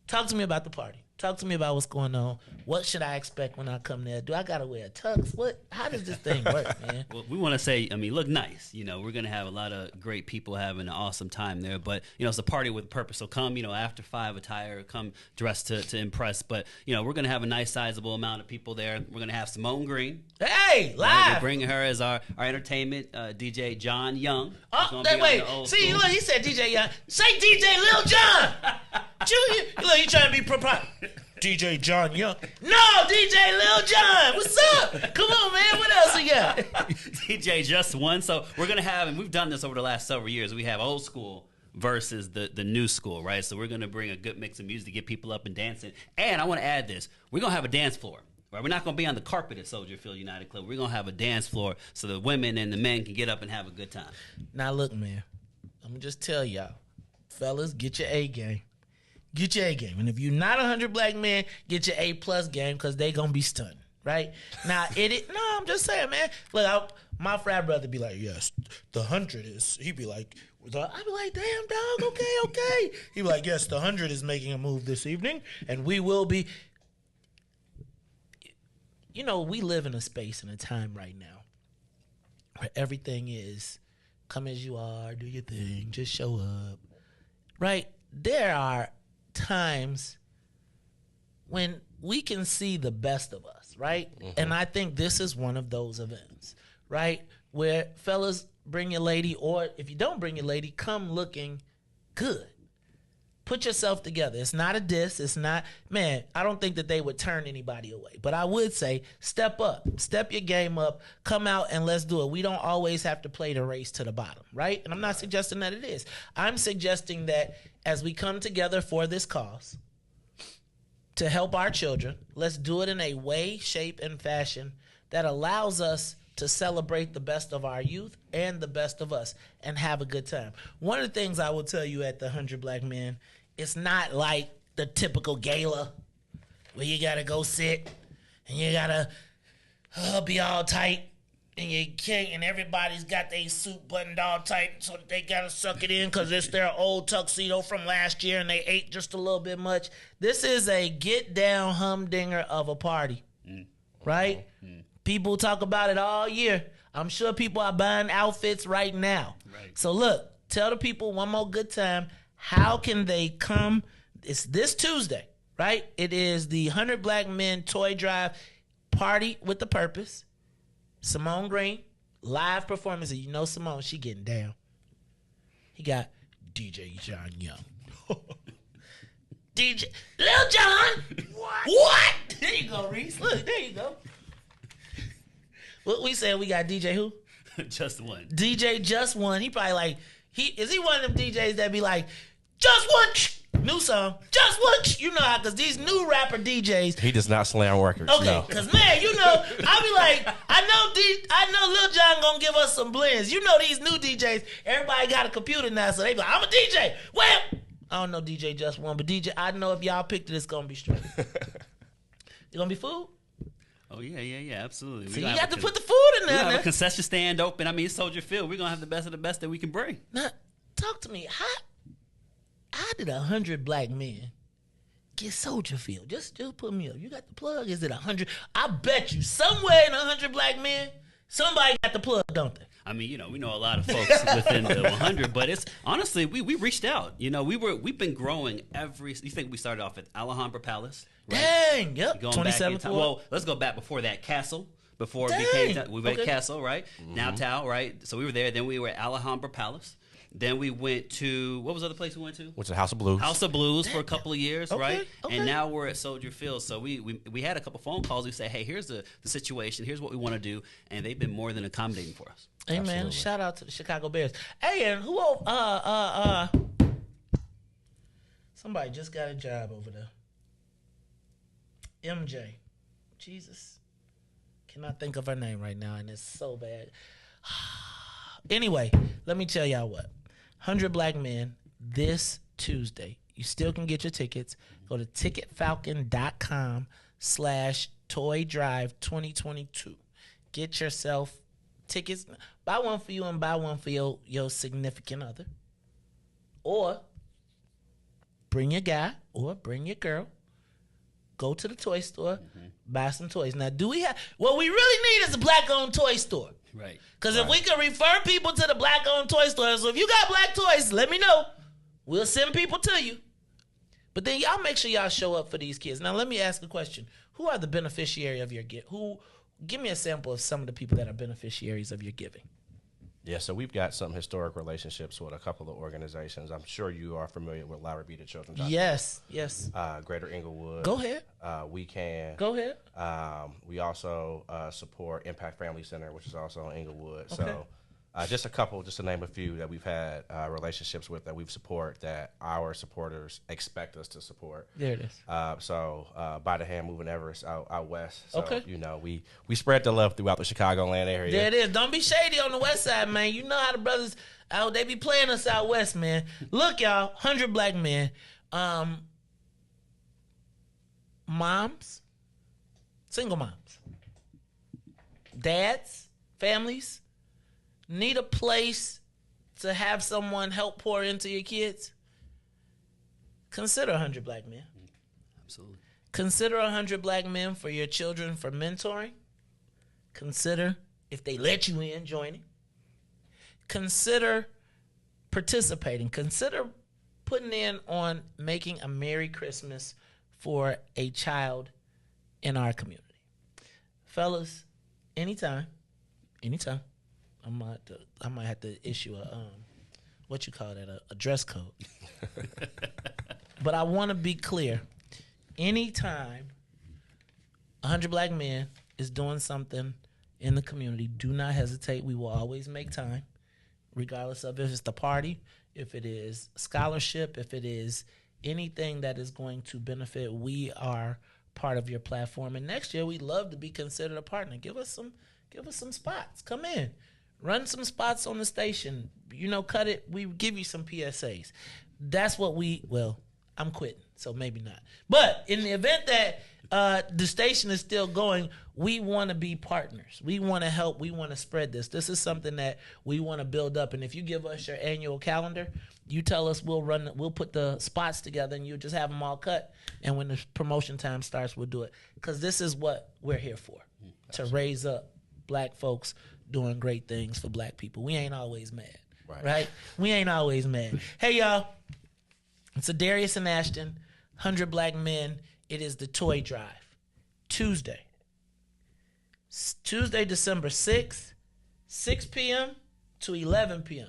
Talk to me about the party. Talk to me about what's going on. What should I expect when I come there? Do I got to wear a tux? How does this thing work, man? Well, we want to say, look nice. We're going to have a lot of great people having an awesome time there. But, it's a party with purpose. So come, after 5 attire, come dressed to impress. But, we're going to have a nice sizable amount of people there. We're going to have Simone Green. Hey, live. Right? We're bringing her as our entertainment, DJ John Young. Oh, wait. See, look, he said DJ Young. Say DJ Lil John. Look, you trying to be proper. DJ John Young. No, DJ Lil John. What's up? Come on, man. What else you got? DJ Just One. So we're going to have, and we've done this over the last several years, we have old school versus the new school, right? So we're going to bring a good mix of music to get people up and dancing. And I want to add this. We're going to have a dance floor. Right? We're not going to be on the carpet at Soldier Field United Club. We're going to have a dance floor so the women and the men can get up and have a good time. Now, look, man. I'm going to just tell y'all. Fellas, get your A game. Get your A game. And if you're not 100 black men, get your A+ game, because they going to be stunned, right? Now, I'm just saying, man. Look, my frat brother be like, yes, the 100 is, he be like, I be like, damn, dog, okay. He be like, yes, the 100 is making a move this evening, and we will be. We live in a space and a time right now where everything is come as you are, do your thing, just show up, right? There are times when we can see the best of us, right? Mm-hmm. And I think this is one of those events, right? Where fellas, bring your lady, or if you don't bring your lady, come looking good. Put yourself together. It's not a diss. It's not, man, I don't think that they would turn anybody away. But I would say step up. Step your game up. Come out and let's do it. We don't always have to play the race to the bottom, right? And I'm not suggesting that it is. I'm suggesting that as we come together for this cause to help our children, let's do it in a way, shape, and fashion that allows us to celebrate the best of our youth and the best of us and have a good time. One of the things I will tell you at the 100 Black Men, it's not like the typical gala where you got to go sit and you got to be all tight and you can't, and everybody's got their suit buttoned all tight so that they got to suck it in because it's their old tuxedo from last year and they ate just a little bit much. This is a get down humdinger of a party, right? People talk about it all year. I'm sure people are buying outfits right now. Right. So look, tell the people one more good time, how can they come? It's this Tuesday, right? It is the 100 Black Men Toy Drive Party with the Purpose. Simone Green, live performance. You know Simone, she getting down. He got DJ John Young. DJ Lil John. What? There you go, Riis. Look, there you go. What we said, we got DJ who? Just One. DJ Just One. He probably like, is he one of them DJs that be like, just one? New song. Just what you know how, because these new rapper DJs. He does not slam records. Okay, No. because man, you know, I be like, I know Lil Jon gonna give us some blends. You know these new DJs, everybody got a computer now, so they go, I'm a DJ. Well, I don't know DJ Just One, but DJ, I know if y'all picked it, it's gonna be straight. It gonna be food? Oh yeah, absolutely. So you got to put the food in there. We have a concession stand open. I mean, it's Soldier Field. We're gonna have the best of the best that we can bring. Now, talk to me. How did 100 black men get Soldier Field? Just put me up. You got the plug? Is it 100? I bet you somewhere in 100 black men, somebody got the plug, don't they? I mean, you know, we know a lot of folks within the 100, but it's honestly we reached out. You know, we've been growing every. You think we started off at Alhambra Palace? Right? Dang, yep. 27th. Well, let's go back before that. Castle. Before it became, we were at Castle, right? Now Tao, right? So we were there. Then we were at Alhambra Palace. Then we went to, what was the other place we went to? Went to House of Blues. House of Blues for a couple of years, right? Okay. And now we're at Soldier Field. So we had a couple phone calls. We say, hey, here's the situation. Here's what we want to do. And they've been more than accommodating for us. Hey, man, shout out to the Chicago Bears. Hey, and who, somebody just got a job over there. MJ. Jesus. Cannot think of her name right now, and it's so bad. Anyway, let me tell y'all what. 100 Black Men this Tuesday. You still can get your tickets. Go to ticketfalcon.com/Toy Drive 2022. Get yourself tickets. Buy one for you and buy one for your significant other. Or bring your guy or bring your girl. Go to the toy store, buy some toys. Now, do we have... What we really need is a black-owned toy store. Right. Because if we can refer people to the black-owned toy store, so if you got black toys, let me know. We'll send people to you. But then y'all make sure y'all show up for these kids. Now, let me ask a question. Who are the beneficiary of your gift? Give me a sample of some of the people that are beneficiaries of your giving. Yeah, so we've got some historic relationships with a couple of organizations. I'm sure you are familiar with Larry B. the Children's Hospital. Yes. Greater Inglewood. Go ahead. We Can. Go ahead. We also support Impact Family Center, which is also in Inglewood. Okay. So just a couple, just to name a few that we've had relationships with that we've support that our supporters expect us to support. There it is. So By the Hand Moving Everest out west. So, Okay. you know, we spread the love throughout the Chicagoland area. There it is. Don't be shady on the west side, man. You know how the brothers out, they be playing us out west, man. Look, y'all, 100 Black Men. Moms, single moms, dads, families, need a place to have someone help pour into your kids? Consider 100 Black Men. Absolutely. Consider 100 Black Men for your children for mentoring. Consider, if they let you in, joining. Consider participating. Consider putting in on making a Merry Christmas for a child in our community. Fellas, anytime. I might have to issue a dress code. But I want to be clear. Anytime 100 Black Men is doing something in the community, do not hesitate. We will always make time, regardless of if it's the party, if it is scholarship, if it is anything that is going to benefit. We are part of your platform. And next year, we'd love to be considered a partner. Give us some spots. Come in. Run some spots on the station. Cut it. We give you some PSAs. That's what I'm quitting, so maybe not. But in the event that the station is still going, we want to be partners. We want to help. We want to spread this. This is something that we want to build up. And if you give us your annual calendar, you tell us, we'll put the spots together, and you just have them all cut. And when the promotion time starts, we'll do it. Because this is what we're here for, to raise up Black folks doing great things for Black people. We ain't always mad, right? We ain't always mad. Hey, y'all. It's a Darius and Ashton, 100 Black Men. It is the Toy Drive. Tuesday, December 6th, 6 p.m. to 11 p.m.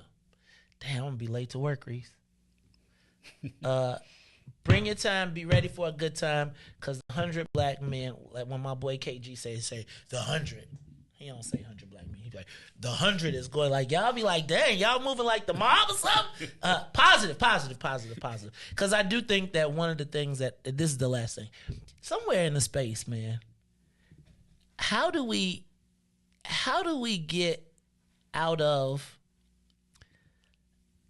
Damn, I'm going to be late to work, Riis. Bring your time. Be ready for a good time, because 100 Black Men, like when my boy KG say the 100. He don't say 100 Black Men. He Like, the 100 is going like, y'all be like, dang, y'all moving like the mob or something? Positive. Because I do think that one of the things that, this is the last thing, somewhere in the space, man, how do we get out of,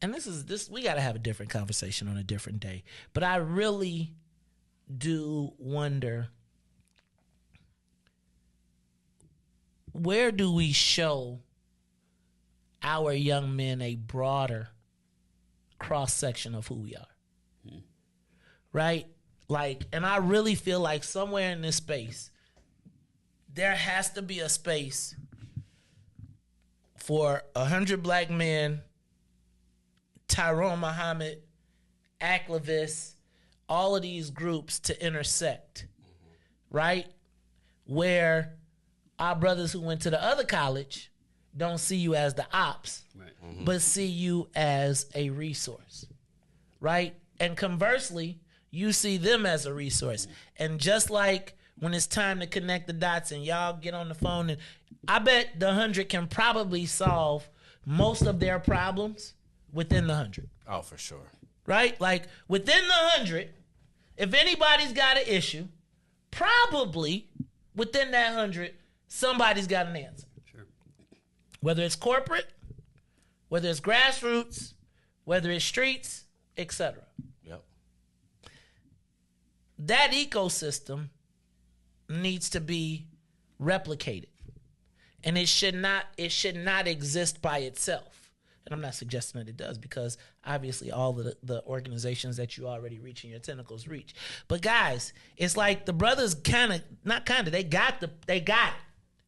and this we got to have a different conversation on a different day, but I really do wonder, where do we show our young men a broader cross-section of who we are? Right? Like, and I really feel like somewhere in this space, there has to be a space for 100 black men, Tyrone Muhammad, Aklevis, all of these groups to intersect, right? Where our brothers who went to the other college don't see you as the ops, but see you as a resource, right? And conversely, you see them as a resource. And just like when it's time to connect the dots and y'all get on the phone, and I bet the 100 can probably solve most of their problems within the 100. Oh, for sure. Right? Like, within the 100, if anybody's got an issue, probably within that 100, somebody's got an answer. Sure. Whether it's corporate, whether it's grassroots, whether it's streets, etc. Yep. That ecosystem needs to be replicated. And it should not exist by itself. And I'm not suggesting that it does, because obviously all of the organizations that you already reach in your tentacles reach. But guys, it's like the brothers they got it.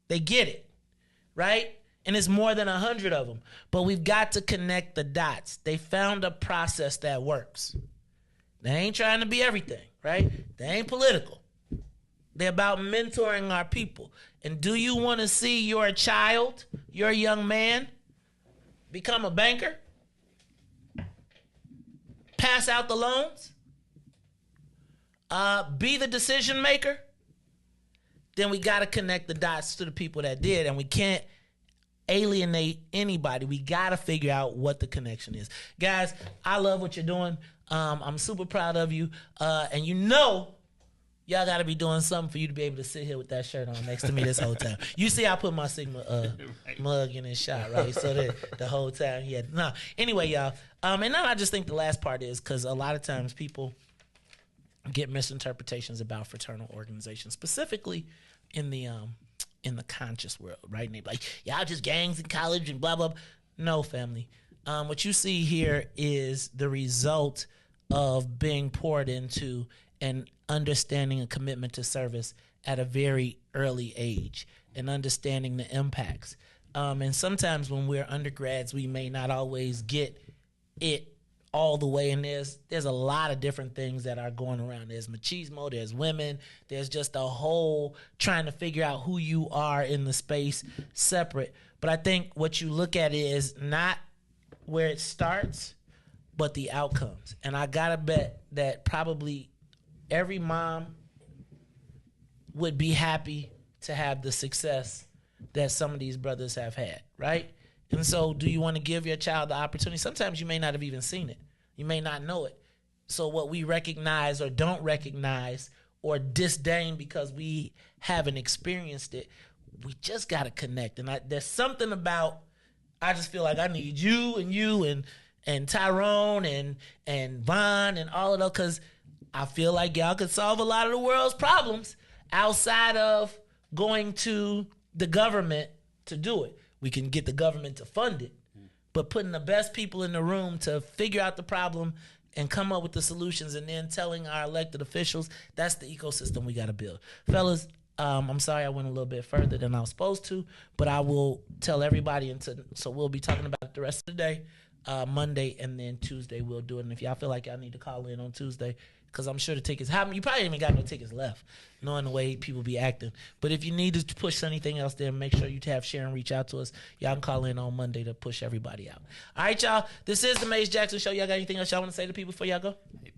They get it, right? And it's more than 100 of them. But we've got to connect the dots. They found a process that works. They ain't trying to be everything, right? They ain't political. They're about mentoring our people. And do you want to see your child, your young man, become a banker? Pass out the loans? Be the decision maker? Then we got to connect the dots to the people that did, and we can't alienate anybody. We got to figure out what the connection is. Guys, I love what you're doing. I'm super proud of you. And you know, y'all got to be doing something for you to be able to sit here with that shirt on next to me this whole time. You see, I put my Sigma mug in his shot, right? So that the whole time he had. No. Anyway, y'all. And now I just think the last part is, because a lot of times people get misinterpretations about fraternal organizations, specifically in the conscious world, right? And they be like, y'all just gangs in college and blah, blah, blah. No, family. What you see here is the result of being poured into and understanding a commitment to service at a very early age and understanding the impacts. And sometimes when we're undergrads, we may not always get it all the way. And there's a lot of different things that are going around. There's machismo, there's women, there's just a whole trying to figure out who you are in the space separate. But I think what you look at is not where it starts, but the outcomes. And I gotta bet that probably every mom would be happy to have the success that some of these brothers have had, right? And so do you want to give your child the opportunity? Sometimes you may not have even seen it. You may not know it. So what we recognize or don't recognize or disdain because we haven't experienced it, we just got to connect. And there's something about, I just feel like I need you and Tyrone and Von and all of those, because I feel like y'all could solve a lot of the world's problems outside of going to the government to do it. We can get the government to fund it, but putting the best people in the room to figure out the problem and come up with the solutions and then telling our elected officials, that's the ecosystem we got to build. Fellas, I'm sorry I went a little bit further than I was supposed to, but I will tell everybody, so we'll be talking about it the rest of the day, Monday, and then Tuesday we'll do it. And if y'all feel like y'all need to call in on Tuesday, because I'm sure the tickets, you probably ain't even got no tickets left, knowing the way people be acting. But if you need to push anything else there, make sure you have Sharon reach out to us. Y'all can call in on Monday to push everybody out. All right, y'all. This is the Maze Jackson Show. Y'all got anything else y'all want to say to people before y'all go?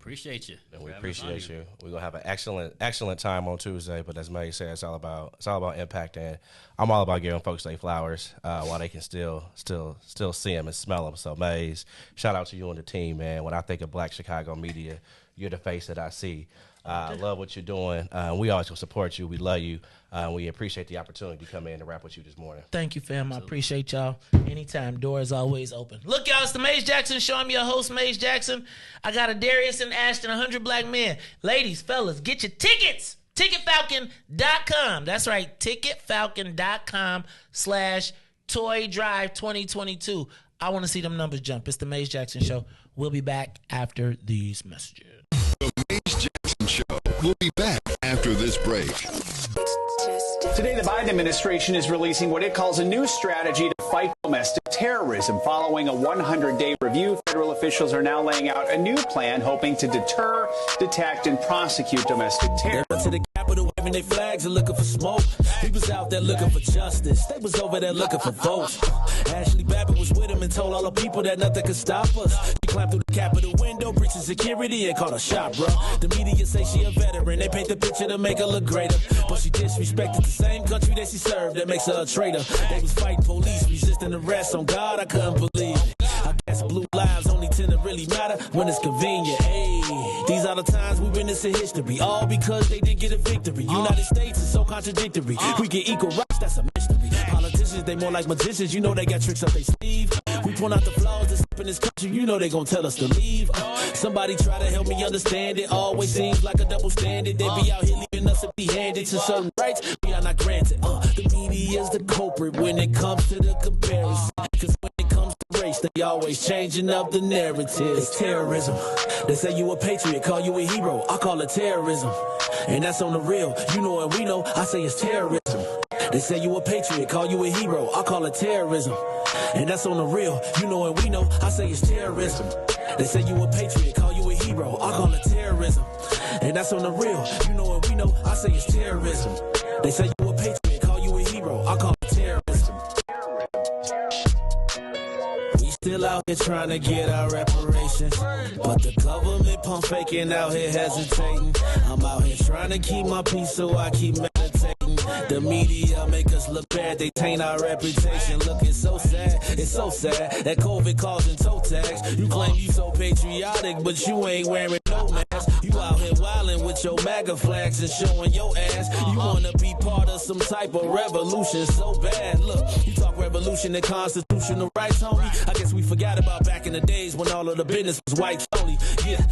Appreciate you. And we appreciate you. We're gonna have an excellent time on Tuesday. But as May said, it's all about impact, and I'm all about giving folks their flowers while they can still see them and smell them. So Maze, shout out to you and the team, man. When I think of Black Chicago media, you're the face that I see. Love what you're doing. We always gonna support you. We love you. We appreciate the opportunity to come in and rap with you this morning. Thank you, fam. I appreciate y'all. Anytime, door is always open. Look, y'all, it's the Maze Jackson Show. I'm your host, Maze Jackson. I got a Darius and Ashton, 100 Black Men. Ladies, fellas, get your tickets. Ticketfalcon.com. That's right, ticketfalcon.com/Toy Drive 2022. I want to see them numbers jump. It's the Maze Jackson Show. We'll be back after these messages. The Maze Jackson Show. We'll be back after this break. Today, the Biden administration is releasing what it calls a new strategy to fight domestic terrorism. Following a 100-day review, federal officials are now laying out a new plan hoping to deter, detect, and prosecute domestic terror. They went to the Capitol waving their flags and looking for smoke. He was out there looking for justice. They was over there looking for votes. Ashley Babbitt was with him and told all the people that nothing could stop us. She climbed through the Capitol window, breaching security, and called a shot, bro. The media say she a veteran. They paint the picture to make her look greater. But she disrespected the same country that she served. That makes her a traitor. They was fighting police, resisting arrest. On God, I couldn't believe it. I guess blue lives only tend to really matter when it's convenient. Hey, these are the times we witness in history, all because they didn't get a victory. United States is so contradictory. We get equal rights, that's a mystery. Politicians, they more like magicians. You know they got tricks up their sleeve. We point out the flaws that's up in this country. You know they gon' tell us to leave. Somebody try to help me understand it. Always seems like a double standard. They be out here leaving us empty-handed to certain rights we are not granted. The media is the culprit when it comes to the comparison. Cause when it comes to race, they always changing up the narrative. It's terrorism. They say you a patriot, call you a hero. I call it terrorism. And that's on the real. You know and we know. I say it's terrorism. They say you a patriot, call you a hero. I call it terrorism. And that's on the real. You know and we know. I say it's terrorism. They say you a patriot, call you a hero. I call it terrorism. And that's on the real. You know and we know. I say it's terrorism. They say you a patriot, call you a hero. I call it terrorism. We still out here trying to get our reparations, but the government pump faking out here hesitating. I'm out here trying to keep my peace, so I keep meditating. The media make us look bad, they taint our reputation. Look, it's so sad that COVID causing toe tags. You claim you so patriotic, but you ain't wearing no mask. You out here wildin' with your MAGA flags and showing your ass. You wanna be part of some type of revolution so bad. Look, you talk revolution and constitutional rights, homie. I guess we forgot about back in the days when all of the business was whites only. Yeah.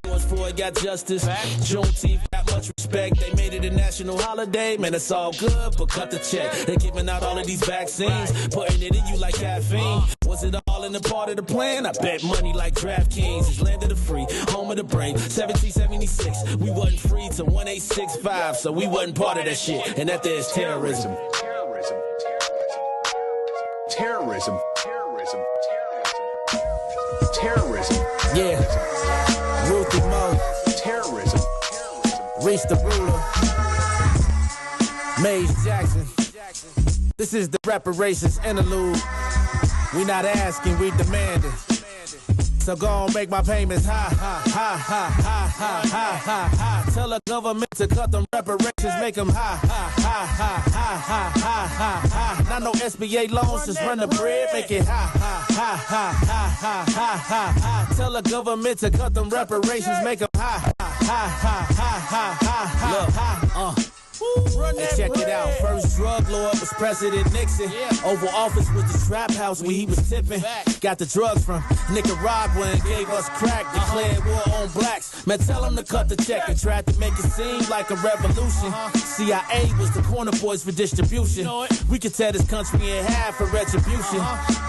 George Floyd got justice. Juneteenth got much respect. They made it a national holiday. Man, it's all good, but cut the check. They're giving out all of these vaccines, putting it in you like caffeine. Was it all in the part of the plan? I bet money like DraftKings. It's land of the free, home of the brave. 1776, we wasn't free till 1865, so we wasn't part of that shit. And that there is terrorism. Terrorism. Yeah. Ruthie Mo. Terrorism. Riis the ruler. Maze Jackson. This is the reparations interlude. We not asking, we demanding. So go on, make my payments high. Tell the government to cut them reparations, make them high. Not no SBA loans, just run the bread, make it high. Tell the government to cut them reparations, make them high. Look, Hey, check it out. First drug lord was President Nixon. Oval Office was the trap house where he was tipping. Got the drugs from Nicaragua and gave us crack. Declared war on blacks. Man, tell him to cut the check and tried to make it seem like a revolution. CIA was the corner boys for distribution. We could tear this country in half for retribution.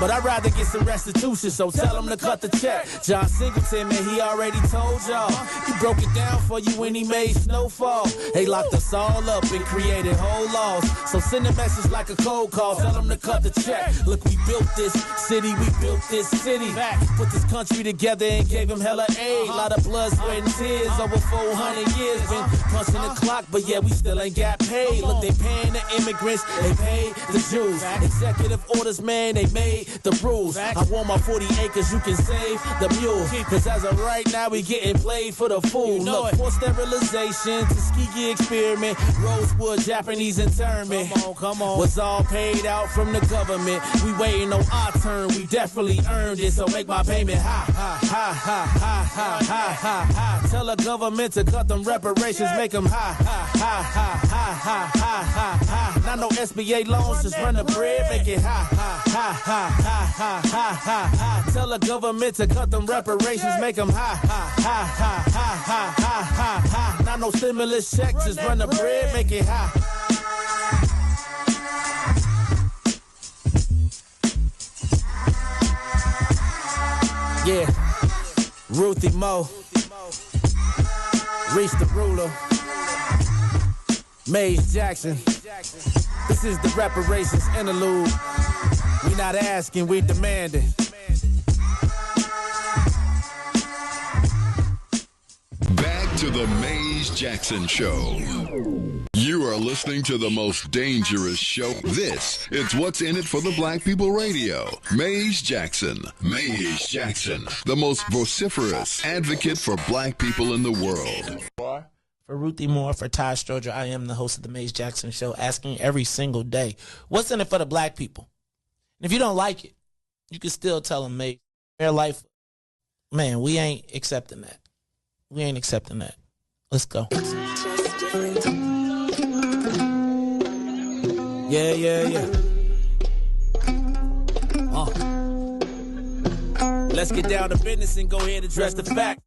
But I'd rather get some restitution, so tell him to cut the check. John Singleton, man, he already told y'all. He broke it down for you when he made Snowfall. They locked us all up and created whole laws. So send a message like a cold call. Tell them to cut the check. Look, we built this city. We built this city. Put this country together and gave him hella aid. A lot of blood, sweat, and tears over 400 years. Been punching the clock, but yeah, we still ain't got paid. Look, they paying the immigrants, they pay the Jews. Executive orders, man, they made the rules. I want my 40 acres, you can save the mule. Cause as of right now, we getting played for the fool. Look, for sterilization, Tuskegee experiment, Rosewood, Japanese internment. Come on, was all paid out from the government. We waiting on our turn, we definitely earned it. So make my payment high, high, high, high, high, high, high, high, high. Tell the government to cut them reparations, make them high, high, high, high, high, high, high, high, high. Not no SBA loans, just run the bread, make it high, high, high, high, high, high, high, high, high. Tell the government to cut them reparations, make them high, high, high, high, high, high, high, high, high. Not no stimulus checks, just run the bread, make it high. Yeah, Ruthie Mo, Riis the ruler, Maze Jackson. This is the reparations interlude. We not asking, we demanding. Back to the Maze Jackson Show. You are listening to the most dangerous show. This is What's in It for the Black People Radio. Maze Jackson. Maze Jackson, the most vociferous advocate for black people in the world. For Ruthie Moore, for Ty Stroger, I am the host of the Maze Jackson Show, asking every single day, what's in it for the black people? And if you don't like it, you can still tell them, Maze, their life, man, we ain't accepting that. We ain't accepting that. Let's go. Yeah, yeah, yeah. Let's get down to business and go ahead and address the fact.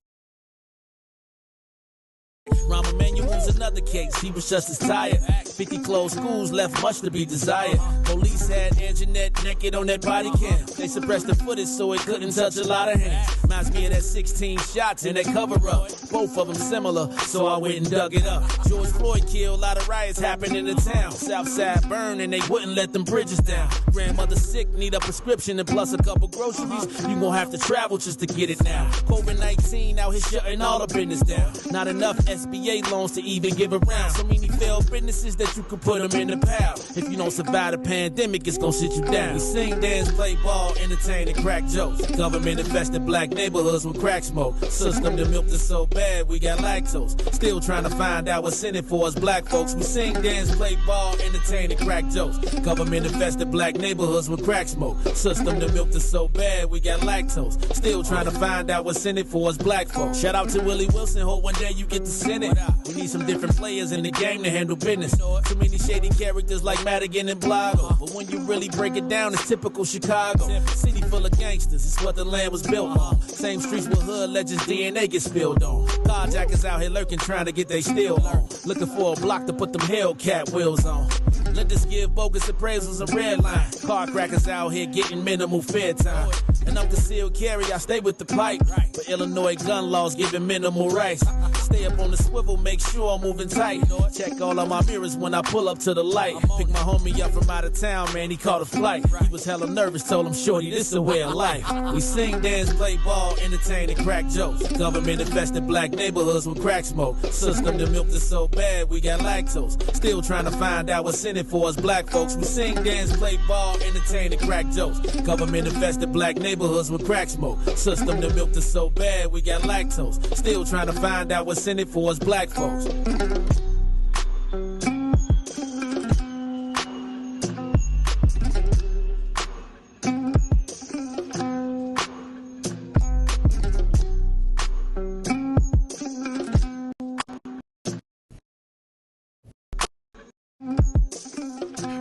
Rahm Emanuel's another case. He was just as tired. 50 closed schools left much to be desired. Police had Anjanette naked on that body cam. They suppressed the footage so it couldn't touch a lot of hands. Reminds me of that 16 shots in that cover up. Both of them similar, so I went and dug it up. George Floyd killed, a lot of riots happened in the town. Southside burned and they wouldn't let them bridges down. Grandmother sick, need a prescription and plus a couple groceries. You gon' have to travel just to get it now. COVID-19 out here shutting all the business down. Not enough SBA loans to even give around. So many failed businesses that you could put them in the pile. If you don't survive the pandemic, it's gonna sit you down. We sing, dance, play ball, entertain, and crack jokes. Government infested black neighborhoods with crack smoke. System that milked us so bad, we got lactose. Still trying to find out what's in it for us black folks. We sing, dance, play ball, entertain, and crack jokes. Government infested black neighborhoods with crack smoke. System that milked us so bad, we got lactose. Still trying to find out what's in it for us black folks. Shout out to Willie Wilson, hope one day you get to send it. We need some different players in the game to handle business. Too many shady characters like Madigan and Blago. But when you really break it down, it's typical Chicago. City full of gangsters, it's what the land was built on. Same streets with hood legends, DNA get spilled on. Carjackers out here lurking, trying to get they steal on. Looking for a block to put them Hellcat wheels on. Let us give bogus appraisals a red line. Car crackers out here getting minimal fair time. And I'm concealed carry, I stay with the pipe. But Illinois gun laws giving minimal rights. Stay up on the swivel, make sure I'm moving tight. Check all of my mirrors when I pull up to the light. Pick my homie up from out of town, man, he caught a flight. He was hella nervous, told him, shorty, this a way of life. We sing, dance, play ball, entertain, and crack jokes. Government infested black neighborhoods with crack smoke. System that milked us so bad, we got lactose. Still trying to find out what's in it for us black folks. We sing, dance, play ball, entertain, and crack jokes. Government infested black neighborhoods with crack smoke. System that milked us so bad, we got lactose. Still trying to find out what's in it for us black folks.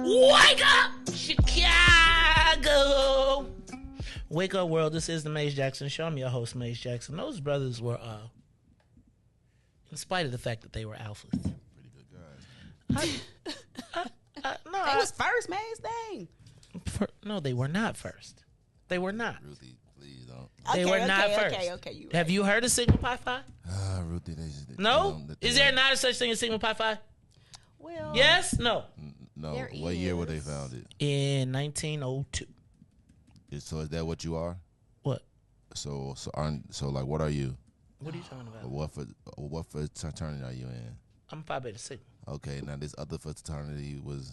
Wake up, Chicago! Wake up, world. This is the Maze Jackson Show. I'm your host, Maze Jackson. Those brothers were, in spite of the fact that they were alphas. Pretty good guys. They was first, Maze. Dang. No, they were not first. They were not. Ruthie, please don't. They were not first. Okay. Have you heard of Sigma Pi Phi? Ruthie, they just, no? Is there not such thing as Sigma Pi Phi? Well. Yes? No. No. What year were they founded? In 1902. So is that what you are? What? So like, what are you? What are you talking about? What fraternity are you in? I'm Phi Beta Sigma. Okay, now this other fraternity was.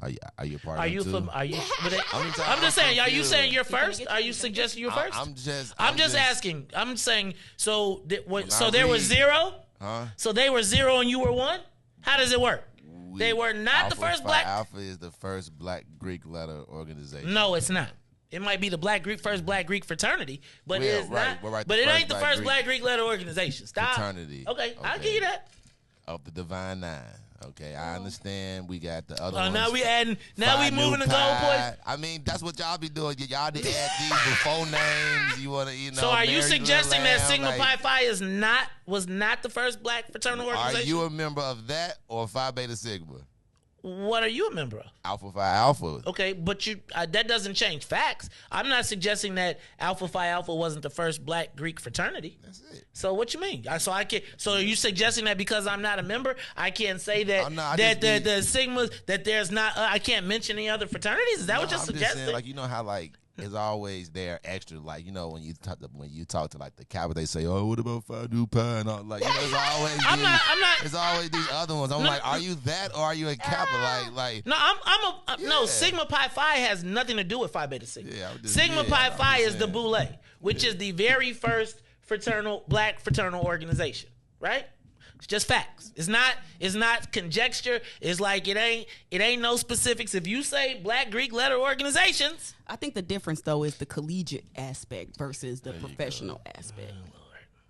Are you a part Are of you it too? from? Are you? I'm just saying. Are you saying you're first? Are you suggesting you're first? I'm just asking. I'm saying. So there was 0. Huh? So they were 0 and you were 1. How does it work? They were not the first black. Alpha is the first black Greek letter organization. No, it's not. It might be the first black Greek fraternity, but it is not. But it ain't the first black Greek letter organization. Stop. Fraternity. Okay, I'll give you that. Of the Divine Nine. Okay, I understand. We got the other ones. Now we adding. Now we moving the goalpost. I mean, that's what y'all be doing. Y'all did add these before names. You want to, So are you suggesting that Sigma Pi Phi Phi was not the first black fraternal organization? Are you a member of that or Phi Beta Sigma? What are you a member of? Alpha Phi Alpha. Okay, but that doesn't change facts. I'm not suggesting that Alpha Phi Alpha wasn't the first black Greek fraternity. That's it. So what you mean? So I can't. So are you suggesting that because I'm not a member, I can't say that the Sigmas that there's not? I can't mention any other fraternities. Is that what you're suggesting? Saying, like, you know how it's always there extra, like, you know, when you talk to like the Kappa, they say, oh, what about Phi Nu Pi and all, like, you know, it's always I'm not it's always these other ones. I'm like, are you that or are you a Kappa? Like no, no, Sigma Pi Phi has nothing to do with Phi Beta Sigma. Sigma Pi Phi Phi is the Boule, which is the very first black fraternal organization, right? It's just facts. It's not conjecture. It's like it ain't no specifics. If you say black Greek letter organizations, I think the difference though is the collegiate aspect versus the professional aspect.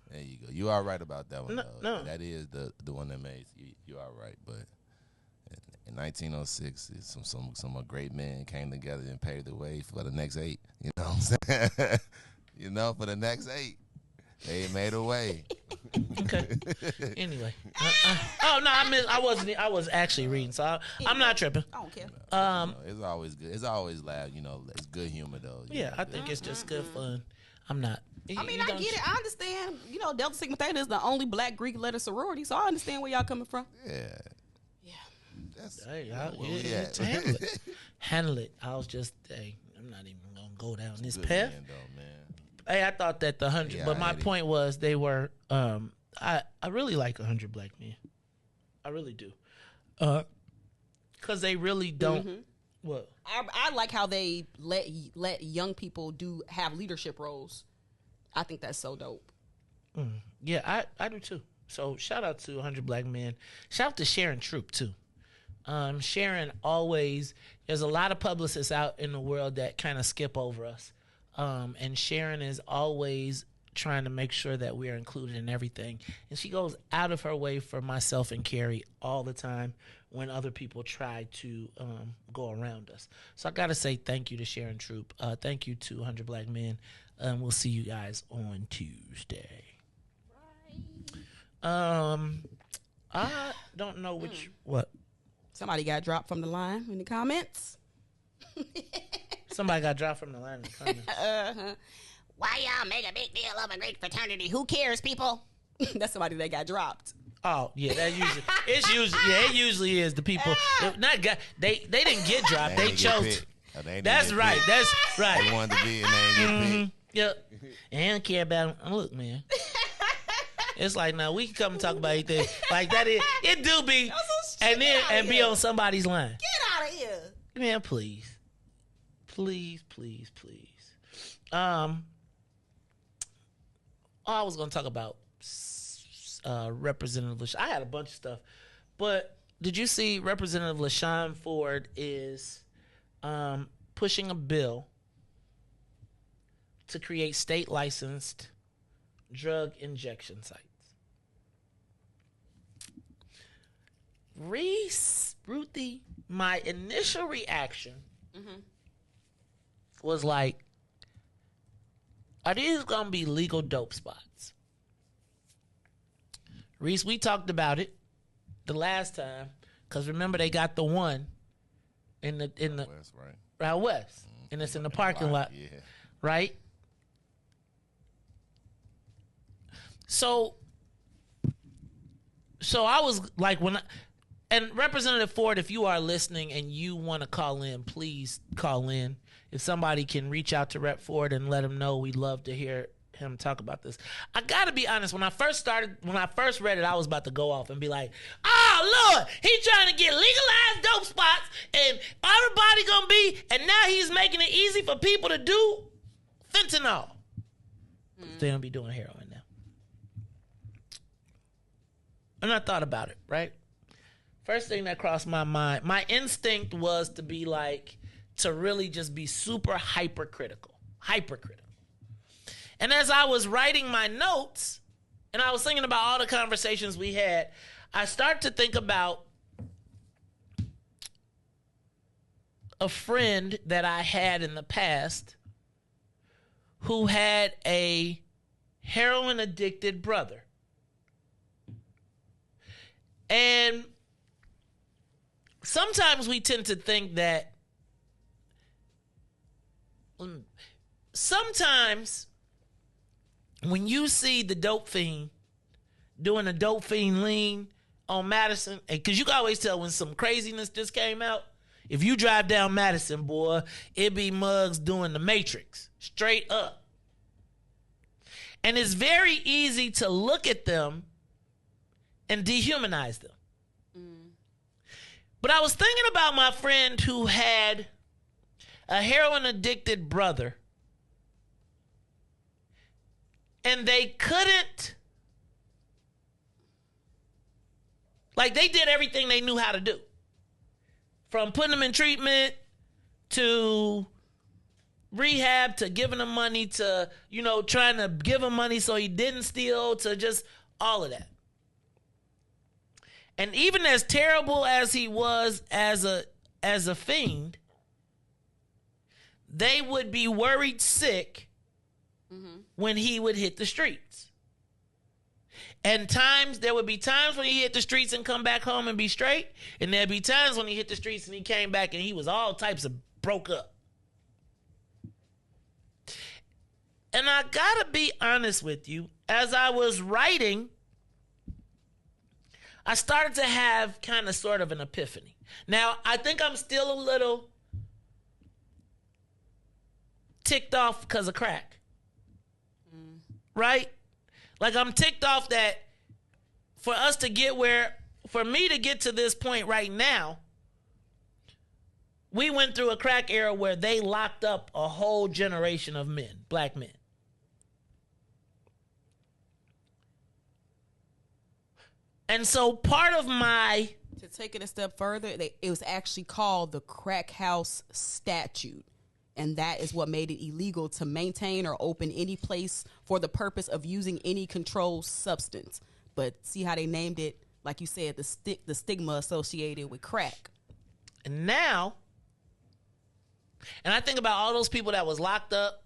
There you go. You are right about that one. No. That is the one that made you are right. But in 1906, some great men came together and paved the way for the next 8. You know what I'm saying? You know, for the next 8. They made a way. Okay. Anyway. I was actually reading, so I'm not tripping. I don't care. It's always good. It's always loud. You know, it's good humor though. Yeah, I think it's just good fun. I'm not. I mean, I get it. I understand. You know, Delta Sigma Theta is the only black Greek letter sorority, so I understand where y'all coming from. Yeah. That's handle it. Handle it. I was just, I'm not even gonna go down this path. Hey, I thought that the 100, but my point was they were. I really like 100 black men. I really do, because they really don't. Mm-hmm. What? I like how they let young people have leadership roles. I think that's so dope. Yeah, I do too. So shout out to 100 black men. Shout out to Sharon Troop too. Sharon always. There's a lot of publicists out in the world that kind of skip over us. And Sharon is always trying to make sure that we're included in everything. And she goes out of her way for myself and Carrie all the time when other people try to go around us. So I got to say thank you to Sharon Troop. Thank you to 100 Black Men. We'll see you guys on Tuesday. I don't know what. Somebody got dropped from the line in the comments. Somebody got dropped from the line in the comments. Why y'all make a big deal of a Greek fraternity? Who cares, people? That's somebody that got dropped. Oh yeah, it usually is the people. They didn't get dropped. They chose. That's right. That's right. They wanted to be and they didn't get picked. Yep. And they don't care about them. Look, man. It's like, now we can come and talk about anything like that. It do be, and be on somebody's line. Get out of here, man. Please. I was gonna talk about Representative LaShawn. I had a bunch of stuff, but did you see Representative LaShawn Ford is pushing a bill to create state licensed drug injection sites? Ruthie, my initial reaction was like, are these going to be legal dope spots? Riis, we talked about it the last time, because remember they got the one in the West, right? Out west, and it's in the parking lot, right? So I was like, and Representative Ford, if you are listening and you want to call in, please call in. If somebody can reach out to Rep Ford and let him know, we'd love to hear him talk about this. I gotta be honest. When I first read it, I was about to go off and be like, "Oh Lord, he trying to get legalized dope spots, and everybody gonna be." And now he's making it easy for people to do fentanyl. They don't be doing heroin now. And I thought about it. Right. First thing that crossed my mind, my instinct was to be like, to really just be super hypercritical. And as I was writing my notes, and I was thinking about all the conversations we had, I started to think about a friend that I had in the past who had a heroin addicted brother. And sometimes we tend to think that sometimes when you see the dope fiend doing a dope fiend lean on Madison, because you can always tell when some craziness just came out. If you drive down Madison, boy, it be mugs doing the Matrix straight up. And it's very easy to look at them and dehumanize them. But I was thinking about my friend who had a heroin addicted brother, and they couldn't, like, they did everything they knew how to do. From putting him in treatment to rehab to giving him money to, trying to give him money so he didn't steal, to just all of that. And even as terrible as he was as a fiend, they would be worried sick when he would hit the streets. And there would be times when he hit the streets and come back home and be straight. And there'd be times when he hit the streets and he came back and he was all types of broke up. And I gotta be honest with you, as I was writing, I started to have kind of sort of an epiphany. Now, I think I'm still a little ticked off because of crack. Right? Like, I'm ticked off that for me to get to this point right now, we went through a crack era where they locked up a whole generation of men, black men. And so part of to take it a step further, it was actually called the Crack House Statute. And that is what made it illegal to maintain or open any place for the purpose of using any controlled substance. But see how they named it, like you said, the stigma associated with crack. And now, and I think about all those people that was locked up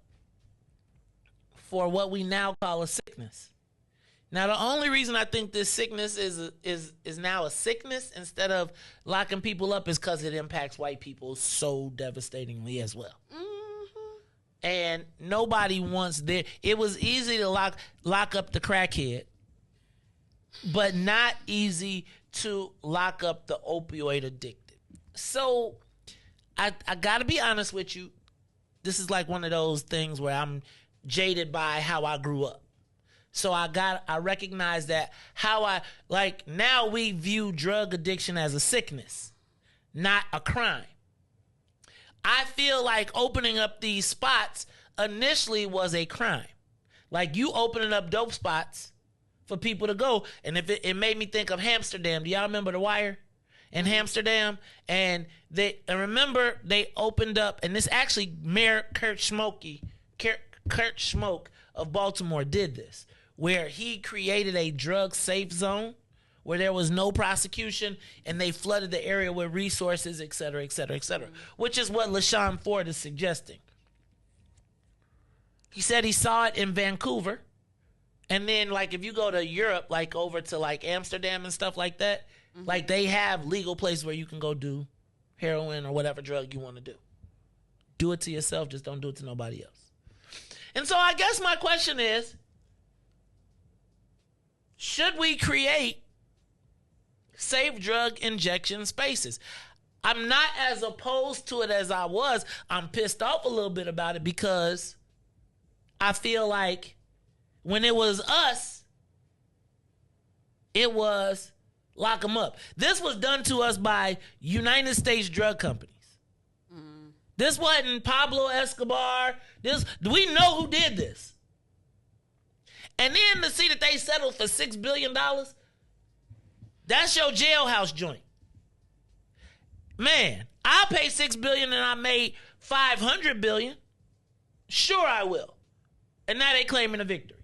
for what we now call a sickness. Now, the only reason I think this sickness is now a sickness instead of locking people up is because it impacts white people so devastatingly as well. And nobody wants it was easy to lock up the crackhead, but not easy to lock up the opioid addicted. So I got to be honest with you. This is like one of those things where I'm jaded by how I grew up. So I recognize that now we view drug addiction as a sickness, not a crime. I feel like opening up these spots initially was a crime. Like, you opening up dope spots for people to go. And if it made me think of Amsterdam. Do y'all remember The Wire? In Amsterdam, and remember they opened up, and this actually Mayor Kurt Schmoke of Baltimore did this, where he created a drug safe zone where there was no prosecution, and they flooded the area with resources, et cetera, et cetera, et cetera, which is what LaShawn Ford is suggesting. He said he saw it in Vancouver, and then, like, if you go to Europe, like over to like Amsterdam and stuff like that, like, they have legal places where you can go do heroin or whatever drug you want to do. Do it to yourself, just don't do it to nobody else. And so I guess my question is, should we create safe drug injection spaces? I'm not as opposed to it as I was. I'm pissed off a little bit about it because I feel like When it was us, it was lock them up. This was done to us by United States drug companies. This wasn't Pablo Escobar. We know who did this. And then to see that they settled for $6 billion, that's your jailhouse joint. Man, I'll pay $6 billion and I made $500 billion. Sure I will. And now they claiming a victory.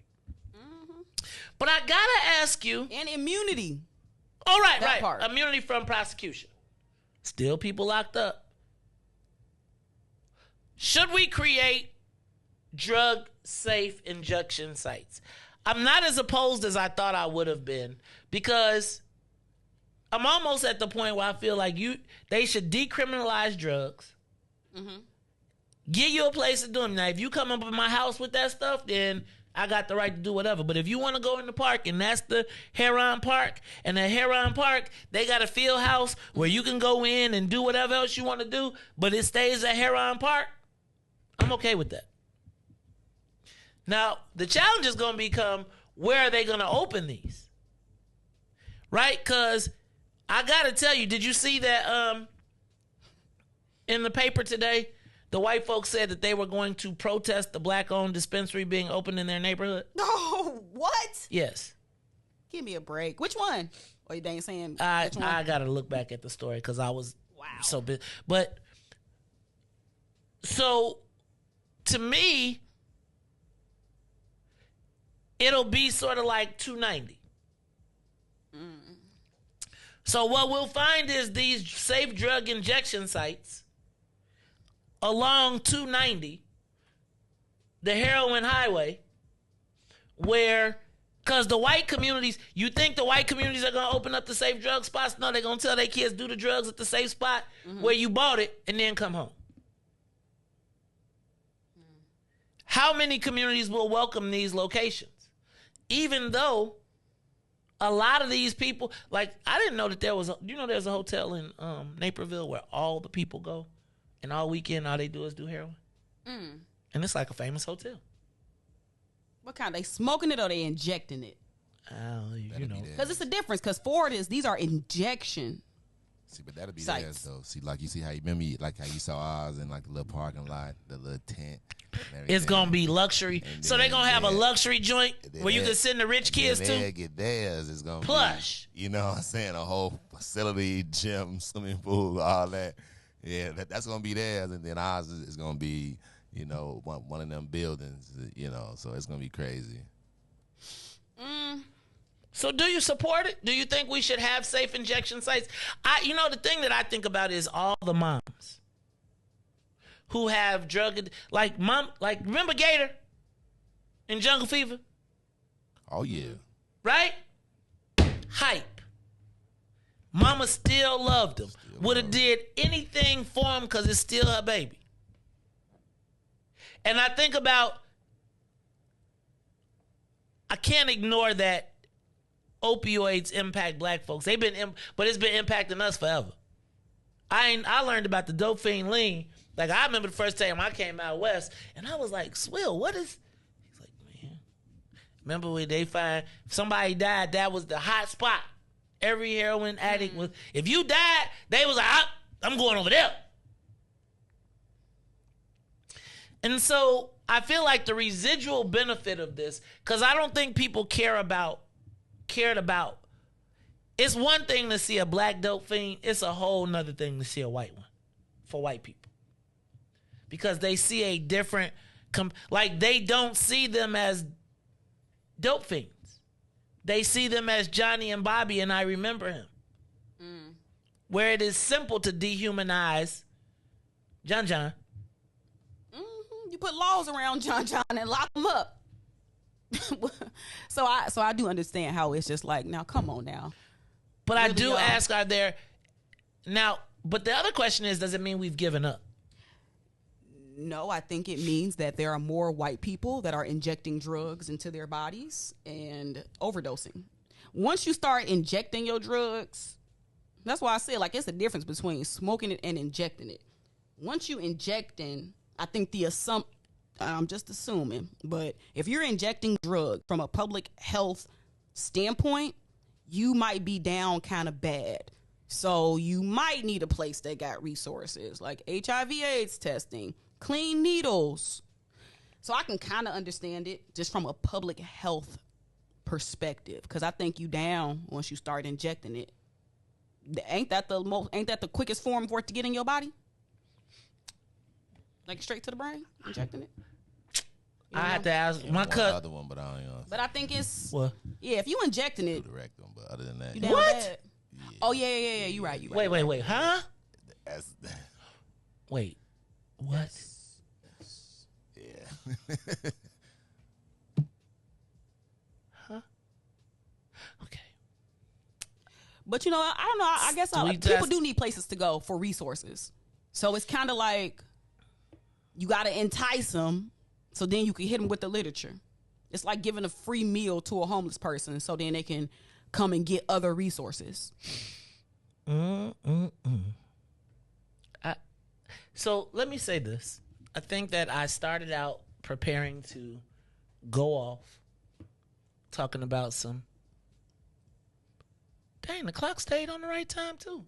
But I gotta ask you. And immunity. Oh, right. Part. Immunity from prosecution. Still people locked up. Should we create drug-safe injection sites? I'm not as opposed as I thought I would have been, because I'm almost at the point where I feel like they should decriminalize drugs, give you a place to do them. Now, if you come up in my house with that stuff, then I got the right to do whatever. But if you want to go in the park, and that's the Heron Park, and the Heron Park, they got a field house where you can go in and do whatever else you want to do, but it stays at Heron Park, I'm okay with that. Now, the challenge is going to become, where are they going to open these? Right? Because I got to tell you, did you see that in the paper today? The white folks said that they were going to protest the black-owned dispensary being opened in their neighborhood. Oh, what? Yes. Give me a break. Which one? Or you ain't saying which one? I got to look back at the story because I was so big. But, so, to me, it'll be sort of like 290. So what we'll find is these safe drug injection sites along 290, the heroin highway, where, because the white communities, you think the white communities are going to open up the safe drug spots? No, they're going to tell their kids do the drugs at the safe spot where you bought it and then come home. How many communities will welcome these locations? Even though a lot of these people, like, I didn't know that there's a hotel in Naperville where all the people go, and all weekend all they do is do heroin. And it's like a famous hotel. What kind? They smoking it or they injecting it? You know. Because it's a difference. Because Ford these are injection. See, but that'll be sites. theirs though. See, like you see how you remember, like how you saw ours in like the little parking lot, the little tent. It's gonna be luxury. So they're gonna have a luxury joint where you can send the rich kids to. They get theirs. It's gonna plush. Be, you know what I'm saying? A whole facility, gym, swimming pool, all that. Yeah, that's gonna be theirs, and then ours is gonna be, you know, one of them buildings. You know, so it's gonna be crazy. So do you support it? Do you think we should have safe injection sites? The thing that I think about is all the moms who have remember Gator in Jungle Fever? Oh, yeah. Right? Hype. Mama still loved him. Would have did anything for him because it's still her baby. And I think about, I can't ignore that opioids impact black folks. But it's been impacting us forever. I learned about the dope fiend lean. Like, I remember the first time I came out west, and I was like, Swill, what is? He's like, man, remember when they find somebody died? That was the hot spot. Every heroin addict was. If you died, they was like, I'm going over there. And so I feel like the residual benefit of this, because I don't think people cared about. It's one thing to see a black dope fiend. It's a whole nother thing to see a white one for white people. Because they see a different, they don't see them as dope fiends. They see them as Johnny and Bobby, and I remember him. Where it is simple to dehumanize John. You put laws around John and lock them up. So I do understand how it's just like, now come on now. But really, I do ask, are there now? But the other question is, does it mean we've given up? No, I think it means that there are more white people that are injecting drugs into their bodies and overdosing. Once you start injecting your drugs, that's why I said, like, it's a difference between smoking it and injecting it. Once you injecting, I think I'm just assuming, but if you're injecting drug from a public health standpoint, you might be down kind of bad. So you might need a place that got resources like HIV/AIDS testing, clean needles. So I can kind of understand it just from a public health perspective, because I think you down once you start injecting it. Ain't that the quickest form for it to get in your body? Like straight to the brain, injecting it. I had to ask my cousin. Other one, but I don't know. But I think it's what? Yeah, if you injecting it, the rectum. But other than that, you down What? bad. Oh yeah. You right. Wait, huh? That's, Wait, what? yeah. Huh? Okay. But you know, I don't know. I guess people do need places to go for resources. So it's kind of like you got to entice them, so then you can hit them with the literature. It's like giving a free meal to a homeless person, so then they can come and get other resources. So let me say this. I think that I started out preparing to go off, talking about some. Dang, the clock stayed on the right time too.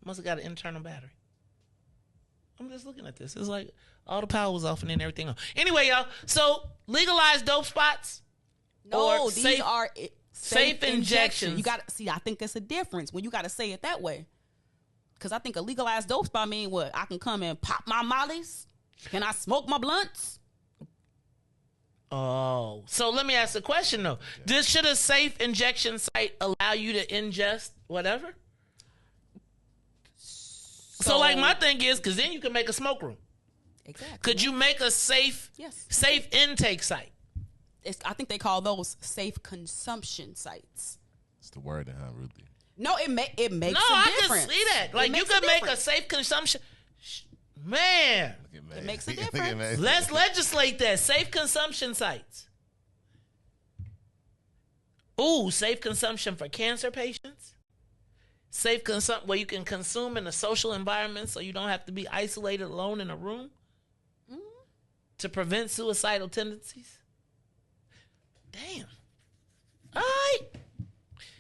Must have got an internal battery. I'm just looking at this. It's like all the power was off and then everything on. Anyway, y'all. So legalize dope spots. No, these are safe injections. You got to see. I think it's a difference when you got to say it that way. Because I think a legalized dope spot mean what? I can come and pop my mollies. Can I smoke my blunts? Oh, so let me ask a question though. Should a safe injection site allow you to ingest whatever? So like my thing is, because then you can make a smoke room. Exactly. Could you make a safe intake site? I think they call those safe consumption sites. It's the word, huh, Ruthie? No, it makes a difference. No, I can see that. Like you could make a safe consumption. Man, it makes a difference. Let's legislate that. Safe consumption sites. Ooh, safe consumption for cancer patients. Safe consumption where you can consume in a social environment so you don't have to be isolated alone in a room to prevent suicidal tendencies. Damn. All right.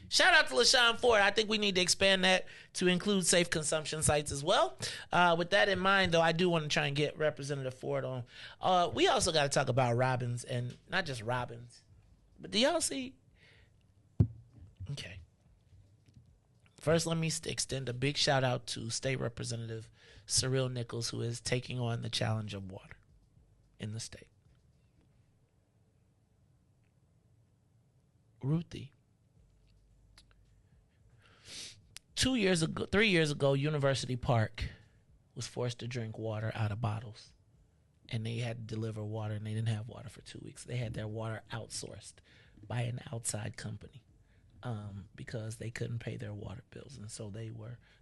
Shout out to LaShawn Ford. I think we need to expand that to include safe consumption sites as well. With that in mind, though, I do want to try and get Representative Ford on. We also got to talk about Robbins, and not just Robbins. But do y'all see? Okay. First, let me extend a big shout out to State Representative Cyril Nichols, who is taking on the challenge of water in the state. Ruthie. 3 years ago, University Park was forced to drink water out of bottles. And they had to deliver water, and they didn't have water for 2 weeks. They had their water outsourced by an outside company because they couldn't pay their water bills. And so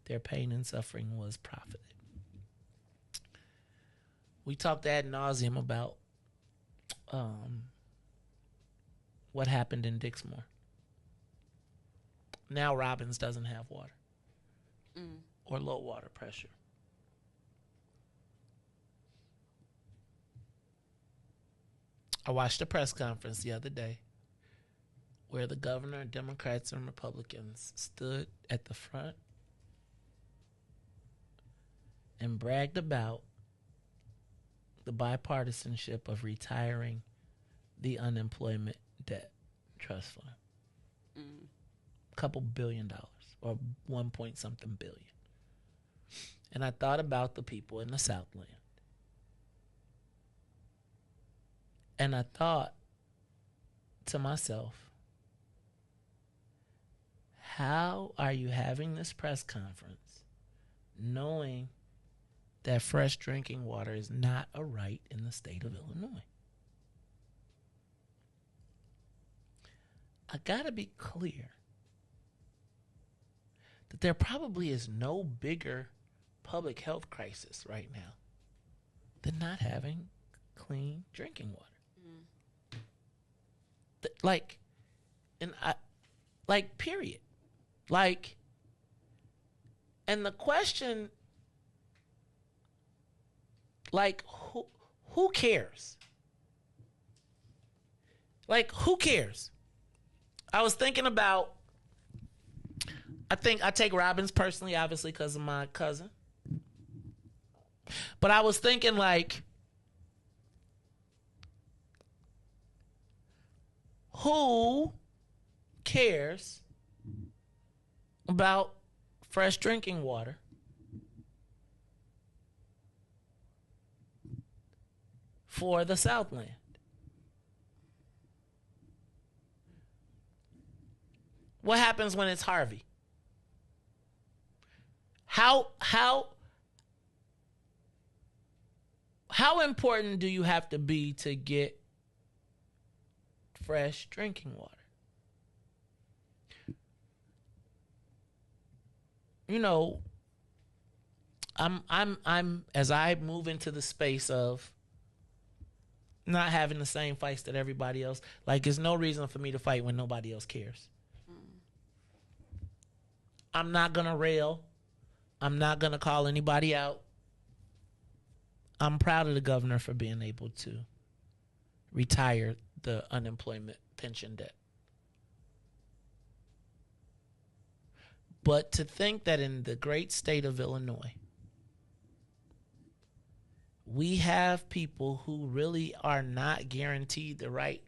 their pain and suffering was profited. We talked ad nauseum about what happened in Dixmoor. Now Robbins doesn't have water or low water pressure. I watched a press conference the other day where the governor, Democrats and Republicans, stood at the front and bragged about the bipartisanship of retiring the unemployment debt trust fund. A couple $1 billion or 1 point something billion. And I thought about the people in the Southland. And I thought to myself, how are you having this press conference knowing that fresh drinking water is not a right in the state of Illinois? I gotta be clear that there probably is no bigger public health crisis right now than not having clean drinking water. Period. And the question, who cares? Like, who cares? I was thinking about, I think I take Robbins personally, obviously, because of my cousin. But I was thinking, like, who cares about fresh drinking water for the Southland? What happens when it's Harvey? How important do you have to be to get fresh drinking water? You know, I'm as I move into the space of not having the same fights that everybody else, like, there's no reason for me to fight when nobody else cares. I'm not gonna rail. I'm not gonna call anybody out. I'm proud of the governor for being able to retire the unemployment pension debt. But to think that in the great state of Illinois, we have people who really are not guaranteed the right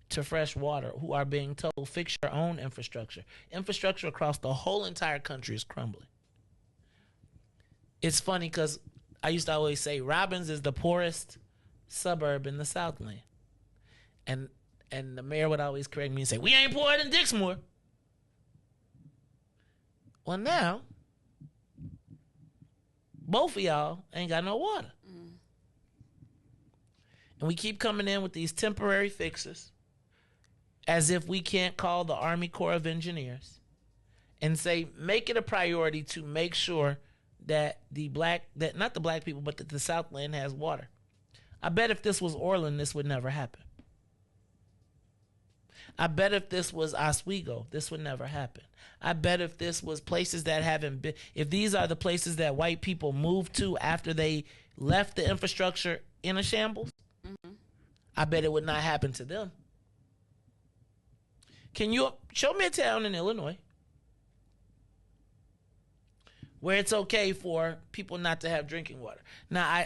to fresh water, who are being told, fix your own infrastructure. Infrastructure across the whole entire country is crumbling. It's funny because I used to always say Robbins is the poorest suburb in the Southland. And the mayor would always correct me and say, we ain't poorer than Dixmoor. Well, now, both of y'all ain't got no water. And we keep coming in with these temporary fixes as if we can't call the Army Corps of Engineers and say, make it a priority to make sure that not the black people, but that the Southland has water. I bet if this was Orland, this would never happen. I bet if this was Oswego, this would never happen. I bet if this was places that haven't been, if these are the places that white people moved to after they left the infrastructure in a shambles, I bet it would not happen to them. Can you show me a town in Illinois where it's okay for people not to have drinking water? Now,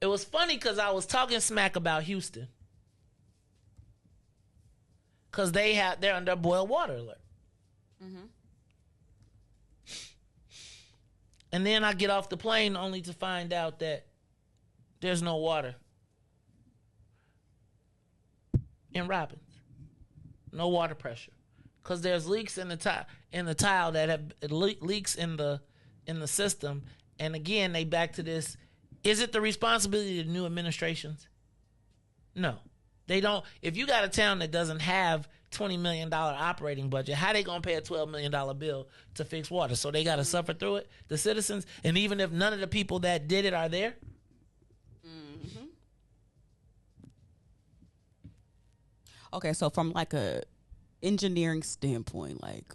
it was funny because I was talking smack about Houston because they're under boil water alert. And then I get off the plane only to find out that there's no water in Robbins. No water pressure. Because there's leaks in the tile that have leaks in the system. And again, they back to this. Is it the responsibility of new administrations? No. They don't. If you got a town that doesn't have $20 million operating budget, how they going to pay a $12 million bill to fix water? So they got to suffer through it, the citizens? And even if none of the people that did it are there? Okay, so from like a engineering standpoint, like,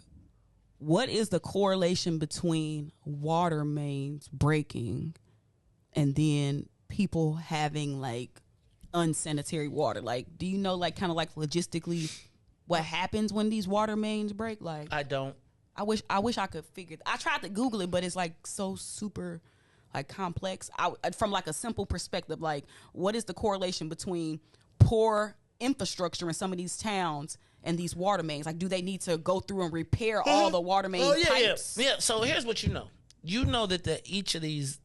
what is the correlation between water mains breaking and then people having like unsanitary water? Like, do you know, like, kind of like logistically what happens when these water mains break? Like, I don't. I wish I could figure. I tried to Google it, but it's like so super like complex. From like a simple perspective, like, what is the correlation between poor infrastructure in some of these towns and these water mains? Like, do they need to go through and repair all the water main pipes? Yeah. So here's what you know. You know that each of these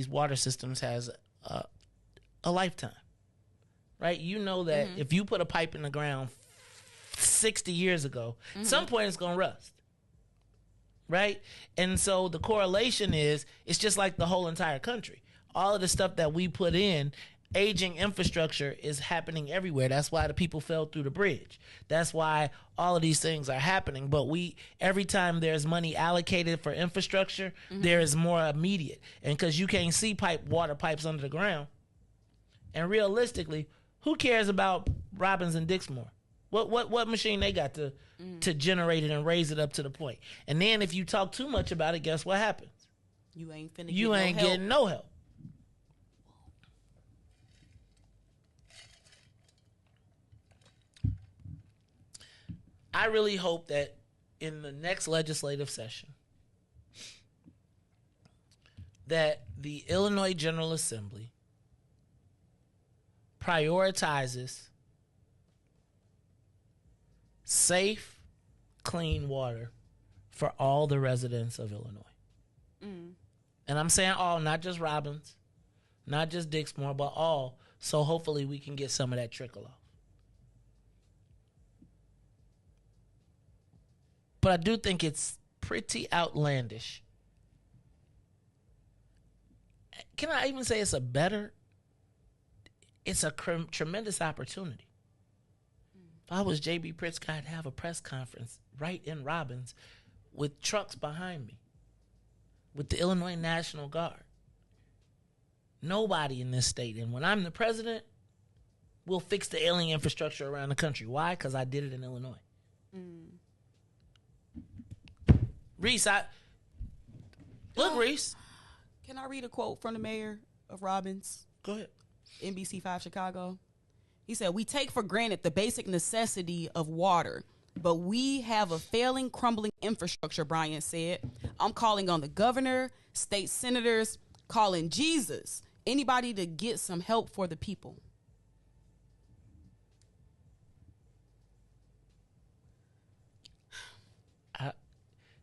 water systems has a lifetime, right? You know that if you put a pipe in the ground 60 years ago, at some point it's gonna rust, right? And so the correlation is, it's just like the whole entire country. All of the stuff that we put in, aging infrastructure is happening everywhere. That's why the people fell through the bridge. That's why all of these things are happening. But every time there's money allocated for infrastructure, there is more immediate. And because you can't see water pipes under the ground. And realistically, who cares about Robbins and Dixmoor? What machine they got to generate it and raise it up to the point? And then if you talk too much about it, guess what happens? You ain't finna you get ain't no help. getting no help. I really hope that in the next legislative session that the Illinois General Assembly prioritizes safe, clean water for all the residents of Illinois. And I'm saying all, not just Robbins, not just Dixmoor, but all. So hopefully we can get some of that trickle off. But I do think it's pretty outlandish. Can I even say it's a tremendous opportunity. If I was J.B. Pritzker, I'd have a press conference right in Robbins with trucks behind me, with the Illinois National Guard. Nobody in this state. And when I'm the president, we'll fix the ailing infrastructure around the country. Why? Because I did it in Illinois. Riis, Riis. Can I read a quote from the mayor of Robbins? Go ahead. NBC5 Chicago. He said, "We take for granted the basic necessity of water, but we have a failing, crumbling infrastructure," Bryant said. "I'm calling on the governor, state senators, calling Jesus, anybody to get some help for the people."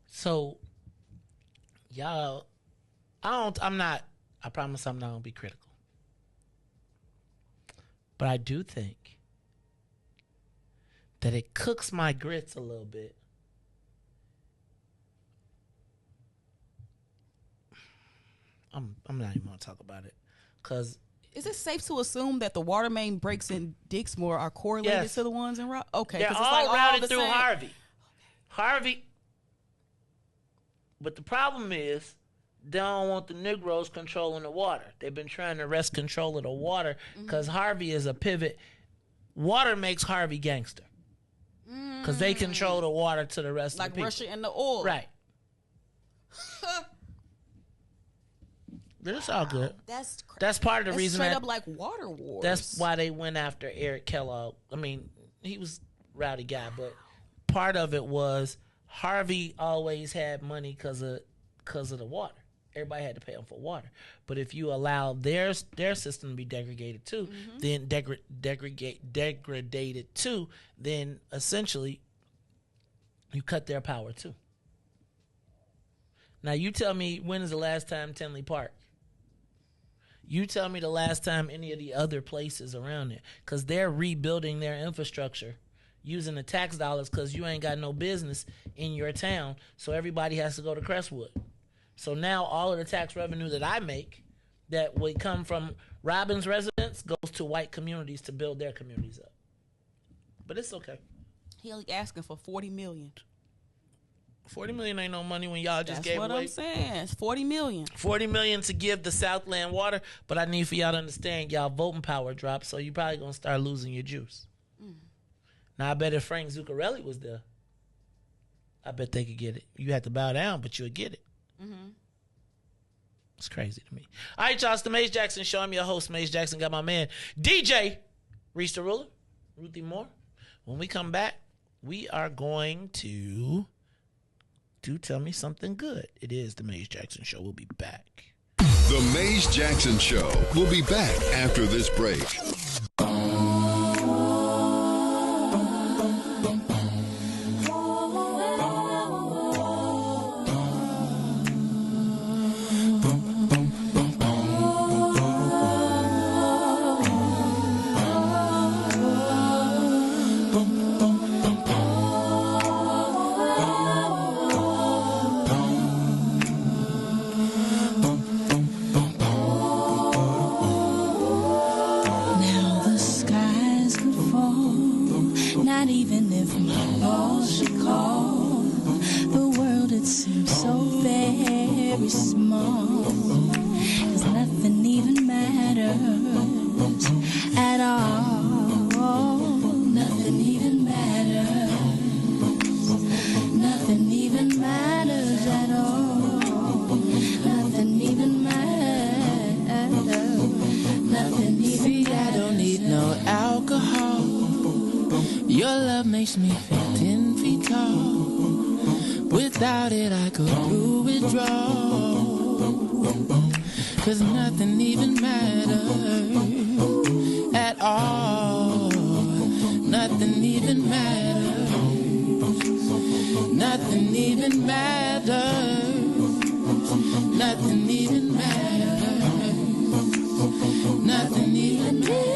So, y'all, I promise I'm not going to be critical. But I do think that it cooks my grits a little bit. I'm not even going to talk about it. Because is it safe to assume that the water main breaks in Dixmoor are correlated to the ones in Robbins? Okay. They're all routed through Harvey. Harvey. But the problem is, they don't want the Negroes controlling the water. They've been trying to wrest control of the water because Harvey is a pivot. Water makes Harvey gangster because they control the water to the rest of the people. Like Russia and the oil. Right. But it's all good. That's part of the reason. Straight up like water wars. That's why they went after Eric Kellogg. I mean, he was a rowdy guy, but part of it was Harvey always had money because of the water. Everybody had to pay them for water. But if you allow their system to be degraded too, then degraded too, then essentially you cut their power too. Now you tell me, when is the last time Tinley Park? You tell me the last time any of the other places around there, because they're rebuilding their infrastructure using the tax dollars, because you ain't got no business in your town, so everybody has to go to Crestwood. So now all of the tax revenue that I make that would come from Robbins residents goes to white communities to build their communities up. But it's okay. He only asking for $40 million. $40 million ain't no money when y'all just gave away. That's what I'm saying. It's $40 million. $40 million to give the Southland water, but I need for y'all to understand y'all voting power dropped, so you probably gonna start losing your juice. Now I bet if Frank Zuccarelli was there, I bet they could get it. You had to bow down, but you would get it. It's crazy to me. All right, y'all, it's the Maze Jackson Show. I'm your host, Maze Jackson. Got my man, DJ Riis the Ruler, Ruthie Moore. When we come back, we are going to do Tell Me Something Good. It is the Maze Jackson Show. We'll be back. The Maze Jackson Show. We'll be back after this break. Nothing Your love makes me feel 10 feet tall. Without it, I go through withdrawal. 'Cause nothing even matters at all. Nothing even matters. Nothing even matters. Nothing even matters. Nothing even matters.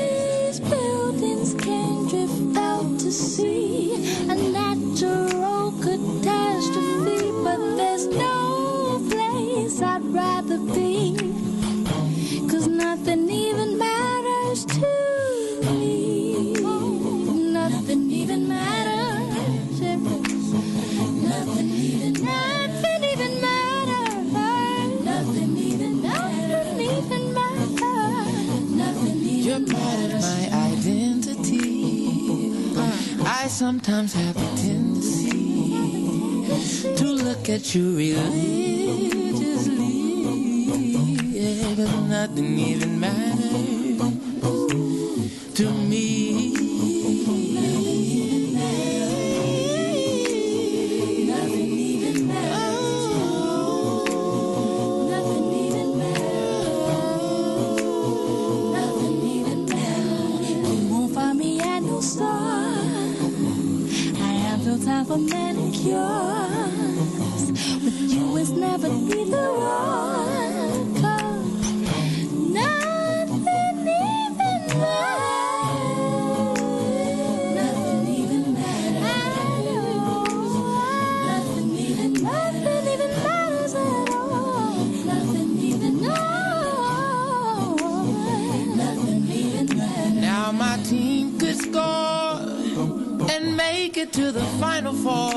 These buildings can drift out to sea, a natural catastrophe, but there's no place I'd rather be, 'cause nothing even matters to me. Nothing even matters. Nothing even matters. Nothing even matters. You're part of my identity. I sometimes have a tendency to look at you religiously. Yeah, 'cause nothing even matters to me. Time for manicures. With you it's never either one. 'Cause nothing even matters. Nothing even matters. Nothing even matters at all. Nothing even Nothing even matters. Now my team could score and make it to the Final Four.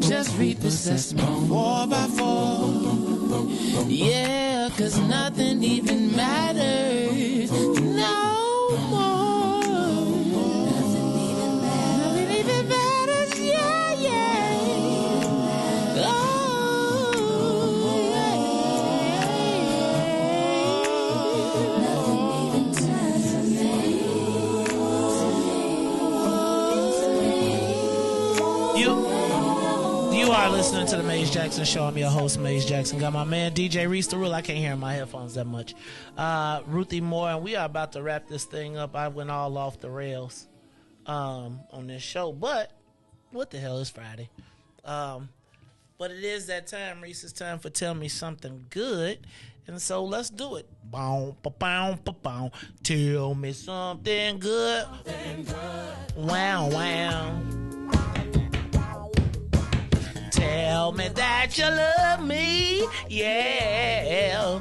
Just repossess me 4x4. Yeah, 'cause nothing even matters no more. Nothing even matters. Nothing even matters, yeah, yeah. Oh, yeah. Nothing even matters to me. You are listening to the Maze Jackson Show. I'm your host, Maze Jackson. Got my man DJ Riis the Rule. I can't hear in my headphones that much. Ruthie Moore, and we are about to wrap this thing up. I went all off the rails on this show, but what the hell is Friday? But it is that time, Riis. It's time for Tell Me Something Good, and so let's do it. Bow, ba, bow, ba, bow. Tell me something good. Wow, wow. Tell me that you love me, yeah.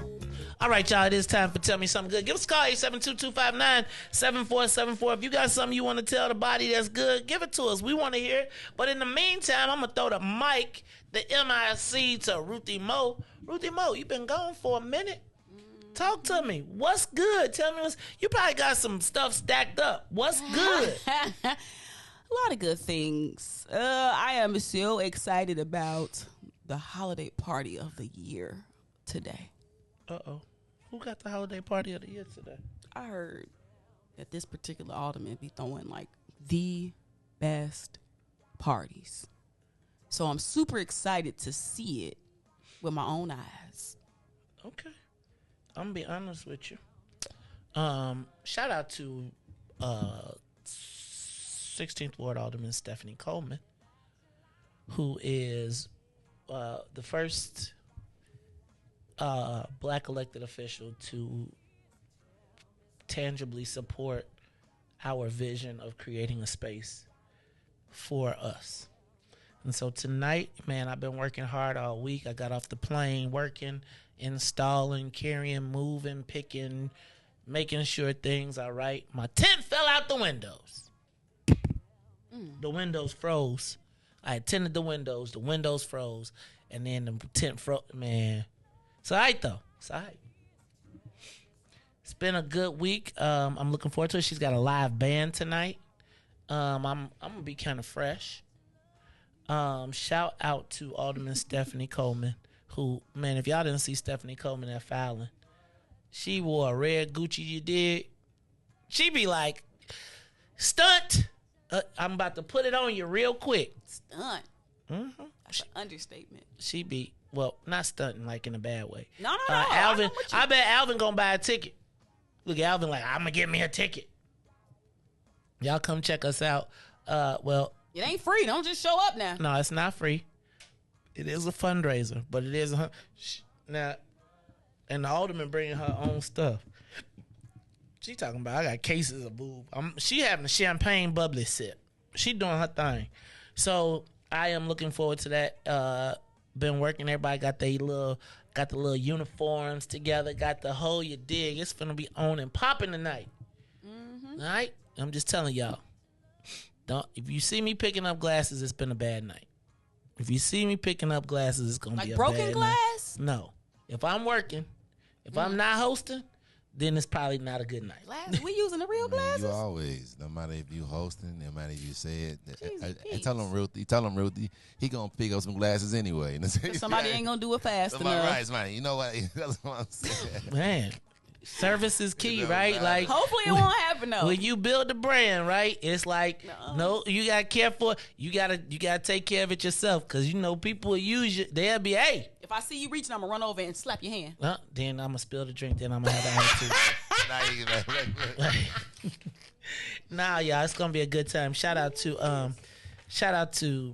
All right, y'all, it is time for Tell Me Something Good. Give us a call, 872-259-7474. If you got something you want to tell the body that's good, give it to us. We want to hear it. But in the meantime, I'm going to throw the mic, the MIC, to Ruthie Moe. Ruthie Moe, you been gone for a minute. Talk to me. What's good? Tell me you probably got some stuff stacked up. What's good? A lot of good things. I am so excited about the holiday party of the year today. Uh-oh. Who got the holiday party of the year today? I heard that this particular alderman be throwing like the best parties. So I'm super excited to see it with my own eyes. Okay. I'm going to be honest with you. Shout out to 16th Ward Alderman Stephanie Coleman, who is the first black elected official to tangibly support our vision of creating a space for us. And so tonight, man, I've been working hard all week. I got off the plane working, installing, carrying, moving, picking, making sure things are right. My tent fell out the windows. The windows froze. I attended the windows froze, and then the tent froze. Man, it's all right though. It's all right. It's been a good week. I'm looking forward to it. She's got a live band tonight. I'm gonna be kind of fresh. Shout out to Alderman Stephanie Coleman, who, man, if y'all didn't see Stephanie Coleman at Fallon, she wore a red Gucci. You did. She be like, stunt. I'm about to put it on you real quick. Stunt. Mm-hmm. That's an understatement. She be, well, not stunting like in a bad way. No. Alvin, I bet Alvin gonna buy a ticket. Look at Alvin like, I'm gonna get me a ticket. Y'all come check us out. Well, it ain't free. Don't just show up now. no, it's not free. It is a fundraiser, but it is now. And the alderman bringing her own stuff. She talking about, I got cases of boob. She having a champagne bubbly sip. She doing her thing. So I am looking forward to that. Been working. Everybody got the little uniforms together. Got the whole you dig. It's gonna be on and popping tonight. Mm-hmm. All right. I'm just telling y'all. If you see me picking up glasses, it's been a bad night. If you see me picking up glasses, it's gonna be a broken bad glass. night. No. If I'm working, if I'm not hosting, then it's probably not a good night. Glass? We using the real glasses? You always, no matter if you hosting, no matter if you say it. I tell him Ruthie, he gonna pick up some glasses anyway. Somebody ain't gonna do it fast enough. Right, man. You know what? That's what I'm saying. Man, service is key, right? Like, hopefully it won't happen though. When you build a brand, right? It's like, no, you gotta care for it. You gotta take care of it yourself, because you know people will use you. They'll be, hey. If I see you reaching, I'm gonna run over and slap your hand. Then I'm gonna spill the drink. Then I'm gonna have an attitude. Nah, y'all, it's gonna be a good time. Shout out to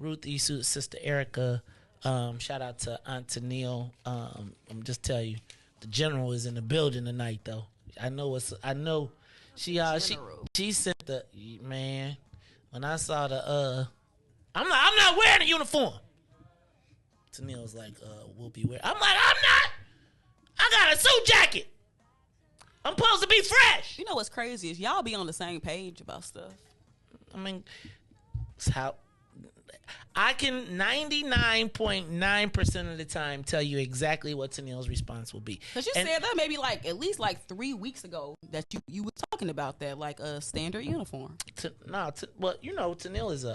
Ruthie, sister Erica. Shout out to onThe. I'm just tell you, the general is in the building tonight, though. I know she sent the man. When I saw the I'm not wearing a uniform. Tennille was like, we'll be wearing. I'm like, I'm not. I got a suit jacket. I'm supposed to be fresh. You know what's crazy is y'all be on the same page about stuff. I mean, it's how I can 99.9% of the time tell you exactly what Tennille's response will be. Because you said that maybe at least 3 weeks ago that you were talking about that, like a standard uniform. Well, you know, Tennille is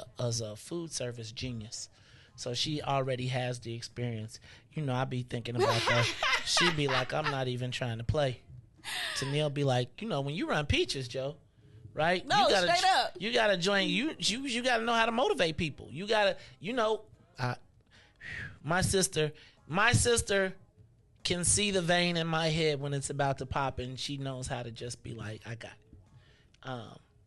a food service genius. So she already has the experience. You know, I be thinking about that. She be like, I'm not even trying to play. Tennille be like, you know, when you run Peaches, Joe, right? No, straight up. You gotta join. You gotta know how to motivate people. You gotta, you know, my sister can see the vein in my head when it's about to pop, and she knows how to just be like, I got it.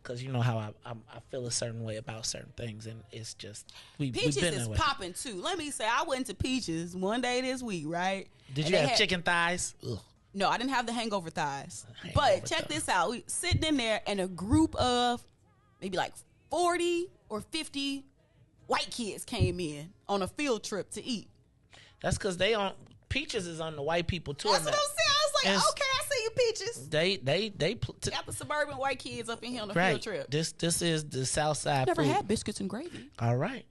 Because you know how I feel a certain way about certain things, and it's just Peaches we've been is that way. popping too. Let me say, I went to Peaches one day this week, right? Did you have chicken thighs? Ugh. No, I didn't have the hangover thighs. But check this out. We sitting in there, and a group of maybe 40 or 50 white kids came in on a field trip to eat. That's because Peaches is on the white people tour. That's what I'm saying. I was like, okay, I see you, Peaches. They got the suburban white kids up in here on a right. field trip. This is the South Side. Never food. had biscuits and gravy. All right,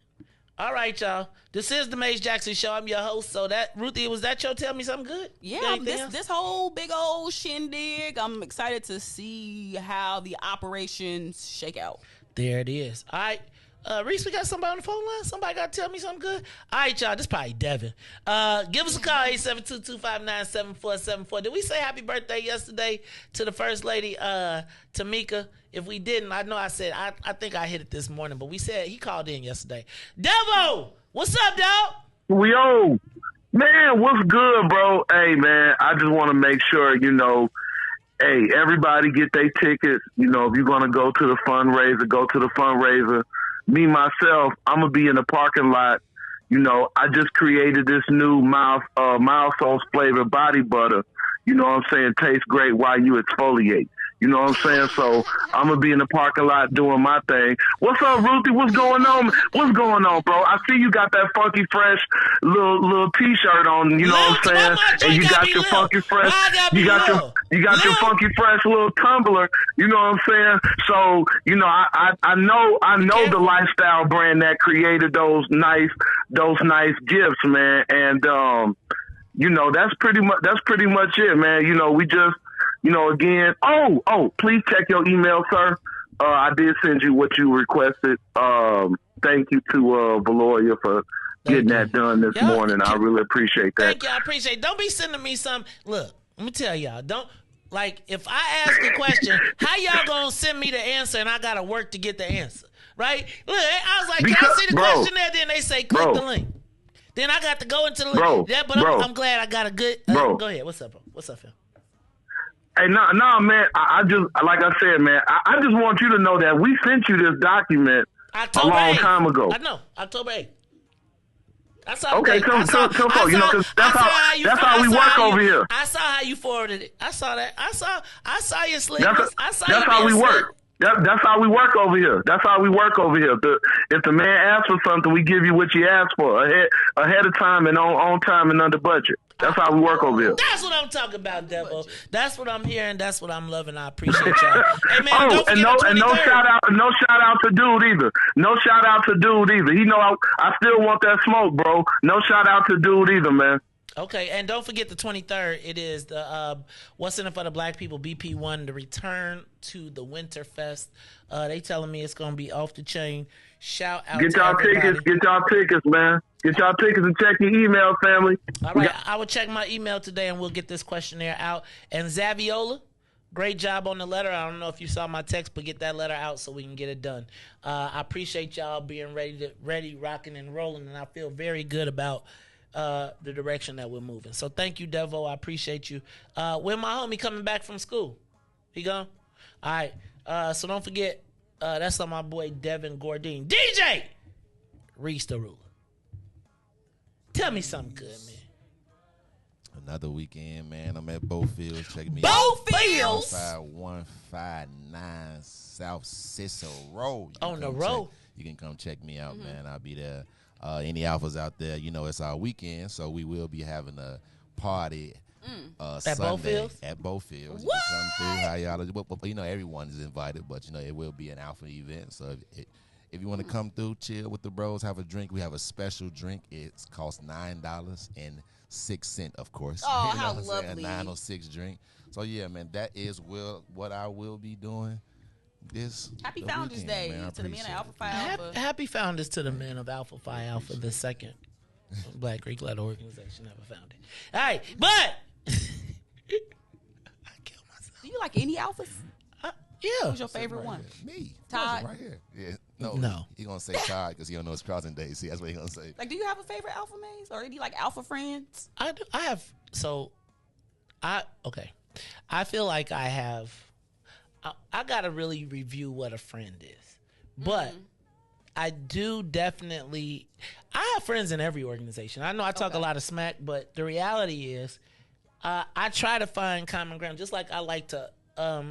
y'all. This is the Maze Jackson Show. I'm your host. So Ruthie, was that your Tell Me Something Good? Yeah, this whole big old shindig. I'm excited to see how the operations shake out. There it is. All right. Riis, we got somebody on the phone line? Somebody got to tell me something good? All right, y'all. This probably Devin. Give us a call, 872-259-7474. Did we say happy birthday yesterday to the First Lady, Tamika? If we didn't, I know I said, I think I hit it this morning, but we said he called in yesterday. Devo, what's up, dog? Yo, man, what's good, bro? Hey, man, I just want to make sure, hey, everybody get their tickets. If you're going to go to the fundraiser, go to the fundraiser. Me, myself, I'm going to be in the parking lot. I just created this new Milestones flavored body butter. You know what I'm saying? Tastes great while you exfoliate. You know what I'm saying? So I'm going to be in the parking lot doing my thing. What's up, Ruthie? What's going on? What's going on, bro? I see you got that funky fresh little T-shirt on, you know what I'm saying? And you got your funky fresh, you got your funky fresh little tumbler, you know what I'm saying? So, I know the lifestyle brand that created those nice gifts, man. And, that's pretty much it, man. We just, again, please check your email, sir. I did send you what you requested. Thank you to Valoria for getting that done this morning. I really appreciate that. Thank you. I appreciate it. Don't be sending me some. Look, let me tell y'all. Like, if I ask a question, how y'all gonna send me the answer and I gotta work to get the answer? Right? Look, I was like, can I see the question there? Then they say, click the link. Then I got to go into the link. Yeah, but I'm glad I got a good... go ahead. What's up, bro? What's up, Phil? Hey, no, man. I just, like I said, man, I just want you to know that we sent you this document October a long 8th. time ago. I know. October 8th. I saw okay, tell you know, 'cause that's how we work over here. I saw how you forwarded it. I saw that. I saw your slick. That's how we work. That's how we work over here. That's how we work over here. If the man asks for something, we give you what you asked for ahead of time and on time and under budget. That's how we work over here. That's what I'm talking about, Devo. That's what I'm hearing. That's what I'm loving. I appreciate y'all. Hey, man, don't forget no shout out to dude either. No shout out to dude either. He know I still want that smoke, bro. No shout out to dude either, man. Okay, and don't forget the 23rd. It is the What's in It for the Black People BP1, the return to the Winterfest. They telling me it's gonna be off the chain. Shout out get to y'all everybody. tickets. Get y'all tickets, man. Get y'all tickets and check your email, family. All right, I will check my email today, and we'll get this questionnaire out. And Zaviola, great job on the letter. I don't know if you saw my text, but get that letter out so we can get it done. I appreciate y'all being ready, rocking and rolling, and I feel very good about the direction that we're moving. So thank you, Devo. I appreciate you. When my homie coming back from school? He gone? All right. So don't forget, that's on my boy Devin Gordine. DJ Riis the Ruler. Tell me something good, man. Another weekend, man. I'm at Bowfields. Check me out. 159 South Cicero Road. On the road. You can come check me out, man. I'll be there. Any alphas out there, you know, it's our weekend, so we will be having a party Sunday at Bowfields. You can come through. How y'all? You know, everyone is invited, but you know, it will be an alpha event. So if you want to come through, chill with the bros, have a drink. We have a special drink. It costs $9.06, of course. Oh, you know how lovely! A $9.06 drink. So yeah, man, that is what I will be doing. Happy Founders Day to the men of Alpha Phi Alpha. Happy Founders to the men of Alpha Phi Alpha, the second Black Greek led organization ever founded. All right, but I killed myself. Do you like any alphas? Yeah. Who's your favorite one? Me. Todd. Right here. Yeah. No. He gonna say Todd because he don't know his crossing days. See, that's what he gonna say. Like, do you have a favorite alpha maze, or do you like alpha friends? I do. I have. So, I feel like I have. I gotta really review what a friend is, but I do definitely. I have friends in every organization. I know I talk a lot of smack, but the reality is, I try to find common ground. Just like I like to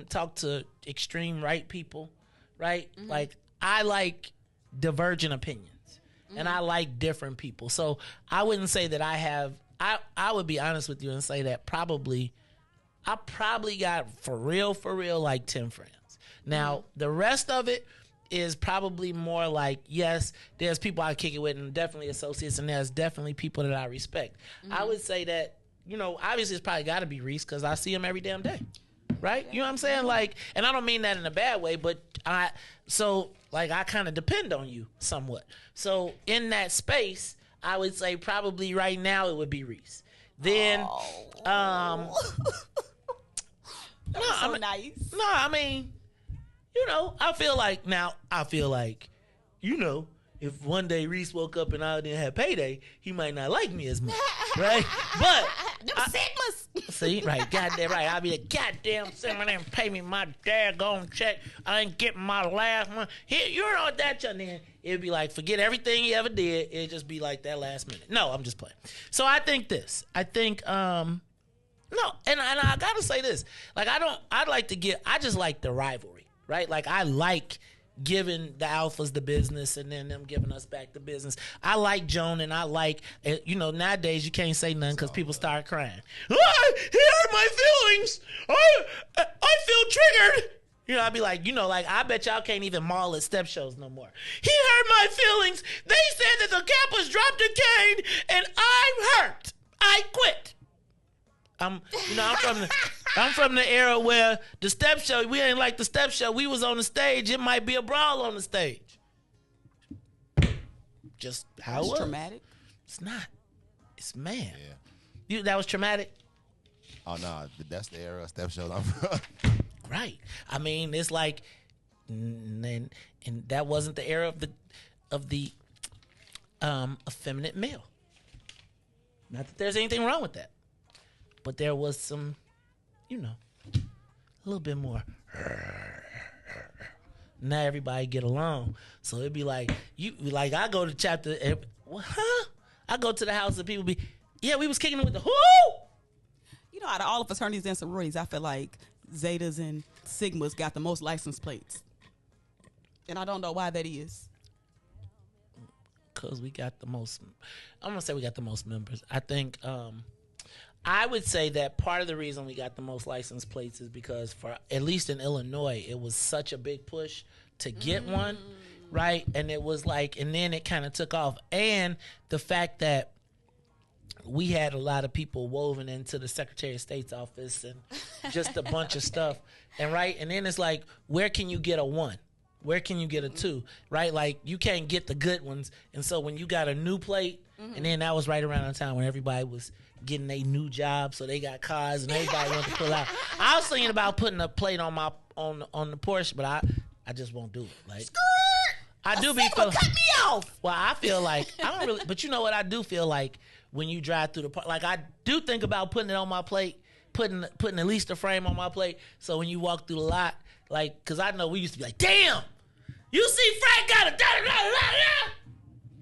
talk to extreme right people, right? Like I like divergent opinions, and I like different people. So I wouldn't say that I have. I would be honest with you and say that I probably got for real, like 10 friends. Now, the rest of it is probably more like, yes, there's people I kick it with and definitely associates, and there's definitely people that I respect. I would say that, you know, obviously it's probably got to be Riis because I see him every damn day, right? You know what I'm saying? Like, and I don't mean that in a bad way, but I kind of depend on you somewhat. So in that space, I would say probably right now it would be Riis. Then, nice. No, I mean, you know, I feel like, you know, if one day Riis woke up and I didn't have payday, he might not like me as much, right? But Sigmas. See, right, goddamn right. I'll be the goddamn Sigma and pay me my daggone check. I ain't getting my last one. Here, you know what that then it'd be like, forget everything he ever did. It'd just be like that last minute. No, I'm just playing. So I think no, and I gotta say this. Like, I just like the rivalry, right? Like, I like giving the alphas the business and then them giving us back the business. I like Joan, and I like, you know, nowadays you can't say nothing because people start crying. He hurt my feelings. I feel triggered. You know, I'd be like, you know, like, I bet y'all can't even maul at step shows no more. He hurt my feelings. They said that the Kappas dropped a cane, and I'm hurt. I quit. I'm from the era where the step show, we ain't like the step show. We was on the stage. It might be a brawl on the stage. Just how it was. Traumatic. It's not. It's man. Yeah. That was traumatic. Oh no, that's the era of step shows I'm from. Right. I mean, it's like, and that wasn't the era of the effeminate male. Not that there's anything wrong with that, but there was some, a little bit more. Now everybody get along, so it'd be like I go to chapter, I go to the house and people be, yeah, we was kicking it with the whoo. Out of all the fraternities and sororities, I feel like Zetas and Sigmas got the most license plates. And I don't know why that is. Because we got the most, I'm going to say we got the most members. I think, I would say that part of the reason we got the most license plates is because at least in Illinois, it was such a big push to get one, right? And it was and then it kind of took off. And the fact that we had a lot of people woven into the Secretary of State's office and just a bunch of stuff. And then it's like, where can you get a 1? Where can you get a 2? Right? Like, you can't get the good ones. And so when you got a new plate, and then that was right around the time when everybody was getting a new job, so they got cars and everybody wanted to pull out. I was thinking about putting a plate on the Porsche, but I just won't do it. Like, I do be feeling, cut me off. Well, I feel like I don't really, but you know what? I do feel like when you drive through the park, like I do think about putting it on my plate, putting at least a frame on my plate, so when you walk through the lot, like, because I know we used to be like, damn, you see Frank got a da-da-da-da-da-da.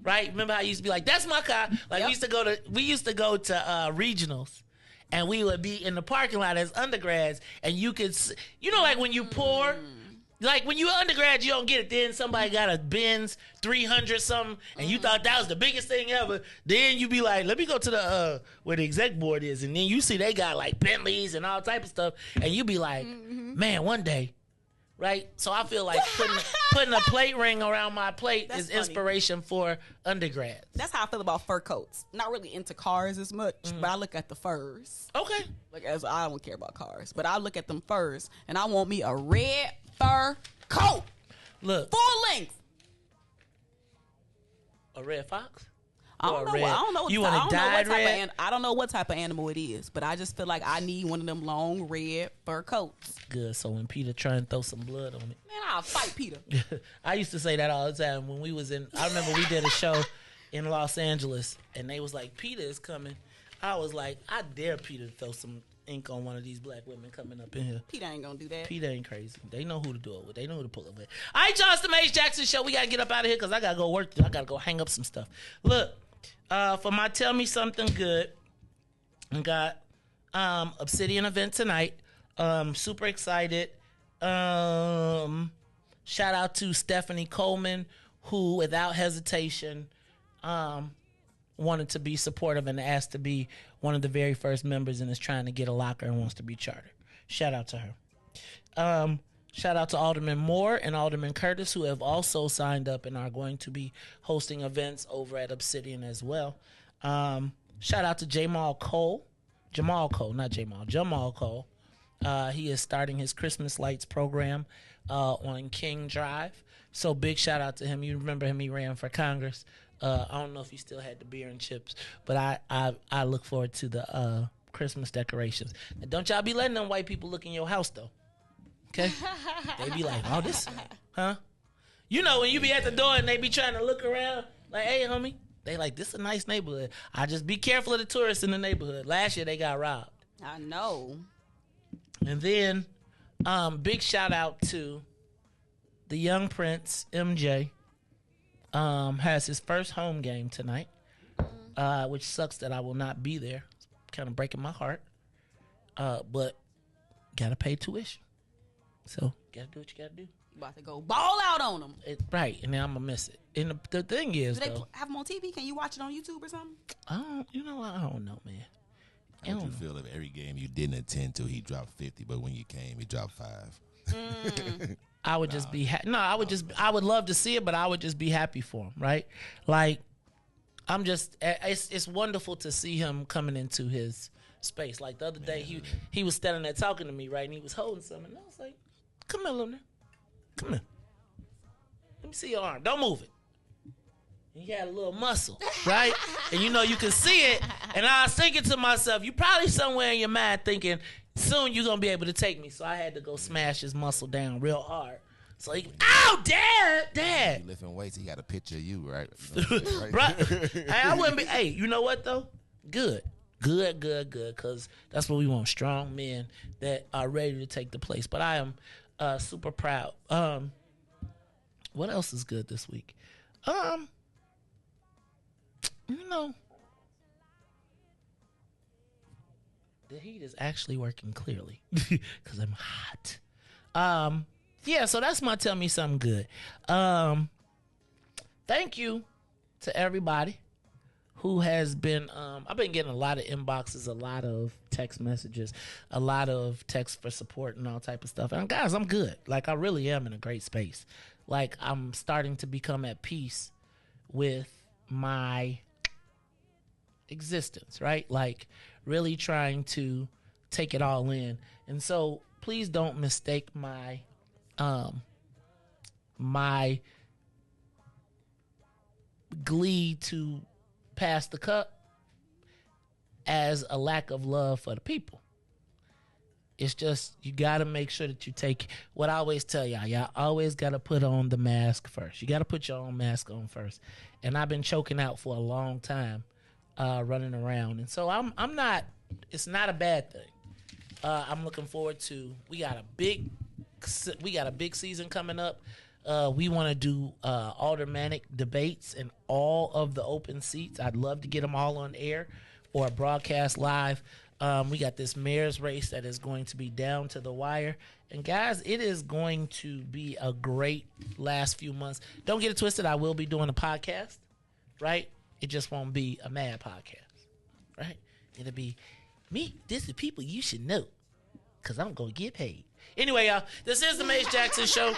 Right? Remember how I used to be like, that's my car. Like, we used to go to regionals, and we would be in the parking lot as undergrads, and you could, like when you pour, like when you undergrad, you don't get it. Then somebody got a Benz 300 something, and you thought that was the biggest thing ever. Then you be like, let me go to the where the exec board is, and then you see they got like Bentleys and all type of stuff, and you be like, man, one day. Right? So I feel like putting a plate ring around my plate is inspiration for undergrads. That's how I feel about fur coats. Not really into cars as much, but I look at the furs. Okay. Like, as I don't care about cars, but I look at them furs, and I want me a red fur coat. Look. Full length. A red fox? I don't know. I don't know what type of animal it is, but I just feel like I need one of them long red fur coats. Good. So when Peter try and throw some blood on it, man, I'll fight Peter. I used to say that all the time when we was in. I remember we did a show in Los Angeles, and they was like, Peter is coming. I was like, I dare Peter to throw some ink on one of these black women coming up in here. Peter ain't gonna do that. Peter ain't crazy. They know who to do it with. They know who to pull it with. All right, y'all, it's the Maze Jackson Show. We gotta get up out of here because I gotta go work. I gotta go hang up some stuff. Look. For my Tell Me Something Good, I got Obsidian event tonight. Super excited. Shout out to Stephanie Coleman, who without hesitation wanted to be supportive and asked to be one of the very first members and is trying to get a locker and wants to be chartered. Shout out to her. Shout out to Alderman Moore and Alderman Curtis, who have also signed up and are going to be hosting events over at Obsidian as well. Shout out to Jamal Cole. Jamal Cole. He is starting his Christmas lights program on King Drive. So big shout out to him. You remember him, he ran for Congress. I don't know if he still had the beer and chips, but I look forward to the Christmas decorations. And don't y'all be letting them white people look in your house, though. Okay? They be like, oh, this, huh? You know when you be at the door and they be trying to look around, like, hey, homie. They like, this is a nice neighborhood. I just be careful of the tourists in the neighborhood. Last year, they got robbed. I know. And then, big shout out to the young Prince, MJ. Has his first home game tonight, which sucks that I will not be there. It's kind of breaking my heart. But got to pay tuition. So, got to do what you got to do. You about to go ball out on them. Right, and then I'm going to miss it. And the thing is, do they though, have them on TV? Can you watch it on YouTube or something? I don't know, man. How would you feel if every game you didn't attend to, he dropped 50, but when you came, he dropped 5? I would just be I would love to see it, but I would just be happy for him, right? Like, it's wonderful to see him coming into his space. Like the other day, he was standing there talking to me, right? And he was holding something, and I was like, come here, Luna. Come here. Let me see your arm. Don't move it. He had a little muscle, right? And you know you can see it, And I was thinking to myself, you probably somewhere in your mind thinking, soon you're going to be able to take me. So I had to go smash his muscle down real hard. So he, ow, Dad. You lifting weights, he got a picture of you, right? Hey, I wouldn't be, hey, you know what, though? Good, because that's what we want, strong men that are ready to take the place. But I am super proud. What else is good this week? You know, the heat is actually working clearly because I'm hot. Yeah, so that's my Tell Me Something Good. Thank you to everybody who has been, I've been getting a lot of inboxes, a lot of text messages, a lot of texts for support and all type of stuff. And guys, I'm good. Like, I really am in a great space. Like, I'm starting to become at peace with my existence, right? Like, really trying to take it all in. And so please don't mistake my my glee to pass the cup as a lack of love for the people. It's just, you got to make sure that you take what I always tell y'all always got to put on the mask first. You got to put your own mask on first. And I've been choking out for a long time, running around. And so I'm not, it's not a bad thing. I'm looking forward to, we got a big season coming up. We want to do aldermanic debates in all of the open seats. I'd love to get them all on air or broadcast live. We got this mayor's race that is going to be down to the wire. And guys, it is going to be a great last few months. Don't get it twisted. I will be doing a podcast, right? It just won't be a mad podcast, right? It'll be me. This is people you should know because I'm going to get paid. Anyway, y'all, this is the Maze Jackson Show.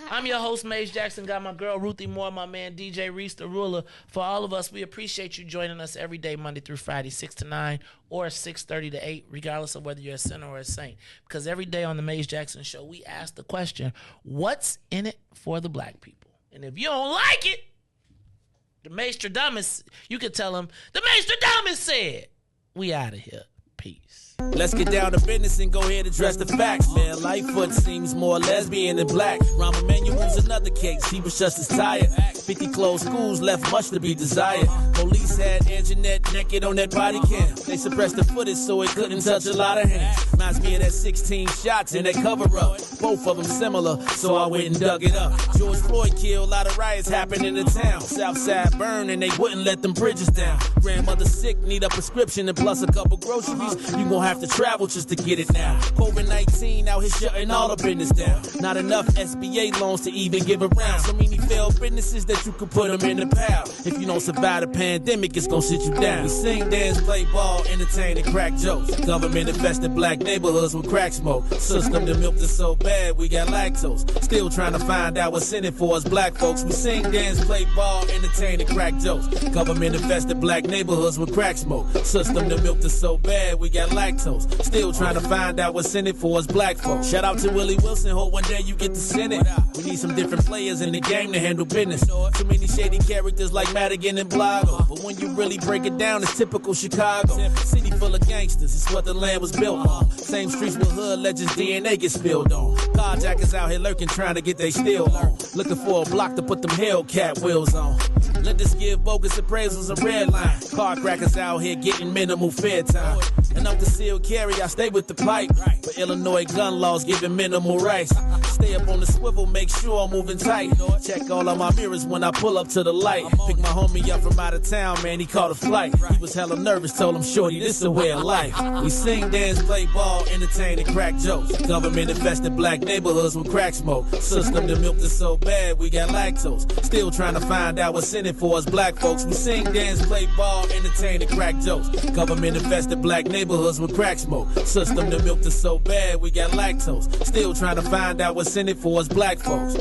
I'm your host, Maze Jackson. Got my girl, Ruthie Moore, my man, DJ Riis, the ruler. For all of us, we appreciate you joining us every day, Monday through Friday, 6 to 9 or 6:30 to 8, regardless of whether you're a sinner or a saint. Because every day on the Maze Jackson Show, we ask the question, what's in it for the black people? And if you don't like it, the Maestradamus, you can tell them, the Maestradamus said, we out of here. Peace. Let's get down to business and go ahead and address the facts, man. Lightfoot seems more lesbian than black. Rahm Emanuel's another case, he was just as tired. 50 closed schools left much to be desired. Police had Anjanette naked on that body cam. They suppressed the footage so it couldn't touch a lot of hands. Reminds me of that 16 shots in that cover-up. Both of them similar, so I went and dug it up. George Floyd killed, a lot of riots happened in the town. Southside burned and they wouldn't let them bridges down. Grandmother sick, need a prescription and plus a couple groceries. You gon' have to travel just to get it now. COVID-19 out here shutting all the business down. Not enough SBA loans to even give around. So many failed businesses that you could put them in the pile. If you don't survive the pandemic, it's gonna sit you down. We sing, dance, play ball, entertain, and crack jokes. Government infested black neighborhoods with crack smoke. System that milked us so bad, we got lactose. Still trying to find out what's in it for us black folks. We sing, dance, play ball, entertain, and crack jokes. Government infested black neighborhoods with crack smoke. System that milked us so bad, we got lactose. Still trying to find out what's in it for us black folks. Shout out to Willie Wilson, hope one day you get to send it. We need some different players in the game to handle business. Too many shady characters like Madigan and Blago. But when you really break it down, it's typical Chicago. City full of gangsters, it's what the land was built on. Same streets with hood legends, DNA get spilled on. Carjackers out here lurking, trying to get they steal on. Looking for a block to put them Hellcat wheels on. Lenders give bogus appraisals a red line. Car crackers out here getting minimal fair time. Enough to seal carry, I stay with the pipe. But Illinois gun laws giving minimal rights. Stay up on the swivel, make sure I'm moving tight. Check all of my mirrors when I pull up to the light. Pick my homie up from out of town, man, he caught a flight. He was hella nervous, told him, shorty, this is a way of life. We sing, dance, play ball, entertain, and crack jokes. Government infested black neighborhoods with crack smoke. System that milked us so bad, we got lactose. Still trying to find out what's in it for us black folks. We sing, dance, play ball, entertain, and crack jokes. Government infested black neighborhoods with crack smoke. System that milked us so bad, we got lactose. Still trying to find out what's in it for us black folks.